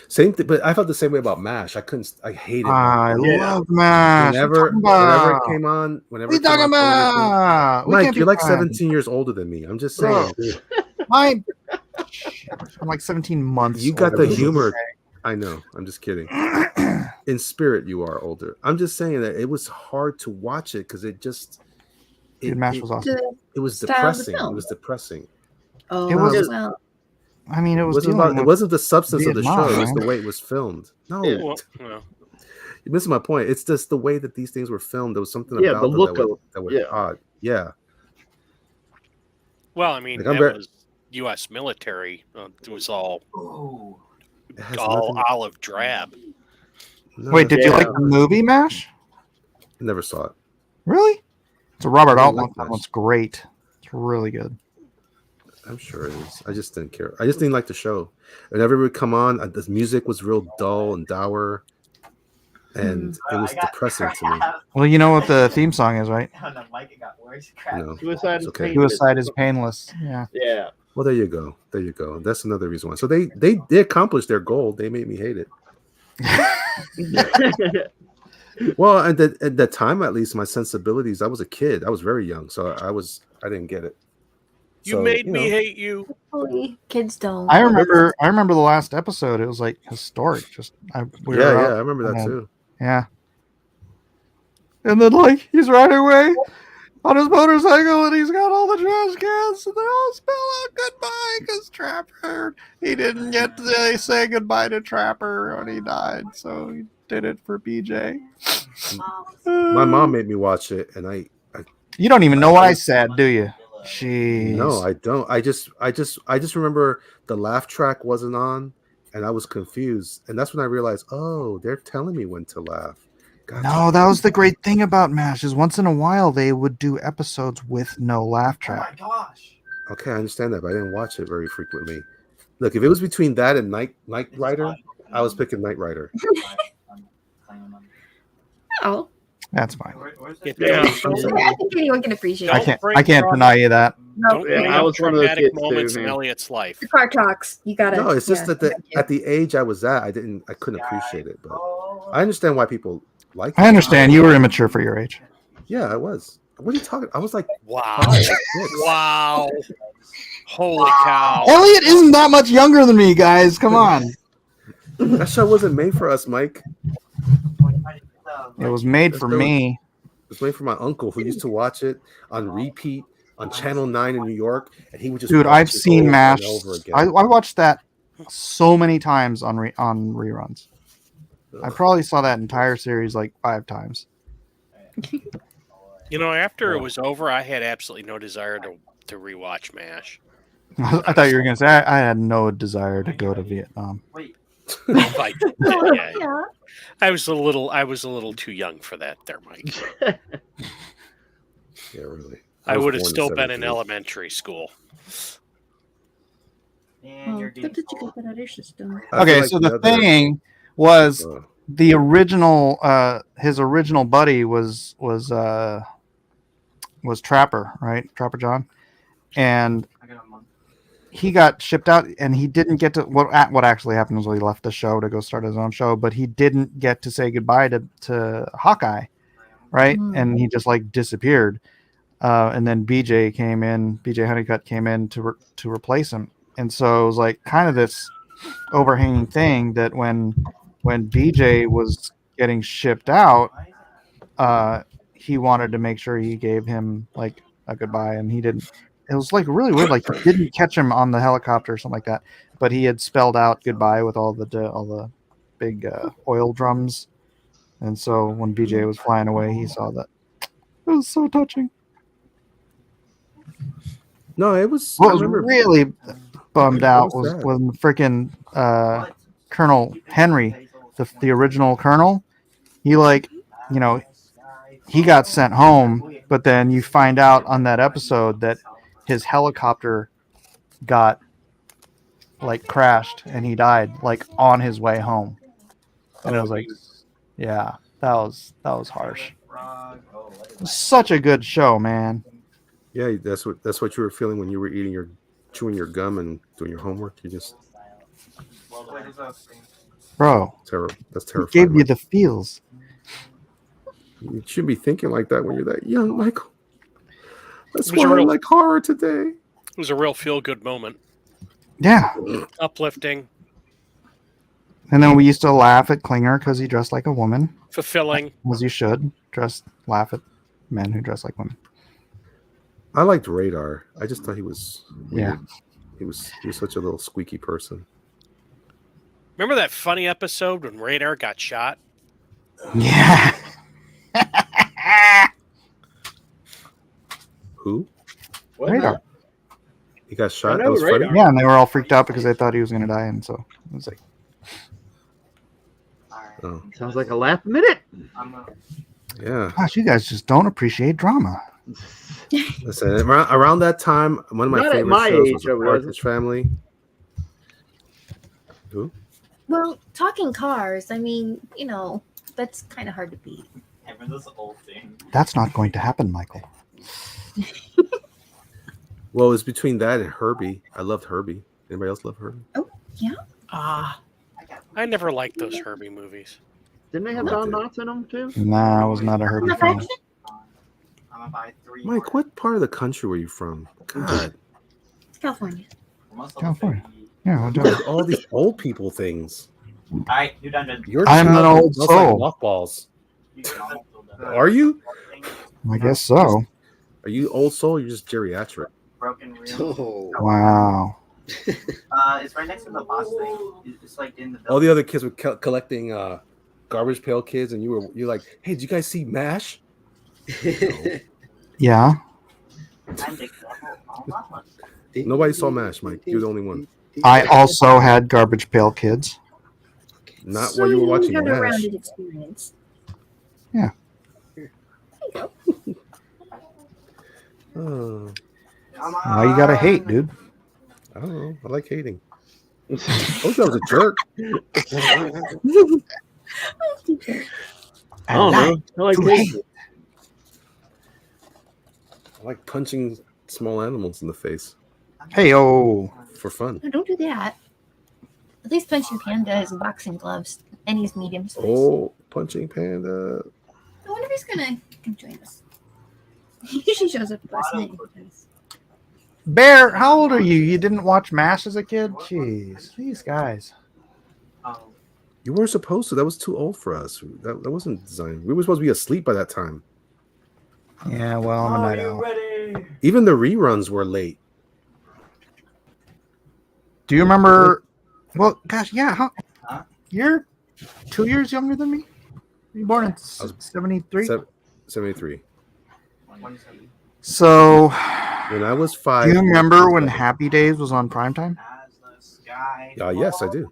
Same thing, but I felt the same way about MASH. I hated I MASH. love MASH. Whenever it came on, What are you talking about? We Mike, can't you're be like friends. 17 years older than me. I'm just Bro. saying. dude. I'm like 17 months. You got older the than humor. you. I know. I'm just kidding. In spirit, you are older. I'm just saying that it was hard to watch it because it just. Dude, MASH was awesome. It was Style of the depressing. It film. was depressing. Oh, It was- well. I mean, it was Wasn't dealing about, it with wasn't the substance of the Vietnam, show. It was right? the way it was filmed. No, Yeah. Well, you're missing my point. It's just the way that these things were filmed. There was something Yeah, about the them look that was yeah. odd. Yeah. well, I mean, Like, I'm that very- was U.S. military. It was all It has all nothing- olive drab. no, Wait, did you Yeah. like the movie MASH? I never saw it. Really? It's a Robert I Altman like film. MASH. It's great. It's really good. I'm sure it is. I just didn't care. I just didn't like the show. Whenever it would come on, the music was real dull and dour, and it was depressing to me. Well, you know what the theme song is, right? On the mic, it got worse. Crap. No, Suicide it's is okay. painless. Suicide is painless. Yeah. Yeah. Well, there you go. There you go. That's another reason why. So they accomplished their goal. They made me hate it. Well, at that time, at least, my sensibilities. I was a kid. I was very young, so I didn't get it. You So, made you me know. hate you. Hopefully kids don't. I remember the last episode. It was like historic. Just we were Yeah, out, I remember that and then- too. Yeah. And then like he's riding away on his motorcycle and he's got all the trash cans and they all spell out goodbye because Trapper he didn't get to say goodbye to Trapper when he died, so he did it for BJ. My mom made me watch it, and You don't even know what I said, do you? Jeez. no, I don't. I just remember the laugh track wasn't on, and I was confused, and that's when I realized, oh, they're telling me when to laugh. Gotcha. No, that was the great thing about MASH is once in a while they would do episodes with no laugh Oh my track. gosh. Okay, I understand that, but I didn't watch it very frequently. Look, if it was between that and Knight Rider, I was picking Knight Rider. Oh, That's fine. Yeah. I think anyone can appreciate I it. can't deny you that. Don't Yeah, bring I up was one of those traumatic kids too, moments in man. Elliot's life. The car talks. You gotta. No, it's just yeah, that at the age I was at, I couldn't appreciate it, but I understand why people like it. I understand you were immature for your age. Yeah, I was. What are you talking? I was like, Wow. 5 or 6. Wow. Holy cow. Elliot isn't that much younger than me, guys. Come on. That show wasn't made for us, Mike. It was made for me. It was made for my uncle who used to watch it on repeat on Channel 9 in New York, and he would just Dude, watch I've it seen over MASH. and over again. I watched that so many times on reruns. I probably saw that entire series like 5 times. You know, after it was over, I had absolutely no desire to rewatch MASH. I thought you were going to say I had no desire to go to Vietnam. I did, yeah. Yeah. I was a little too young for that there, Mike. Yeah, really. I was would have born in still been in 73. elementary school. Oh, good that you got that other system. I feel Okay, like so the other- thing was uh, the original his original buddy was Trapper, right? Trapper John. And he got shipped out and he didn't get to what actually happened was he left the show to go start his own show, but he didn't get to say goodbye to Hawkeye, right? And he just like disappeared. And then BJ Honeycutt came in to replace him. And so it was like kind of this overhanging thing that when BJ was getting shipped out, he wanted to make sure he gave him like a goodbye, and he didn't. It was like really weird. Like he didn't catch him on the helicopter or something like that, but he had spelled out goodbye with all the big oil drums. And so when BJ was flying away, he saw that. It was so touching. No, it was. What I was remember- really bummed What out was was that? when freaking Colonel Henry, the original Colonel, he he got sent home, but then you find out on that episode that his helicopter got like crashed and he died like on his way home. And it was like, yeah, that was harsh. Such a good show, man. Yeah, that's what you were feeling when you were chewing your gum and doing your homework. You just Bro, that's it terrifying. gave you the feels. You shouldn't be thinking like that when you're that young, Michael. That's It was why I real- like horror today. It was a real feel-good moment. Yeah. Uplifting, And then we used to laugh at Klinger because he dressed like a woman, fulfilling. as you should. Laugh at men who dress like women. I liked Radar. I just thought he was weird. Yeah. He was such a little squeaky person. Remember that funny episode when Radar got shot? Yeah. Who? Radar. He got shot. know That was Radar. funny. Yeah, and they were all freaked out because they thought he was going to die. And so it was like, Oh, Sounds like a laugh a minute. yeah. gosh, you guys just don't appreciate drama. Listen, around that time, one of my Not at favorite my shows age, was I The wasn't. Partridge Family. Who? Well, talking cars, I mean, you know, that's kind of hard to beat. This old thing. That's not going to happen, Michael. Well, it was between that and Herbie. I loved Herbie. Anybody else love Herbie? Oh, yeah. I never liked those Herbie movies. Didn't they have Don Knotts in them too? Nah, I was not a Herbie fan. I'm gonna buy 3. Mike, what part of the country were you from? God, California. California. Yeah, well, you like all these old people things. Alright, you done. Your I'm an childhood old smells soul. Like mothballs. Are you? I guess so. Are you old soul? Or you're just geriatric. Broken reel. Oh, Wow. It's right next to the boss thing. It's like in the All the other kids were collecting garbage pail kids, and you're like, hey, did you guys see MASH? Yeah. Nobody saw MASH, Mike. You're the only one. I also had Garbage Pail Kids. Not So while you were watching had a MASH. rounded experience. Oh, Now you gotta hate, dude. I don't know. I like hating. I thought that was a jerk. I don't know. I like to hating. hate. I like punching small animals in the face Hey, oh. for fun. No, don't do that. At least Punching Panda has boxing gloves and he's medium sized. Oh, punching panda. I wonder if he's gonna come join us. He usually shows up last night. Bear, how old are you? You didn't watch MASH as a kid? Jeez, these guys. You weren't supposed to. That was too old for us. That wasn't designed. We were supposed to be asleep by that time. Yeah, well, I'm a night owl. Ready? Even the reruns were late. Do you remember? Well, gosh, yeah. Huh? You're 2 years younger than me. Were you born in I was 73? 73. So, When I was 5. do you remember when Happy Days was on primetime? As the sky Yes, I do.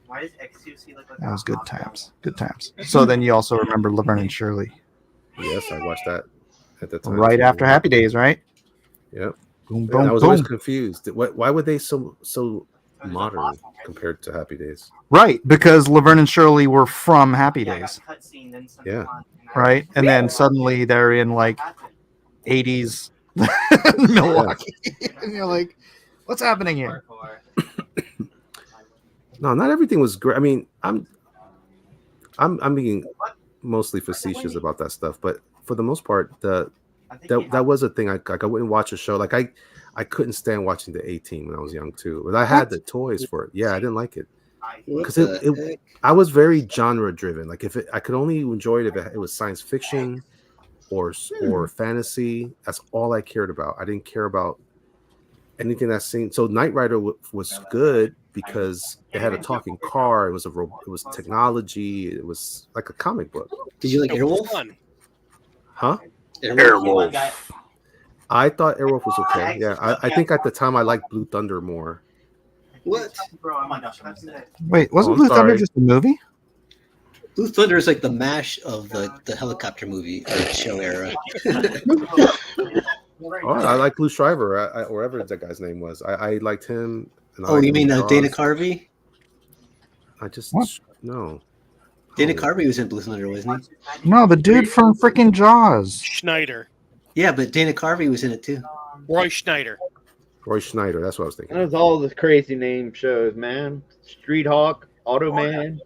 Why does X2C look like That was good times. Good times. So then you also remember Laverne and Shirley. Yes, I watched that at the time. Right after Happy Days, right? Yep. Boom, And boom, I was always boom. confused. Why were they so modern compared to Happy Days? Right, because Laverne and Shirley were from Happy Days, Yeah. right? And then suddenly they're in like 80s Milwaukee. And you're like, what's happening here? No, not everything was great. I mean, I'm being mostly facetious about that stuff, but for the most part, that was a thing. I wouldn't watch a show like I couldn't stand watching the A-Team when I was young too. But I had the toys for it. Yeah, I didn't like it because I was very genre driven. Like I could only enjoy it if it was science fiction or fantasy. That's all I cared about. I didn't care about anything that's seen. So Knight Rider was good because it had a talking car. It was technology. It was like a comic book. Did you like It was Airwolf? fun. Huh? Airwolf. I thought Airwolf was okay. Yeah, I think at the time I liked Blue Thunder more. What? Bro, oh my gosh, that's it. Wait, wasn't I'm Blue Thunder sorry. just a movie? Blue Thunder is like the MASH of the helicopter movie or show era. Oh, I like Lou Schreiber, or whatever that guy's name was. I liked him. And I Oh, liked you mean him in Dana Jaws. Carvey? I just What? no. Dana Oh. Carvey was in Blue Thunder, wasn't he? No, the dude from freaking Jaws. Schneider. Yeah, but Dana Carvey was in it too. Roy Schneider. Roy Schneider. That's what I was thinking. There's all the crazy name shows, man. Street Hawk, Automan.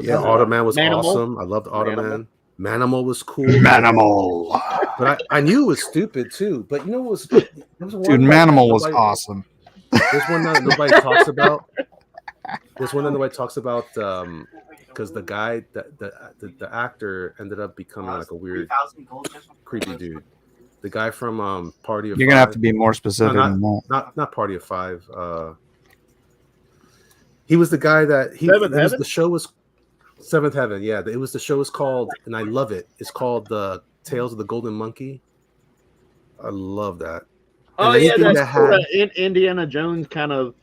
Yeah, Automan was Manimal. awesome. I loved Automan. Manimal was cool. Manimal. But I knew it was stupid too. But you know what was there was one Dude, that Manimal was nobody- awesome. There's one that nobody talks about. There's one that nobody talks about because the guy, the actor ended up becoming like a weird, creepy dude. The guy from Party of You're gonna have Five. to be more specific No, than that. not Party of Five. He was the guy that Seventh Heaven? the show was Seventh Heaven. Yeah, it was the show is called, and I love it. It's called the Tales of the Golden Monkey. I love that. Oh And yeah, anything that's that sort had- of Indiana Jones kind of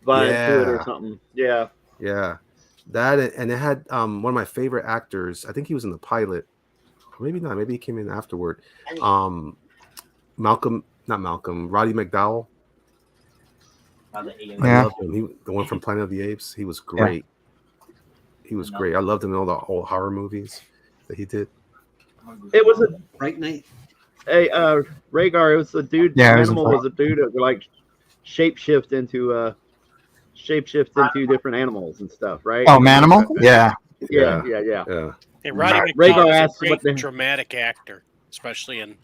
vibe to it or Yeah. something. Yeah. Yeah, that and it had one of my favorite actors. I think he was in the pilot, or maybe not. Maybe he came in afterward. Roddy McDowell. I Yeah. loved him. The one from Planet of the Apes. He was great. He was great. I loved him in all the old horror movies that he did. It was a Fright Night. hey Rhaegar. It was the dude. Yeah, it was a Animal was a dude that could, like shapeshift into different animals and stuff, right? Oh, Manimal? Yeah. Yeah. Hey, Roddy Rhaegar McDowell asked is a what great the- dramatic actor, especially in.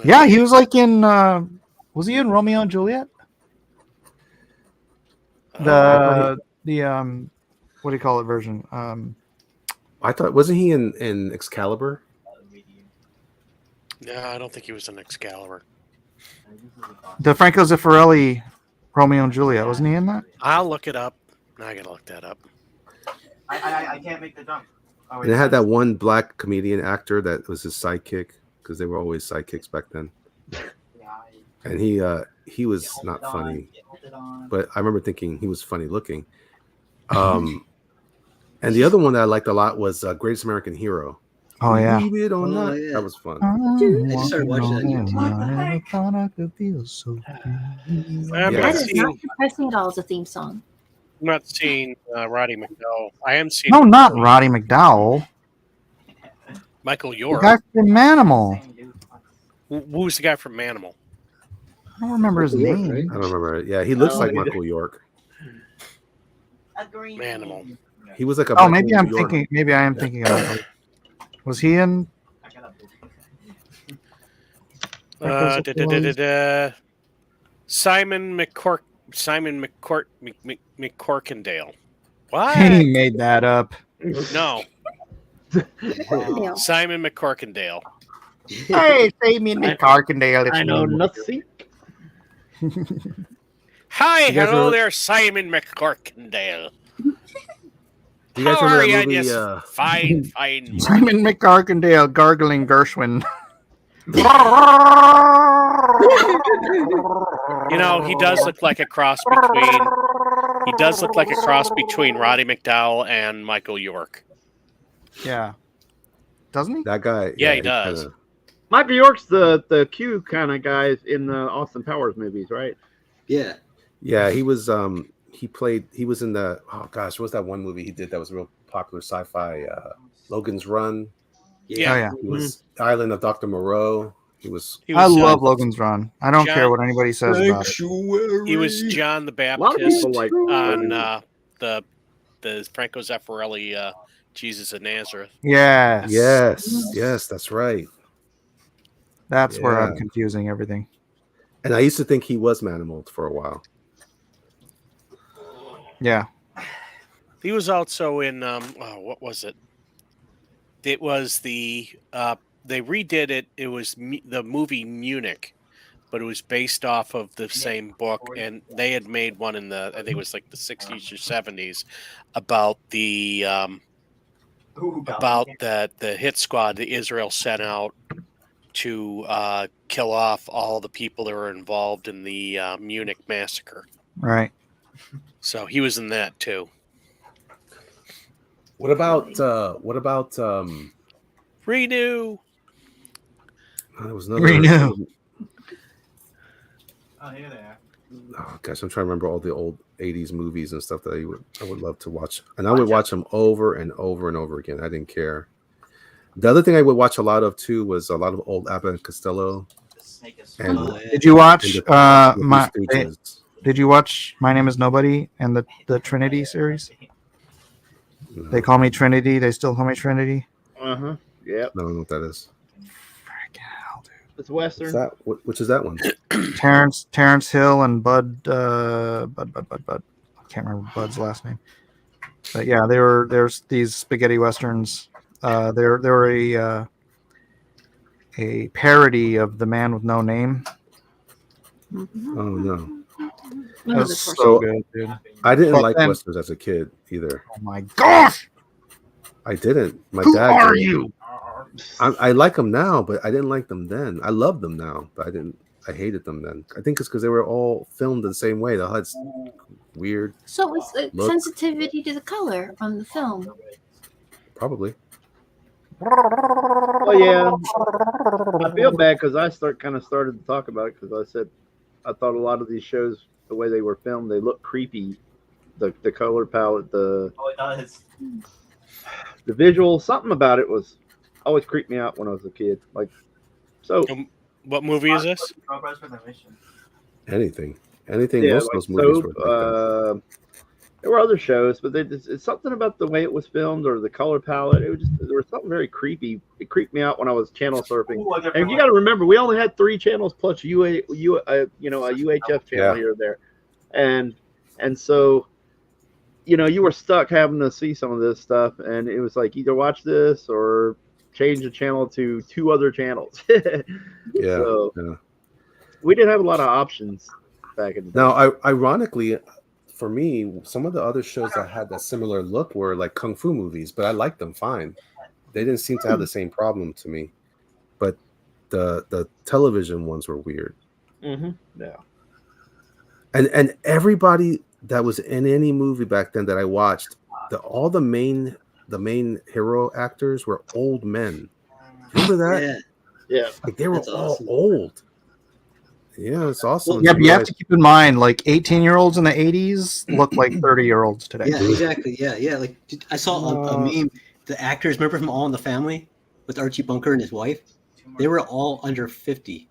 Yeah, he was like in was he in Romeo and Juliet? The what do you call it version? I thought wasn't he in Excalibur? No, I don't think he was in Excalibur. The Franco Zeffirelli Romeo and Juliet, wasn't he in that? I'll look it up. I gotta look that up. I can't make the jump. Oh, And it had that one black comedian actor that was his sidekick because they were always sidekicks back then. And he was not funny, but I remember thinking he was funny looking. And the other one that I liked a lot was Greatest American Hero. Oh yeah. Believe it or Oh, not, yeah. that was fun. I just started watching that on YouTube. I Yeah. am not That is seeing, not depressing at all as a theme song. I'm not seeing Roddy McDowell. I am seeing No, not Roddy McDowell. Michael The York. guy from Manimal. Who's the guy from Manimal? I don't remember his York, name. right? I don't remember it. Yeah, he looks Oh, like either. Michael York. Manimal. He was like a Oh, Michael maybe I'm York. thinking. Maybe I am thinking of it. Was he in? Simon McCorkindale. What? He made that up. No, Yeah. Simon McCorkindale. Hey, save me in the Carkindale. I know nothing. Hi, You guys hello remember- there, Simon McCorkindale. Do you guys How remember are that you? movie? Yes, fine, fine. Simon McCarkindale gargling Gershwin. You know, he does look like a cross between. He does look like a cross between Roddy McDowell and Michael York. Yeah. Doesn't he? That guy. Yeah, he does. kinda- Michael York's the Q kind of guy in the Austin Powers movies, right? Yeah. Yeah, he was. He was in the. Oh gosh, what was that one movie he did that was real popular sci-fi? Logan's Run. Yeah. Oh yeah. He was Island of Dr. Moreau. He was. He I was, love Logan's Run. I don't care John- what anybody says about it. He was John the A lot of Baptist people like on the Franco Zeffirelli Jesus of Nazareth. Yes. Yes, that's right. That's where I'm Yeah. confusing everything. And I used to think he was Manimal for a while. Yeah. He was also in what was it? It was the they redid it. It was the movie Munich, but it was based off of the same book, and they had made one in the I think it was like the 60s or 70s about the hit squad that Israel sent out to kill off all the people that were involved in the Munich massacre. Right. So he was in that too. What about Renew? there was another Renew. Oh, here they are. Oh gosh, I'm trying to remember all the old '80s movies and stuff that I would love to watch, and I would watch them over and over and over again. I didn't care. The other thing I would watch a lot of too was a lot of old Abbott and Costello. And Did you watch the Three Stooges. Did you watch My Name Is Nobody and the Trinity series? No. They call me Trinity. They still call me Trinity. Uh-huh. Yep. I don't know what that is. It's Western. Is that which is that one? Terrence Hill and Bud. I can't remember Bud's last name. But yeah, there's these spaghetti westerns. They were a parody of The Man with No Name. Oh no. That's so good, dude. I didn't But like then- westerns as a kid either. Oh my gosh! I didn't. My Who dad. are did. you? I like them now, but I didn't like them then. I love them now, but I didn't. I hated them then. I think it's because they were all filmed the same way. They all had weird. So it's the Look. sensitivity to the color on the film. Probably. Well, yeah. I feel bad because I started to talk about it because I said I thought a lot of these shows, the way they were filmed, they look creepy. The color palette, Oh, it does. the visual, something about it was always creeped me out when I was a kid. Like, so What movie is this? Anything. yeah, Most of like those movies Soap, were like that. there were other shows, but it's something about the way it was filmed or the color palette. It was just there was something very creepy. It creeped me out when I was channel surfing. And you got to remember, we only had 3 channels plus a UHF channel here or there, and so you were stuck having to see some of this stuff, and it was like either watch this or change the channel to 2 other channels. Yeah. So yeah. we didn't have a lot of options back in the day. Now, ironically, for me, some of the other shows that had that similar look were like kung fu movies, but I liked them fine. They didn't seem to have the same problem to me, but the television ones were weird. Mm-hmm. Yeah. And everybody that was in any movie back then that I watched, all the main hero actors were old men. Remember that? Yeah. Like they were That's all awesome. old. Yeah, it's awesome. Yeah, but you have to keep in mind, like 18-year-olds in the 80s look like 30-year-olds today. Yeah, exactly. Yeah. Like I saw a meme. The actors, remember from All in the Family with Archie Bunker and his wife? They were all under 50.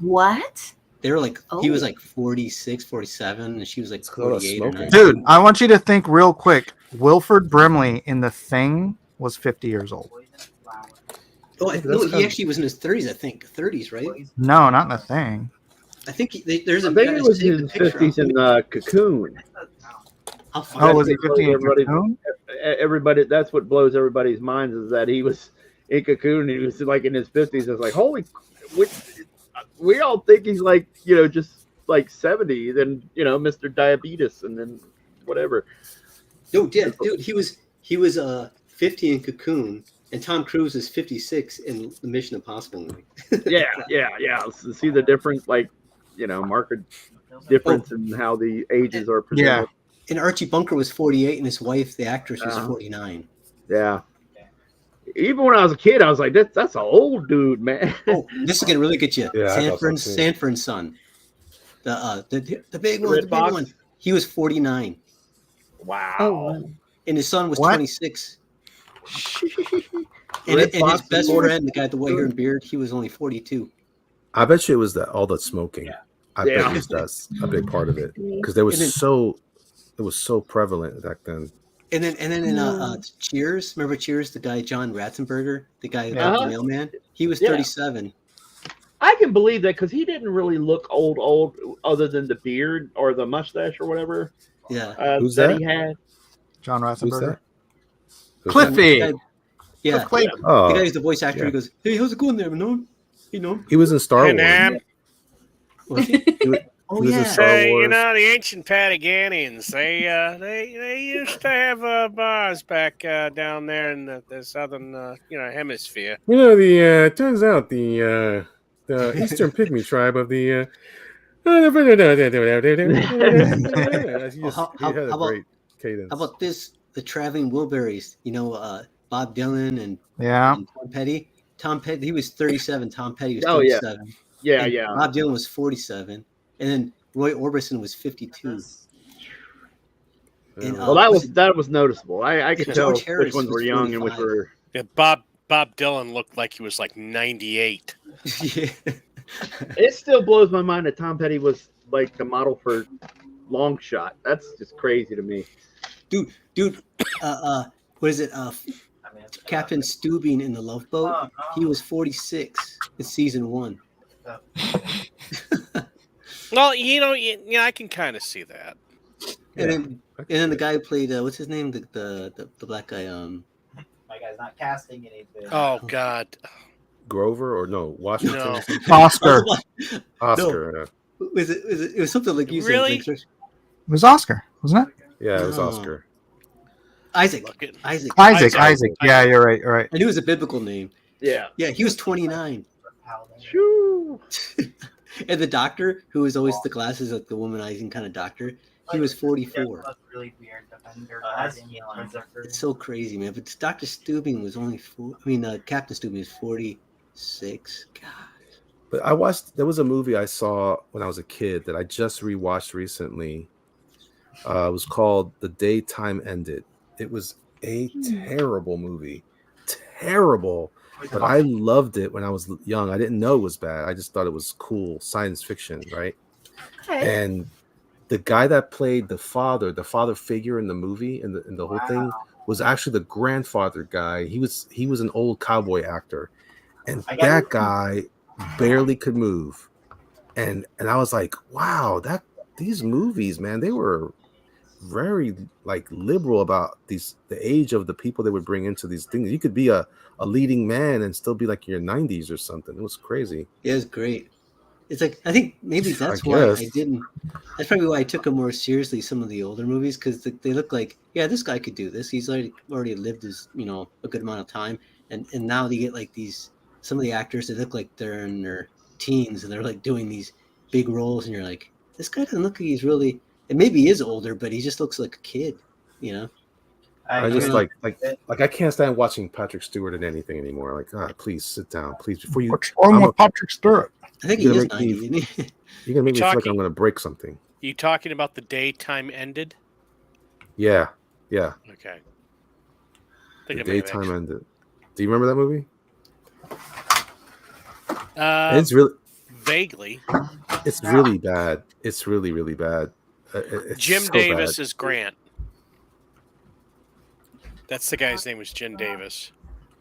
What? They were like, he was Oh. like 46, 47, and she was like a lot of 48 or smoking. 9. Dude, I want you to think real quick. Wilford Brimley in The Thing was 50 years old. Oh, That's no, kind he of- actually was in his 30s, I think. 30s, right? No, not in The Thing. I think there's a I think guy it was saved in the his picture. 50s in Cocoon. I'll find Oh, it. was he 50 in Everybody- Cocoon? Everybody, that's what blows everybody's minds is that he was in Cocoon and he was like in his 50s. It's like, holy, we all think he's like, just like 70, then, Mr. Diabetes and then whatever. No, yeah, dude, he was 50 in Cocoon, and Tom Cruise is 56 in the Mission Impossible movie. Yeah. So see the different, marked difference in how the ages are presented. Yeah. And Archie Bunker was 48, and his wife, the actress, was Uh-huh. 49. Yeah. Even when I was a kid, I was like, that's an old dude, man. Oh, this is gonna really get you. Yeah, I thought so too. Sanford's son, the big one, Red the big Fox? one. He was 49, Wow. and his son was What? 26. And Red his Fox best was friend, the guy with the white hair and beard, he was only 42. I bet you it was all the smoking. I Yeah. bet it was a big part of it because there was And then- it was so prevalent back then. And then in Cheers, remember Cheers, the guy John Ratzenberger, the guy Yeah. the mailman, he was Yeah. 37. I can believe that because he didn't really look old, other than the beard or the mustache or whatever Yeah. Who's that that? he had. John Who's Ratzenberger. that? Who's Cliffy. The guy- yeah. Cliff Clavin. that? Oh, The guy who's the voice actor, yeah. he goes, "Hey, how's it going there, man? You know?" he was in Star Hey, Wars. Nam. Was he? He was, Oh he was in yeah. Star Say, Wars. the ancient Pataganians, they used to have bars back down there in the southern hemisphere. The turns out the Eastern Pygmy tribe of the. He How had a about- great cadence. How about this? The Traveling Wilburys. Bob Dylan and, Yeah. and Tom Petty. Tom Petty, he was 37. Tom Petty was Oh, yeah. 37. Yeah, And yeah. Bob Dylan was 47. and then Roy Orbison was 52. And, Well, that was noticeable. I could tell George Harris which ones were was young and which 45. were. Yeah, Bob Dylan looked like he was like 98. Yeah. It still blows my mind that Tom Petty was like the model for Long Shot. That's just crazy to me. Dude, what is it? Captain Stubing in the Love Boat. He was 46 in season 1. Well, yeah, I can kind of see that. And then the guy who played what's his name? The black guy. My guy's not casting anything. Oh God, Grover or no Washington? No. or something? Oscar. Oscar. It was something like you said. Really? like- It was Oscar, wasn't it? Yeah, it was No. Oscar. Isaac. Look at- Isaac. Yeah, you're right. You're right. I knew it was a biblical name. Yeah. Yeah, he was 29. Shoo. And the doctor, who was always the glasses, like the womanizing kind of doctor, he was 44. Really weird. It's so crazy, man. But Dr. Stubing was only Captain Stubing was 46. God. But there was a movie I saw when I was a kid that I just rewatched recently. It was called The Day Time Ended. It was a terrible movie. Terrible. But I loved it when I was young. I didn't know it was bad. I just thought it was cool science fiction, right? Okay. And the guy that played the father figure in the movie and the whole thing was actually the grandfather guy. He was an old cowboy actor, and that guy barely could move. And I was like, wow, these movies, man, they were very like liberal about the age of the people they would bring into these things. You could be a leading man and still be like in your 90s or something. It was crazy. Yeah, it was great. It's like I think maybe that's I why guess. I didn't. That's probably why I took them more seriously. Some of the older movies because they look like, yeah, this guy could do this. He's already lived his a good amount of time, and now they get like some of the actors. They look like they're in their teens and they're like doing these big roles, and you're like, this guy doesn't look like he's really. And maybe he is older, but he just looks like a kid, I just like I can't stand watching Patrick Stewart in anything anymore. Like, God, please sit down, please. Before you, What's wrong with Patrick Stewart? I think he You're is gonna make 90, me- isn't he? You're gonna make me feel like Talking- I'm gonna break something. You talking about The Day Time Ended? Yeah. Okay. The I may have Daytime Ended. Do you remember that movie? actually- It's really, vaguely. it's really bad. It's really, really bad. It's Jim so Davis bad. is Grant. That's the guy's name was Jim Davis.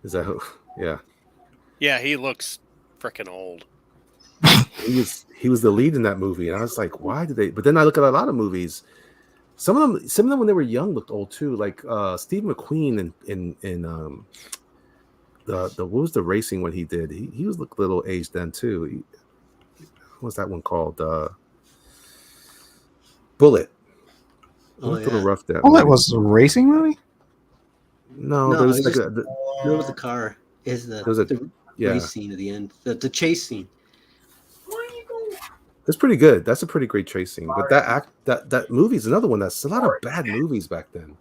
Is that who? Yeah. Yeah, he looks freaking old. He was the lead in that movie, and I was like, why did they? But then I look at a lot of movies. Some of them when they were young looked old too. Like Steve McQueen in the what was the racing one he did? He was a little aged then too. What's that one called? Bullet. Oh, Looked a little yeah. rough there. Oh, that was a racing movie? No, No, there was it's like just- a, No, with the car is the yeah. race scene at the end, the chase scene. It's pretty good. That's a pretty great tracing. But that movie is another one that's a lot of bad movies back then.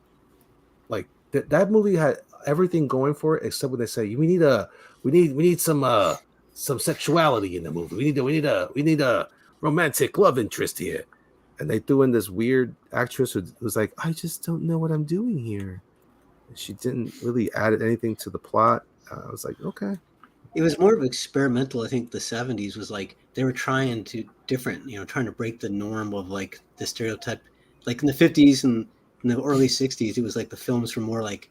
Like that movie had everything going for it except when they say we need some sexuality in the movie. We need a romantic love interest here. And they threw in this weird actress who was like, I just don't know what I'm doing here. And she didn't really add anything to the plot. I was like, okay. It was more of experimental. I think the 70s was like they were trying to trying to break the norm of like the stereotype. Like in the 50s and in the early 60s, it was like the films were more like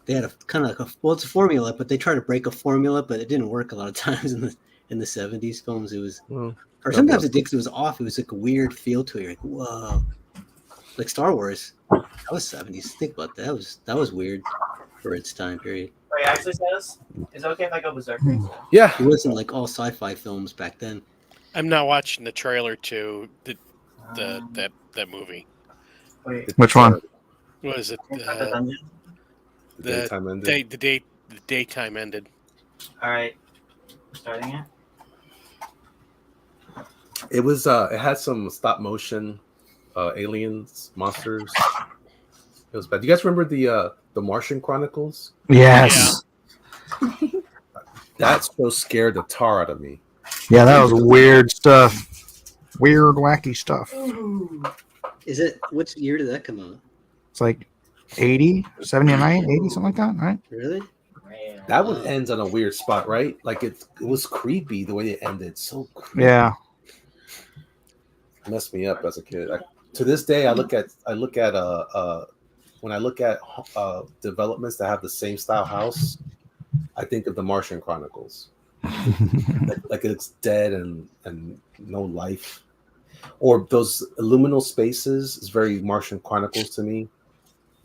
they had a kind of like it's a formula, but they tried to break a formula, but it didn't work a lot of times in the 70s films. It was, or sometimes it did 'cause it was off. It was like a weird feel to it. You're like, whoa, like Star Wars. That was 70s. Think about that. That was weird for its time period. Wait, actually says, is it okay if I go berserker? Yeah. It wasn't like all sci-fi films back then. I'm not watching the trailer to that movie. Wait, Which one? What is it? the dungeon? The Daytime Ended. The daytime ended. All right, starting it. It was it had some stop motion aliens, monsters. It was bad. Do you guys remember the Martian Chronicles? Yes. That show scared the tar out of me. Yeah, that was weird stuff. weird, wacky stuff. Is it? Which year did that come out? It's like 80, 79, 80, something like that, right? Really? That one ends on a weird spot, right? Like it was creepy the way it ended. So creepy. Yeah. It messed me up as a kid. To this day, I look at when I look at developments that have the same style house, I think of the Martian Chronicles. like it's dead and no life, or those liminal spaces is very Martian Chronicles to me,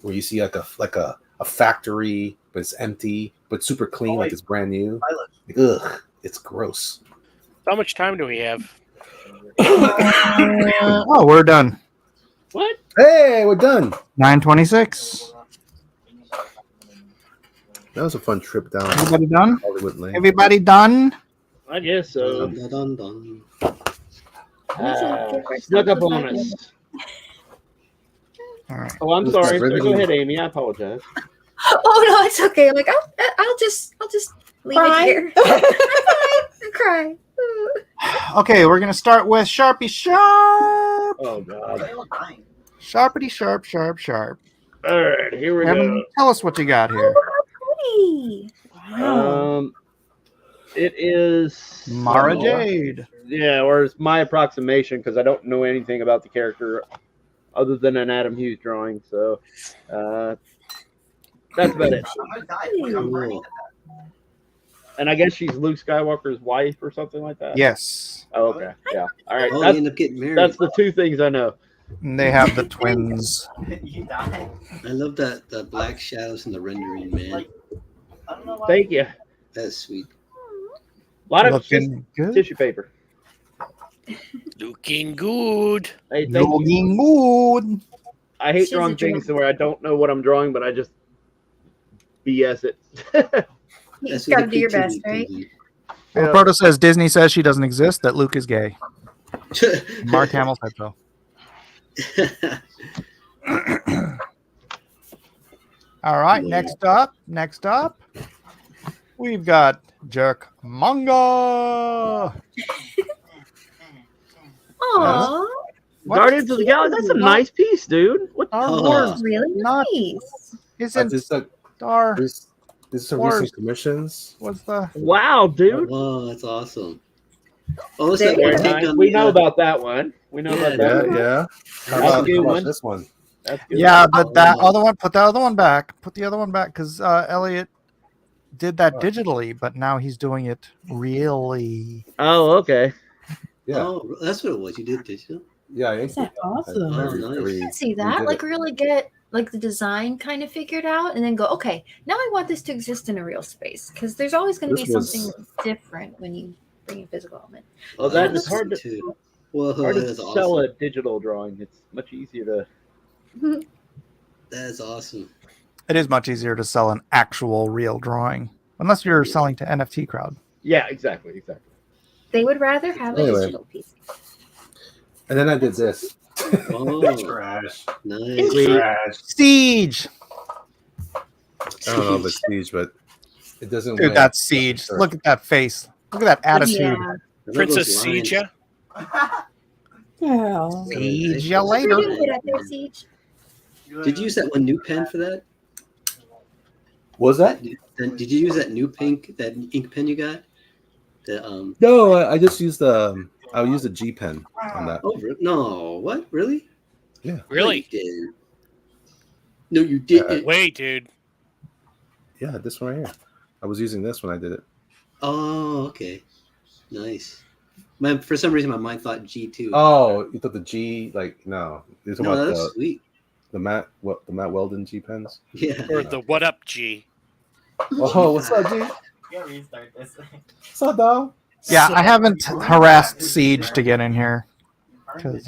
where you see like a factory but it's empty but super clean, like it's brand new. Like, ugh, it's gross. How much time do we have? Oh, we're done. What? Hey, we're done. 9:26. That was a fun trip down. Everybody done? Hollywood Lane. Everybody done? I guess so. Dun, dun, dun. Snuck up on us. All right. Oh, I'm sorry. Go ahead, Amy. I apologize. Oh no, it's okay. I'm like, I'll just leave Cry. it here. I cry. Okay, we're gonna start with Sharpie Sharp. Oh God. Sharpity Sharp Sharp Sharp. All right, here we Evan, tell us what you got here. Pretty. go. It is Mara Jade. Yeah, or it's my approximation because I don't know anything about the character other than an Adam Hughes drawing. So that's about it. Cool. And I guess she's Luke Skywalker's wife or something like that. Yes. Oh, okay. Yeah. All right. Oh, they end up getting married. That's the two things I know. And they have the twins. I love the black shadows in the rendering, man. Thank you. That's sweet. A lot of Looking good. tissue paper. Looking good. Hey, thank you. Looking good. I hate She's drawing a things drawing. where I don't know what I'm drawing, but I just BS it. You That's just gotta where the do your best, creativity right? Well, Proto says Disney says she doesn't exist, that Luke is gay. comes in. Mark Hamill said so. All right, next up, we've got Jerk Manga. Aww. Guardians of the Galaxy. That's a nice piece, dude. What? Star Oh. Wars Really Not- nice. isn't This Star is some Wars. recent commissions. was the Wow, dude. Oh, that's awesome. Oh, it's There like you one go. take on We the, know about that one. We know about that Yeah, one. yeah. How That's a about, good how about one. this one? That's good. yeah, but that other one, put the other one back. Put the other one back because Elliot did that digitally, but now he's doing it really. Oh, okay. Yeah, Oh, that's what it was. You did digital? yeah. Is that awesome? Oh, nice. I can see that. Like really get like the design kind of figured out and then go, okay, now I want this to exist in a real space. Because there's always gonna be This was- something different when you bring a physical element. Well, that Yeah, is hard to too. Whoa, hard to that's sell awesome. a digital drawing. It's much easier to. That's awesome. It is much easier to sell an actual real drawing, unless you're selling to NFT crowd. Yeah, exactly. They would rather have a Anyway. digital piece. And then I did this. Oh, Trash. nice. Trash. Siege, I don't know if it's Siege, but it doesn't. dude, win. that's Siege. Look at that face. Look at that attitude. Yeah. I love Princess those lines. Sieja. Yeah. Siege you What are you later. doing good at there, Siege? Did you use that one new pen for that? Was that? Did you use that new that ink pen you got? The No, I just used the. I use the G pen on that. Oh no! What really? Yeah. Really? No, you didn't. No, you didn't. Wait, dude. Yeah, this one right here. I was using this when I did it. Oh, okay. Nice. For some reason, my mind thought G2. Oh, you thought the G like no? You're talking no, about that's sweet. the Matt Weldon G pens. Yeah. Or the What Up G. Oh, what's up, G? You gotta restart this. What's up, dog? Yeah, I haven't harassed Siege to get in here because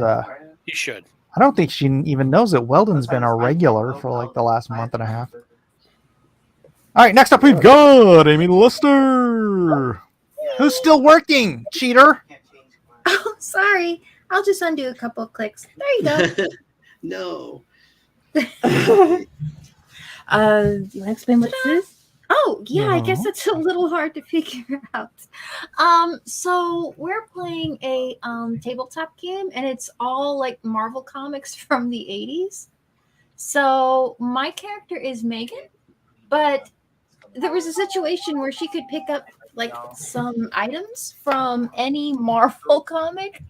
You should. I don't think she even knows that Weldon's been a regular for like the last month and a half. All right, next up we've got Amy Lister, who's still working. Cheater. Oh, sorry. I'll just undo a couple of clicks. There you go. No. Do you want to explain what this is? Oh, yeah, I guess it's a little hard to figure out. So we're playing a tabletop game, and it's all like Marvel comics from the 80s. So my character is Megan, but there was a situation where she could pick up like some items from any Marvel comic,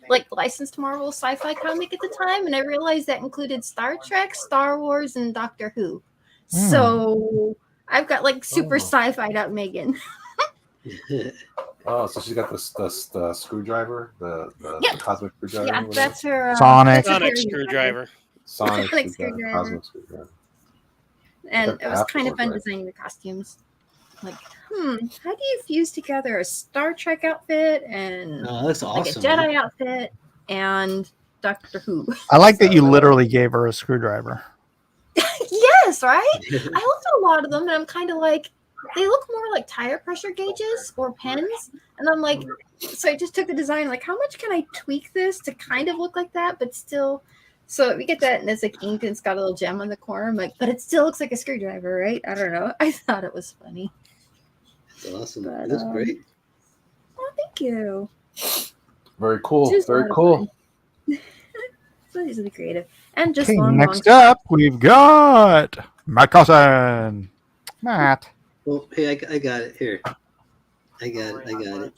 like licensed Marvel sci-fi comic at the time, and I realized that included Star Trek, Star Wars, and Doctor Who. So I've got like super sci-fi'd out Megan. Oh, so she's got the screwdriver, the cosmic screwdriver. Yeah, that's her Sonic screwdriver. Sonic screwdriver. Cosmic screwdriver. And it was kind of fun Right. designing the costumes. Like, how do you fuse together a Star Trek outfit and that's like a awesome, Jedi man. outfit and Doctor Who? I like that you literally gave her a screwdriver. Yes, right? I looked at a lot of them and I'm kind of like, they look more like tire pressure gauges or pens. And I'm like, so I just took the design, like, how much can I tweak this to kind of look like that, but still. So we get that, and it's like ink and it's got a little gem on the corner. I'm like, but it still looks like a screwdriver, right? I don't know. I thought it was funny. That's awesome. But, That's great. Oh, thank you. Very cool. Just a Very lot of cool. So these are the creative. And just Okay, long, next long up, we've got Matt Carson. Matt. Well, hey, I got it here. I got it.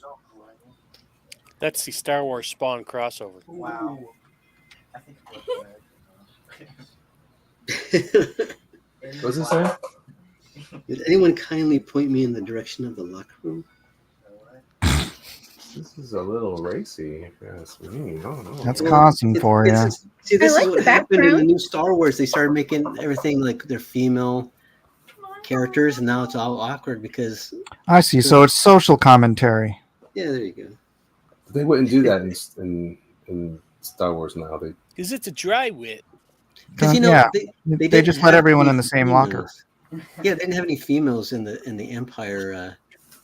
That's the Star Wars Spawn crossover. Wow. What's it say? Did anyone kindly point me in the direction of the locker room? This is a little racy, if you ask me. I don't know. That's Carson for you. See, this I is like what the happened in the background. new Star Wars. They started making everything like their female characters, and now it's all awkward because I see. So it's social commentary. yeah, there you go. They wouldn't do that in Star Wars now. They Because it's a dry wit. Because you know Yeah. they They didn't just let have everyone any in the same locker. females. Yeah, they didn't have any females in the Empire.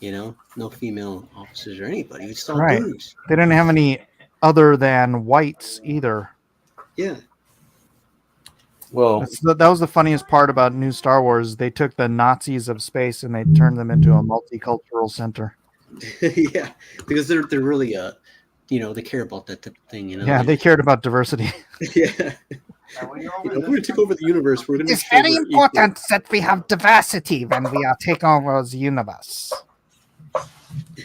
You know, no female officers or anybody. It's all Right. dudes. They didn't have any other than whites either. Yeah. well, That was the funniest part about new Star Wars. They took the Nazis of space and they turned them into a multicultural center. Yeah, because they're really you know, they care about that type of thing. You know. Yeah, they cared about diversity. Yeah. You know, we're gonna take over the universe. We're gonna. It's very important that we have diversity when we are taking over the universe.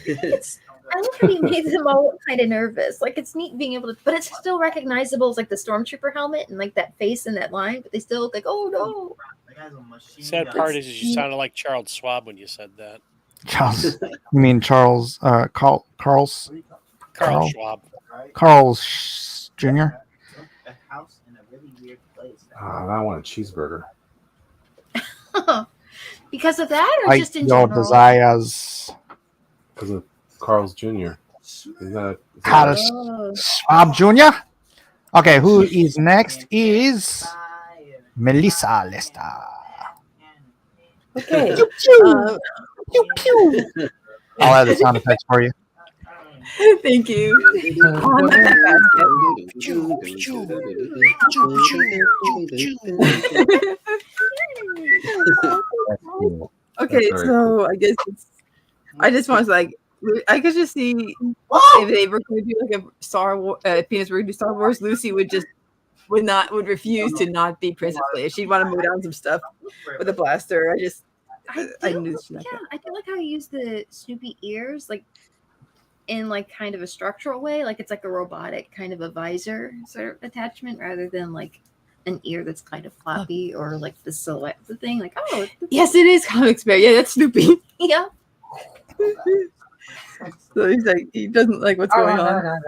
I love how you made them all kind of nervous. Like, it's neat being able to, but it's still recognizable as like the stormtrooper helmet and like that face and that line, but they still look like, oh no. Sad part is you sounded like Charles Schwab when you said that. Charles, you mean Charles? Carl Schwab. Carl Jr. I want a cheeseburger. Because of that, or Like just in your general? desires. Because of Carl's Jr. Isn't that, Carl Oh. Schwab Jr. Okay, who is next is Melissa Lester. Okay. Pew, pew. I'll add the sound effects for you. Thank you. Okay, very so I guess I just want to like I could just see if they were going to do like a Star Wars, Penis were going to do Star Wars, Lucy would refuse to not be Princess Leia. She'd want to mow down some stuff with a blaster. I knew she's not. Yeah, I feel like how you use the Snoopy ears, like in like kind of a structural way, like it's like a robotic kind of a visor sort of attachment, rather than like an ear that's kind of floppy or like the silhouette of the thing. Like, oh, Yes, it is comics bear. Yeah, that's Snoopy. yeah. So he's like, he doesn't like what's going on.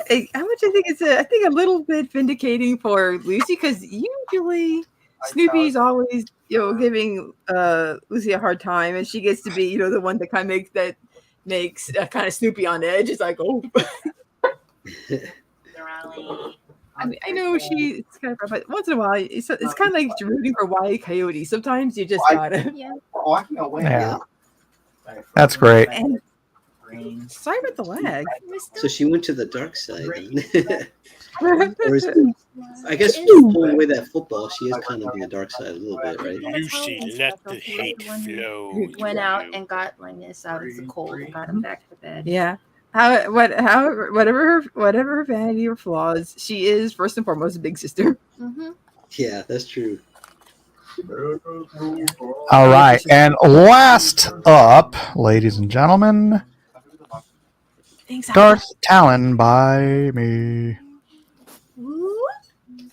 Hey, how much I think it's I think a little bit vindicating for Lucy, because usually Snoopy's always, giving Lucy a hard time, and she gets to be, the one that kind of makes kind of Snoopy on edge. It's like, oh. I mean, I know it's kind of rough, but once in a while, it's kind of like rooting for Wile E. Coyote. Sometimes you just gotta. Yeah. Oh, I can go win. Yeah. That's great. And Sorry about the lag. So she went to the dark side. Then. Or is it, I guess pulling away that football, she is kind of on the dark side a little bit, right? Lucy, let the hate flow. Went out and got Linus out of the cold and got him back to bed. Yeah. Whatever her vanity or flaws, she is first and foremost a big sister. Mm-hmm. Yeah, that's true. All right, and last up, ladies and gentlemen, Darth Talon by me.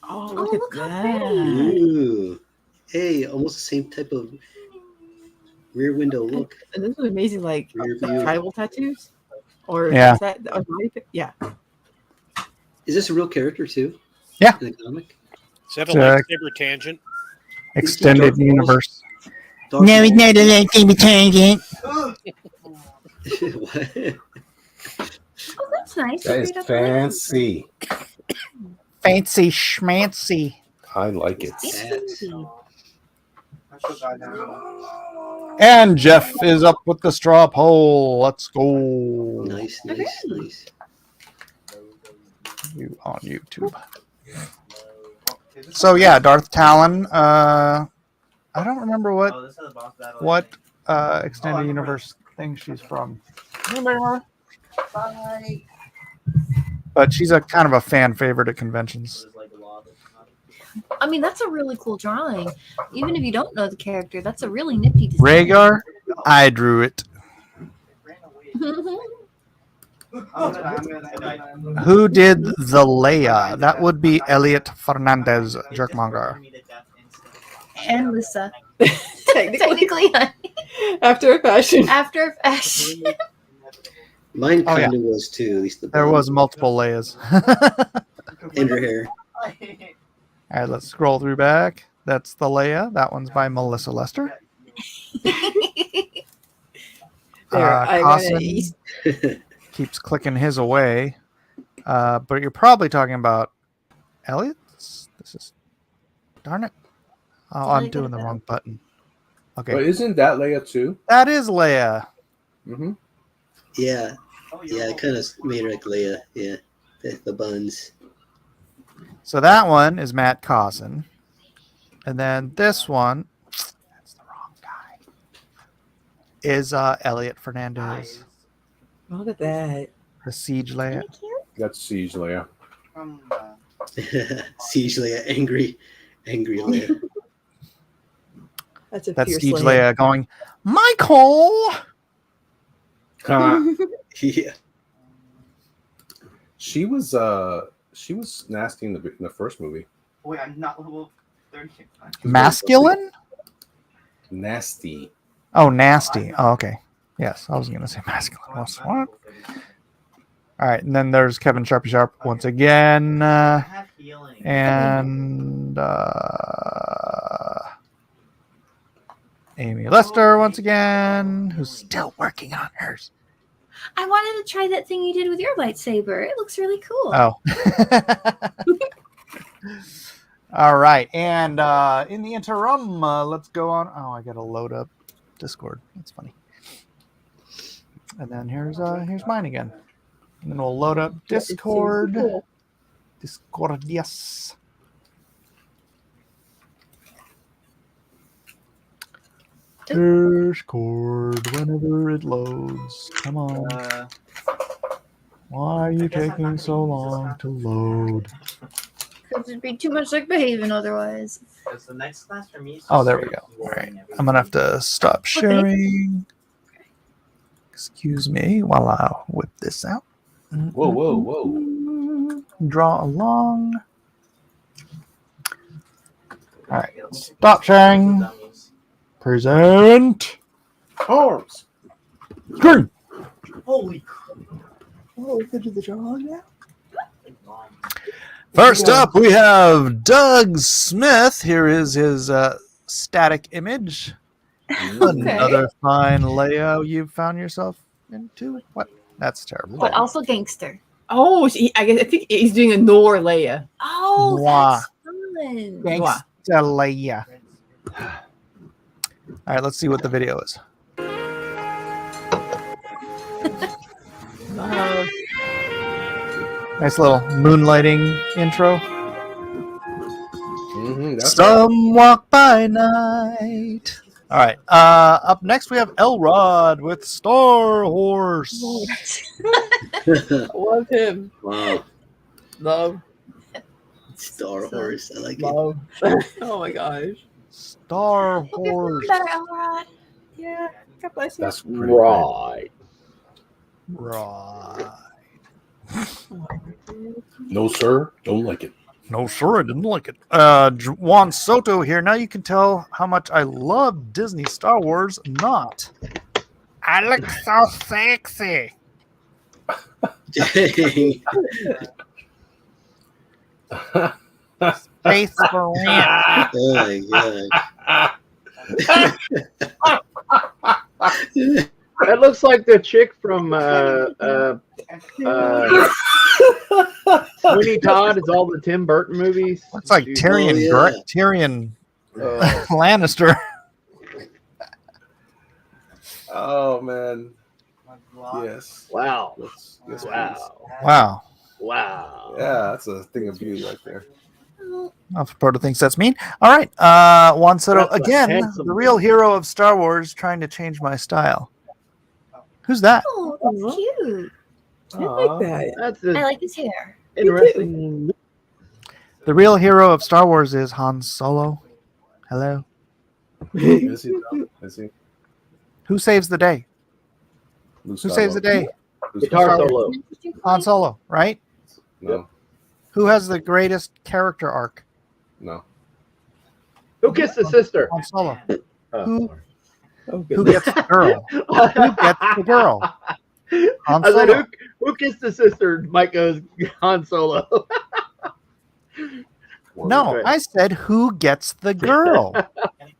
Oh, look how pretty. Ooh. Hey, almost the same type of rear window look. And this is amazing, like Rear view. tribal tattoos. Or Yeah. is that yeah. Is this a real character too? Yeah. In the comic? Is that a It's a- lightsaber tangent? Extended Darth Maul's- universe. Darth No, it's Maul- not a lightsaber tangent. What? Oh, that's nice. That is fancy. Fancy schmancy. I like it. And Jeff is up with the straw poll. Let's go. Nice, nice. You on YouTube. So yeah, Darth Talon. I don't remember what extended universe thing she's from. Anybody remember? But she's a kind of a fan favorite at conventions. I mean, that's a really cool drawing. Even if you don't know the character, that's a really nifty design. Rhaegar, I drew it. Who did the Leia? That would be Elliot Fernandez, Jerkmonger. And Lisa. Technically. Technically, After a fashion. after a fashion. Mine Oh, yeah. kind of was too, at least the There was multiple Leias. and her hair. All right, let's scroll through back. That's the Leia. That one's by Melissa Lester. Cossin keeps clicking his away. But you're probably talking about Elliot? This is... Darn it. Oh, I'm doing the wrong button. Okay. But isn't that Leia too? That is Leia. Mm-hmm. Yeah. Yeah, I kind of made her like Leia. Yeah. The buns. So that one is Matt Cossin. And then this one, that's the wrong guy, is Elliot Fernandez. Look at that. The Siege Leia. That's Siege Leia. Siege Leia, angry Leia. That's a That's fierce Siege Leia. Leia going, Michael! Yeah. She was nasty in the first movie. Wait, I'm not level 30. Masculine? Nasty. Oh, nasty. Oh, okay. Yes, I was going to say masculine. What? All right, and then there's Kevin Sharpie Sharp once again. And Amy Lester once again, who's still working on hers. I wanted to try that thing you did with your lightsaber. It looks really cool. Oh. All right. And in the interim, let's go on. Oh, I got to load up Discord. That's funny. And then here's mine again. And then we'll load up Discord. Discord, yes. Discord, whenever it loads. Come on. Why are you taking so long to load? Because it'd be too much like behaving otherwise. It's the next class for me. Oh, there we go. All right. I'm going to have to stop sharing. Excuse me while I whip this out. Whoa. Draw along. All right. Stop sharing. Present. Arms. Screen. Holy crap. Oh, we could do the drawing now. First up, we have Doug Smith. Here is his static image. Another fine layout you've found yourself into. What? That's terrible. But also gangster. Oh, I think he's doing a Nor Leia. Oh, Mwah. that's fun. Gangsta Leia. All right, let's see what the video is. Nice little moonlighting intro. That's Some walk by night. All right. Up next, we have Elrod with Star Horse. Love him. Wow. Love. Star Horse. I like Love. Oh my gosh. Star Hope you're feeling Horse. better, Elrod. Yeah. God bless you. That's pretty Right. Right. No, sir. Don't like it. No, sir, I didn't like it. Juan Soto here. Now you can tell how much I love Disney Star Wars. Not. I look so sexy. it. Face for rent. Oh my god. That looks like the chick from Sweeney Todd is all the Tim Burton movies. It's like Tyrion, Oh, yeah. Tyrion Lannister. Oh man. Yes. Wow. Yes, please. Wow. Wow. Yeah, that's a thing of beauty right there. Proto thinks that's mean. All right. Juan Soto, That's a again, handsome the real hero of Star Wars trying to change my style. Who's that? Oh, that's cute. I like that. That's I a like his hair. interesting. The real hero of Star Wars is Han Solo. Hello. Is he? Is he? Who saves the day? Luke Who saves the day? Skywalker. Guitar solo. Han Solo, right? No, Who has the greatest character arc? no. Who kissed the sister? Han Solo. Oh. Who gets the girl? Who gets the girl? Han I said, Solo. who kissed the sister? Mike goes, Han Solo. No, I said who gets the girl?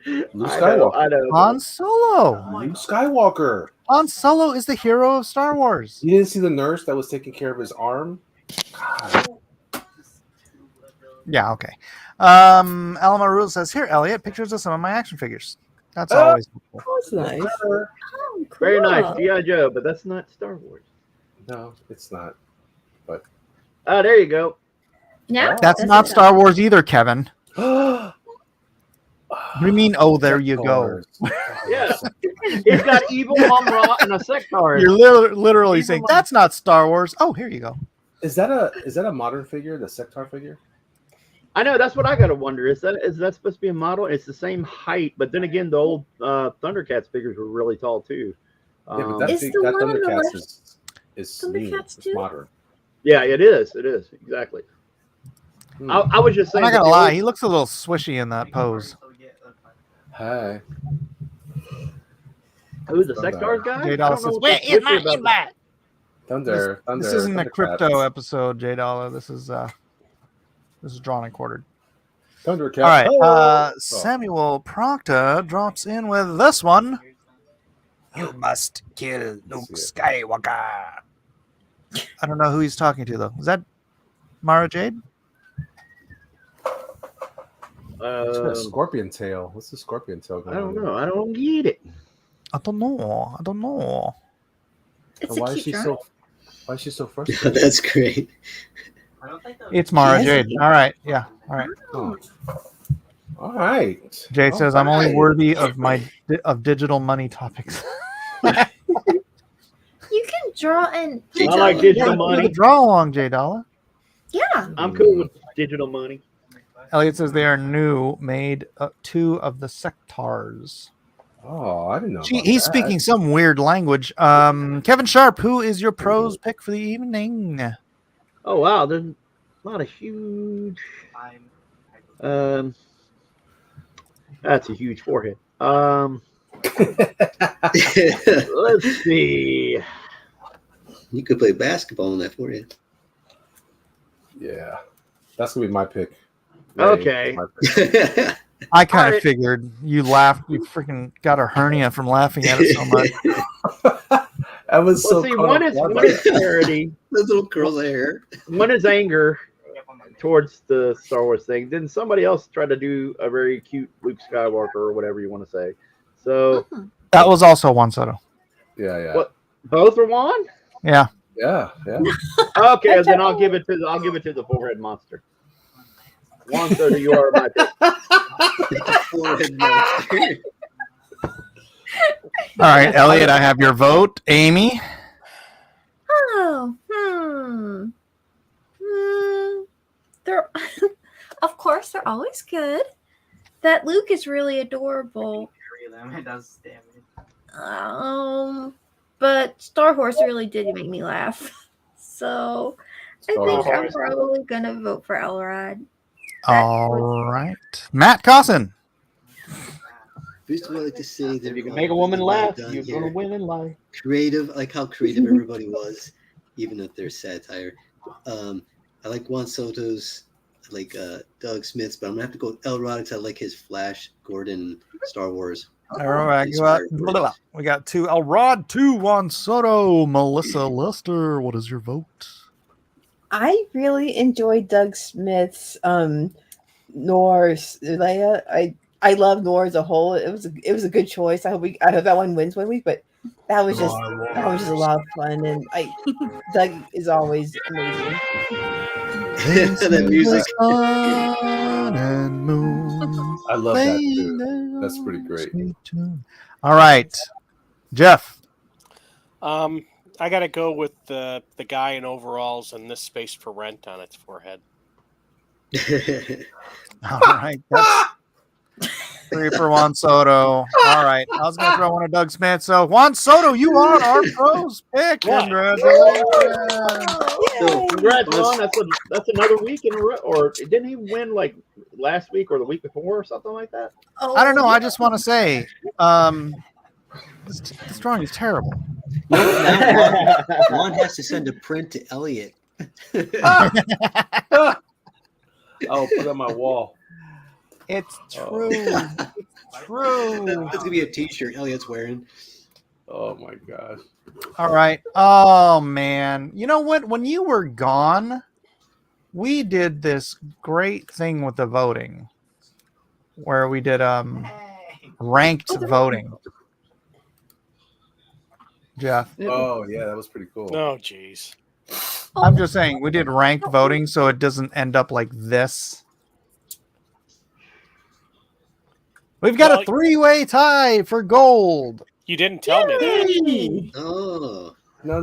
Luke I know, Skywalker. I know. Han Solo. Luke Skywalker. Han Solo is the hero of Star Wars. You didn't see the nurse that was taking care of his arm? God. Yeah, okay. Alma Rule says, here, Elliot, pictures of some of my action figures. That's always cool. That's nice. Oh, cool. Very nice. G.I. Joe, but that's not Star Wars. No, it's not. Oh, there you go. Yeah, That's not Star Wars either, Kevin. What do you mean, oh, there you go? Yeah. He's got evil Mum Ra and a sectar. You're literally saying, that's not Star Wars. Oh, here you go. Is that a modern figure, the Sectar figure? I know, that's what I gotta wonder. Is that supposed to be a model? It's the same height, but then again, the old Thundercats figures were really tall too. Yeah, but Is the one on the Thundercats left is new. Thundercats It's too? modern. Yeah, it is. It is exactly. I was just I'm saying. not gonna that lie, the he looks a little swishy in that pose. Hi. Who's the Sectars guy? J I Dollar don't know says, what where that's is my witchy about invite? Thunder. This isn't a Thundercats. crypto episode, J Dollar. This is drawn and quartered. Thundercats. All right. Oh. Samuel Proctor drops in with this one. You must kill Luke Skywalker. I don't know who he's talking to though. Is that Mara Jade? It's got a scorpion tail. What's the scorpion tail going I don't on? know. I don't get it. I don't know. It's And a why is cute she drawing. why is she so frustrated? That's great. It's Mara Yes. Jade. All right. Yeah. All right. Oh. All right. Jade says, "I'm only worthy of of digital money topics." You can draw and I like digital Yeah, money. draw along, J Dollar. Yeah. I'm cool with digital money. Elliot says they are new, made two of the sectars. Oh, I didn't know. Gee, about he's that. speaking some weird language. Kevin Sharp, who is your pros pick for the evening? Oh wow, there's not a huge. That's a huge forehead. Let's see. You could play basketball on that forehead. Yeah, that's gonna be my pick. Okay. My pick. I kind of Alright. figured you laughed. You freaking got a hernia from laughing at it so much. I was Well, so. see, caught one off is guard one by is that. charity, Those little curls of hair. one is anger towards the Star Wars thing. Then somebody else tried to do a very cute Luke Skywalker or whatever you want to say. So That was also Juan Soto. Yeah, yeah. What? Both are one? Yeah. Yeah, yeah. Okay, then I'll give it to the forehead monster. Juan Soto, you are my pick. Forehead monster. All right, Elliot, I have your vote. Amy? Oh, they're of course they're always good. That Luke is really adorable. It does damage. But Star Horse really did make me laugh. So I think I'm probably gonna vote for Elrod. All right. Matt Cosson. First of all, I'd like to say that If you can make a woman laugh, you're here. gonna win in life. Creative, I like how creative everybody was, even if they're satire. I like Juan Soto's, I like Doug Smith's, but I'm gonna have to go with Elrod because I like his Flash, Gordon, Star Wars. All right, we got two Elrod, 2 Juan Soto. Melissa Lester, what is your vote? I really enjoyed Doug Smith's Norse Leia. I love Nor as a whole. It was a good choice. I hope that one wins one week, but that was just a lot of fun, and Doug is always amazing. That music. Sun and moon. I love that too. That's pretty great. All right, Jeff. I got to go with the guy in overalls and this space for rent on its forehead. All right, that's 3 for Juan Soto. All right, I was going to throw one of Doug Smith. So Juan Soto, you are our pros pick. Congratulations. So congrats, Juan. That's another week in a row. Or didn't he win like last week or the week before or something like that? I don't know. I just want to say, this drawing is terrible. Juan has to send a print to Elliot. I'll put it on my wall. It's true. It's true. That's gonna be a T-shirt Elliot's wearing. Oh my gosh. All right. Oh man. You know what? When you were gone, we did this great thing with the voting, where we did ranked voting. Jeff. Oh yeah, that was pretty cool. Oh jeez. I'm just saying we did ranked voting so it doesn't end up like this. We've got a 3-way tie for gold. You didn't tell me that. Oh. No.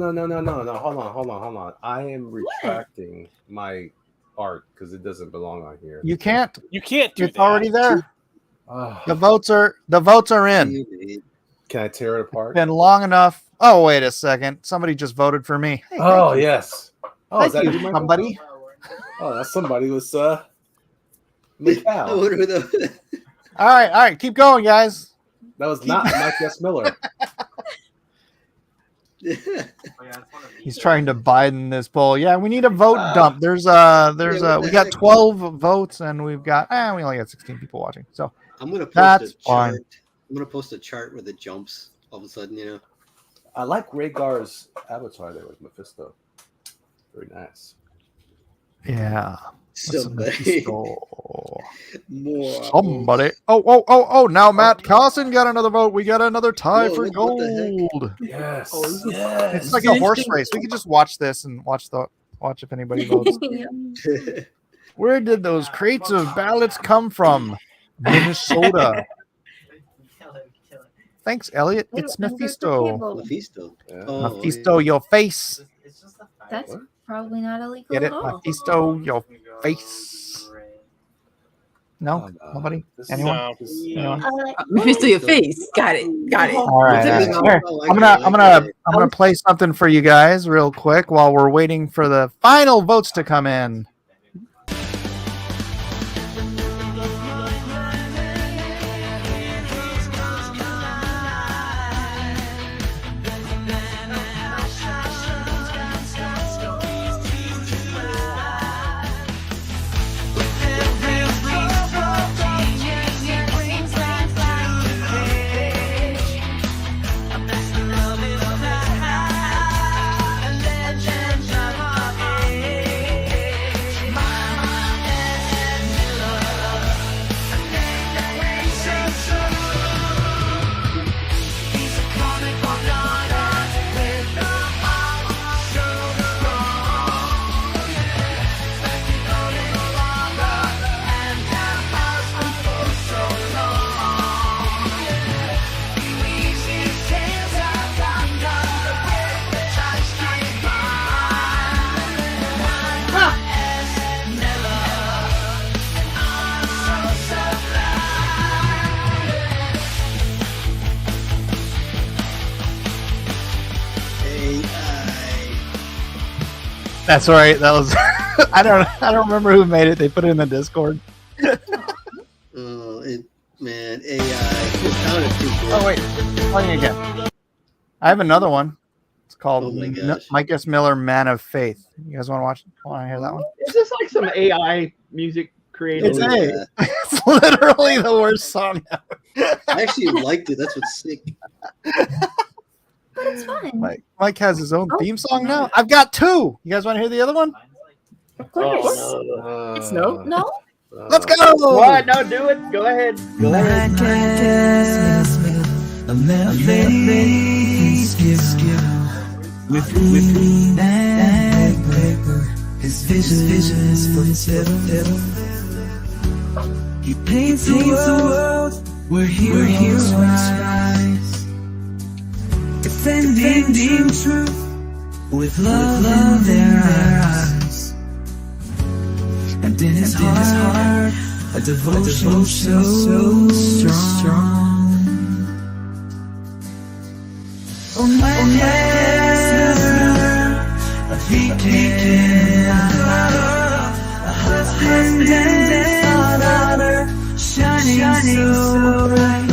Hold on. I am retracting my art because it doesn't belong on here. You can't. You can't do It's that. already there. The votes are in. Can I tear it apart? Been long enough. Oh, wait a second. Somebody just voted for me. Hey, Oh thank you. yes. Oh, Thank is that you, you, Michael? somebody. Oh, that's somebody was Mikal. All right. Keep going, guys. That was not Mike S. Miller. He's trying to Biden this poll. Yeah, we need a vote dump. We got 12 votes and we've got we only got 16 people watching. So I'm gonna post that's a fine. chart. I'm gonna post a chart where it jumps all of a sudden, you know. I like Rhaegar's avatar there with Mephisto. Very nice. Yeah. Somebody. Somebody. Oh, now Matt Carson got another vote. We got another tie for what gold. the Yes. It's like a horse race. We could just watch this and watch if anybody votes. Where did those crates of ballots come from? Minnesota. Thanks, Elliot. It's Mephisto. Mephisto. Yeah. Mephisto, your face. That's probably not illegal Get it? at all. Mephisto, your face. No? Nobody? Anyone? Anyone? Mephisto, your face. Got it. All right. Here, I'm gonna play something for you guys real quick while we're waiting for the final votes to come in. That's right. That was I don't remember who made it. They put it in the Discord. Man, AI. It sounded pretty good. Oh wait, playing again. I have another one. It's called Oh my gosh. Mike S. Miller, Man of Faith. You guys want to watch? Want to hear that one? Is this like some AI music created? It's literally the worst song ever. I actually liked it. That's what's sick. But it's fine. Mike has his own theme song now. I've got two. You guys want to hear the other one? It's no. No? Let's go. What? No, do it. Go ahead. Go ahead. With and paper, his visions for his fiddle. He paints the world where heroes rise, defending truth with love in their eyes. And in his heart, a devotion so strong. Oh my God, a beacon, a husband and father, shining so bright.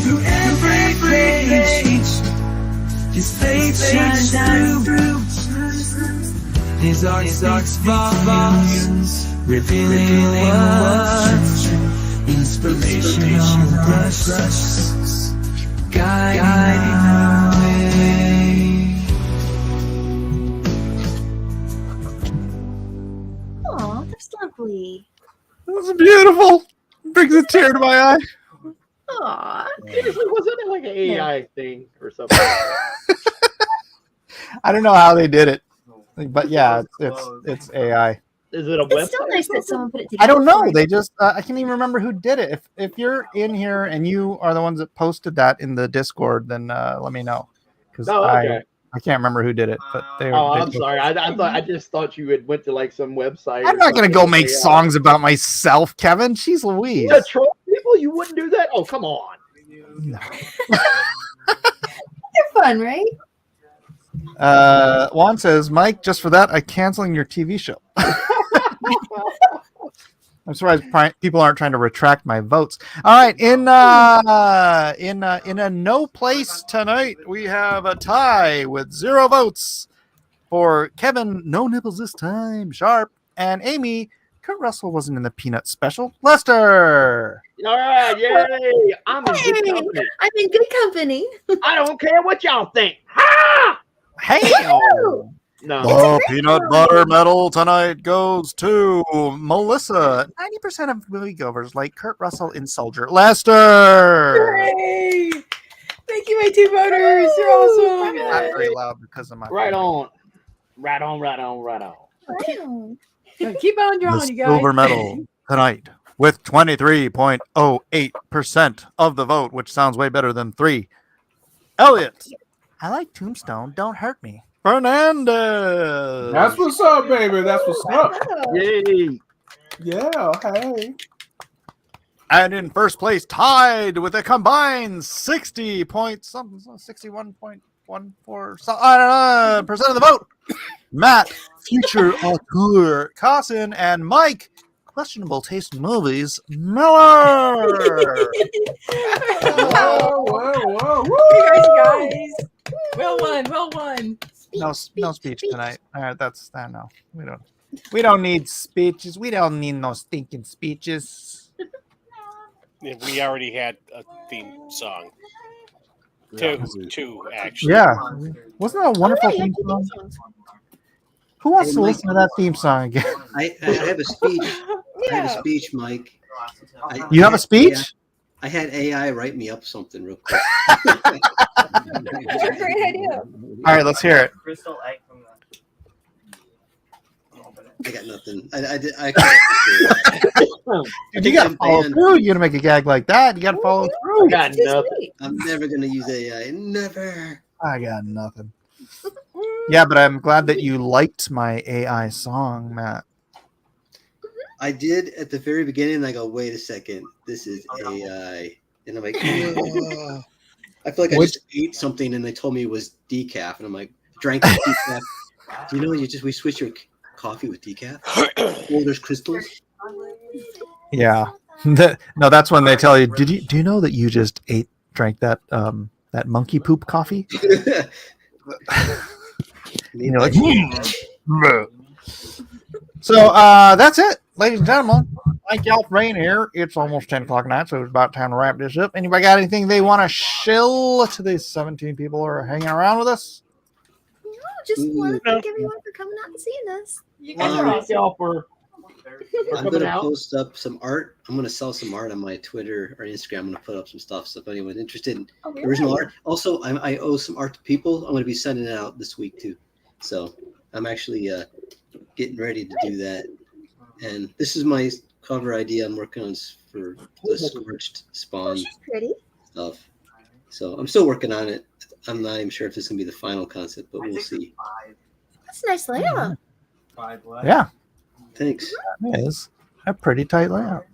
Through every page, his faith shines through. His art speaks volumes, revealing what's true. Inspiration on the brush, guiding our way. Oh, that's lovely. This is beautiful. Brings a tear to my eye. Aw. Seriously, wasn't it like an AI thing or something? I don't know how they did it, but yeah, it's AI. Is it a It's website? still nice that someone put it together. I don't know. for They you. just I can't even remember who did it. If you're in here and you are the ones that posted that in the Discord, then let me know because Oh, okay. I can't remember who did it. But they. Oh, they I'm sorry. I just thought you had went to like some website. I'm or not gonna something go with make AI. songs about myself, Kevin. She's Louise. To troll people, you wouldn't do that. Oh, come on. No. They're fun, right? Juan says, Mike, just for that, I'm canceling your TV show. I'm surprised people aren't trying to retract my votes. All right, in a no place tonight, we have a tie with 0 votes for Kevin. No nipples this time. Sharp and Amy. Kurt Russell wasn't in the Peanut special. Lester. All right, yay! I'm in good company. I'm in good company. I don't care what y'all think. Ha! Hey. No. The peanut butter medal tonight goes to Melissa. 90% of moviegoers like Kurt Russell in Soldier. Lester. Hooray! Thank you, my 2 voters. You're awesome. Not very loud because of my Right on. Right on. Keep on drawing, the you guys. silver medal tonight with 23.08% of the vote, which sounds way better than 3. Elliot. I like Tombstone. Don't hurt me. Fernandez. That's what's up, baby. That's what's up. Yay! Yeah. Hey. And in first place, tied with a combined 61.14 percent of the vote. Matt, future auteur Carson, and Mike, questionable taste in movies, Miller. Whoa. Guys. Well won. No speech tonight. All right, that's no. We don't need speeches. We don't need no stinking speeches. Yeah, we already had a theme song. Two actually. Yeah, wasn't that a wonderful Oh, yeah, theme you song? have good theme songs. Who wants Hey, to Mike. listen to that theme song again? I have a speech. I have a speech, Mike. You have a speech? I had AI write me up something real quick. That's a great idea. All right, let's hear it. Crystal egg from I got nothing. I Dude, you got to follow through. You got to make a gag like that. You got to follow through. Got nothing. I'm never gonna use AI. Never. I got nothing. Yeah, but I'm glad that you liked my AI song, Matt. I did at the very beginning. I go, wait a second, this is AI, and I'm like, "Ugh." I feel like I just ate something, and they told me it was decaf, and I'm like, drank the decaf. Do you know we switch your coffee with decaf? Oh, there's crystals. Yeah. No, that's when they tell you. Do you know that you just drank that that monkey poop coffee? And you're like, So that's it, ladies and gentlemen. Thank y'all for being here. It's almost 10 o'clock at night, so it's about time to wrap this up. Anybody got anything they want to shill to these 17 people who are hanging around with us? No, just want to thank everyone for coming out and seeing us. You guys are Thank y'all for I'm coming gonna out. post up some art. I'm gonna sell some art on my Twitter or Instagram. I'm gonna put up some stuff. So if anyone's interested in original art, also I owe some art to people. I'm gonna be sending it out this week too. So I'm actually getting ready to do that. And this is my cover idea I'm working on for the Scorched Spawn stuff. So I'm still working on it. I'm not even sure if this is gonna be the final concept, but we'll see. That's a nice layout. Yeah. Thanks. It is a pretty tight layout.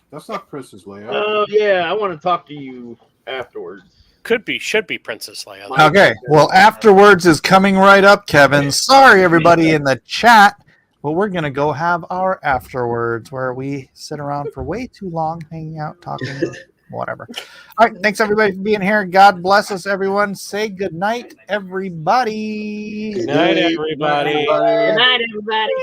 That's not Chris's layout. Oh yeah, I want to talk to you afterwards. Should be Princess Leia. Okay. Well, afterwards is coming right up, Kevin. Sorry, everybody in the chat. But we're going to go have our afterwards where we sit around for way too long, hanging out, talking, whatever. All right. Thanks, everybody, for being here. God bless us, everyone. Say good night, everybody. Good night, everybody. Good night, everybody.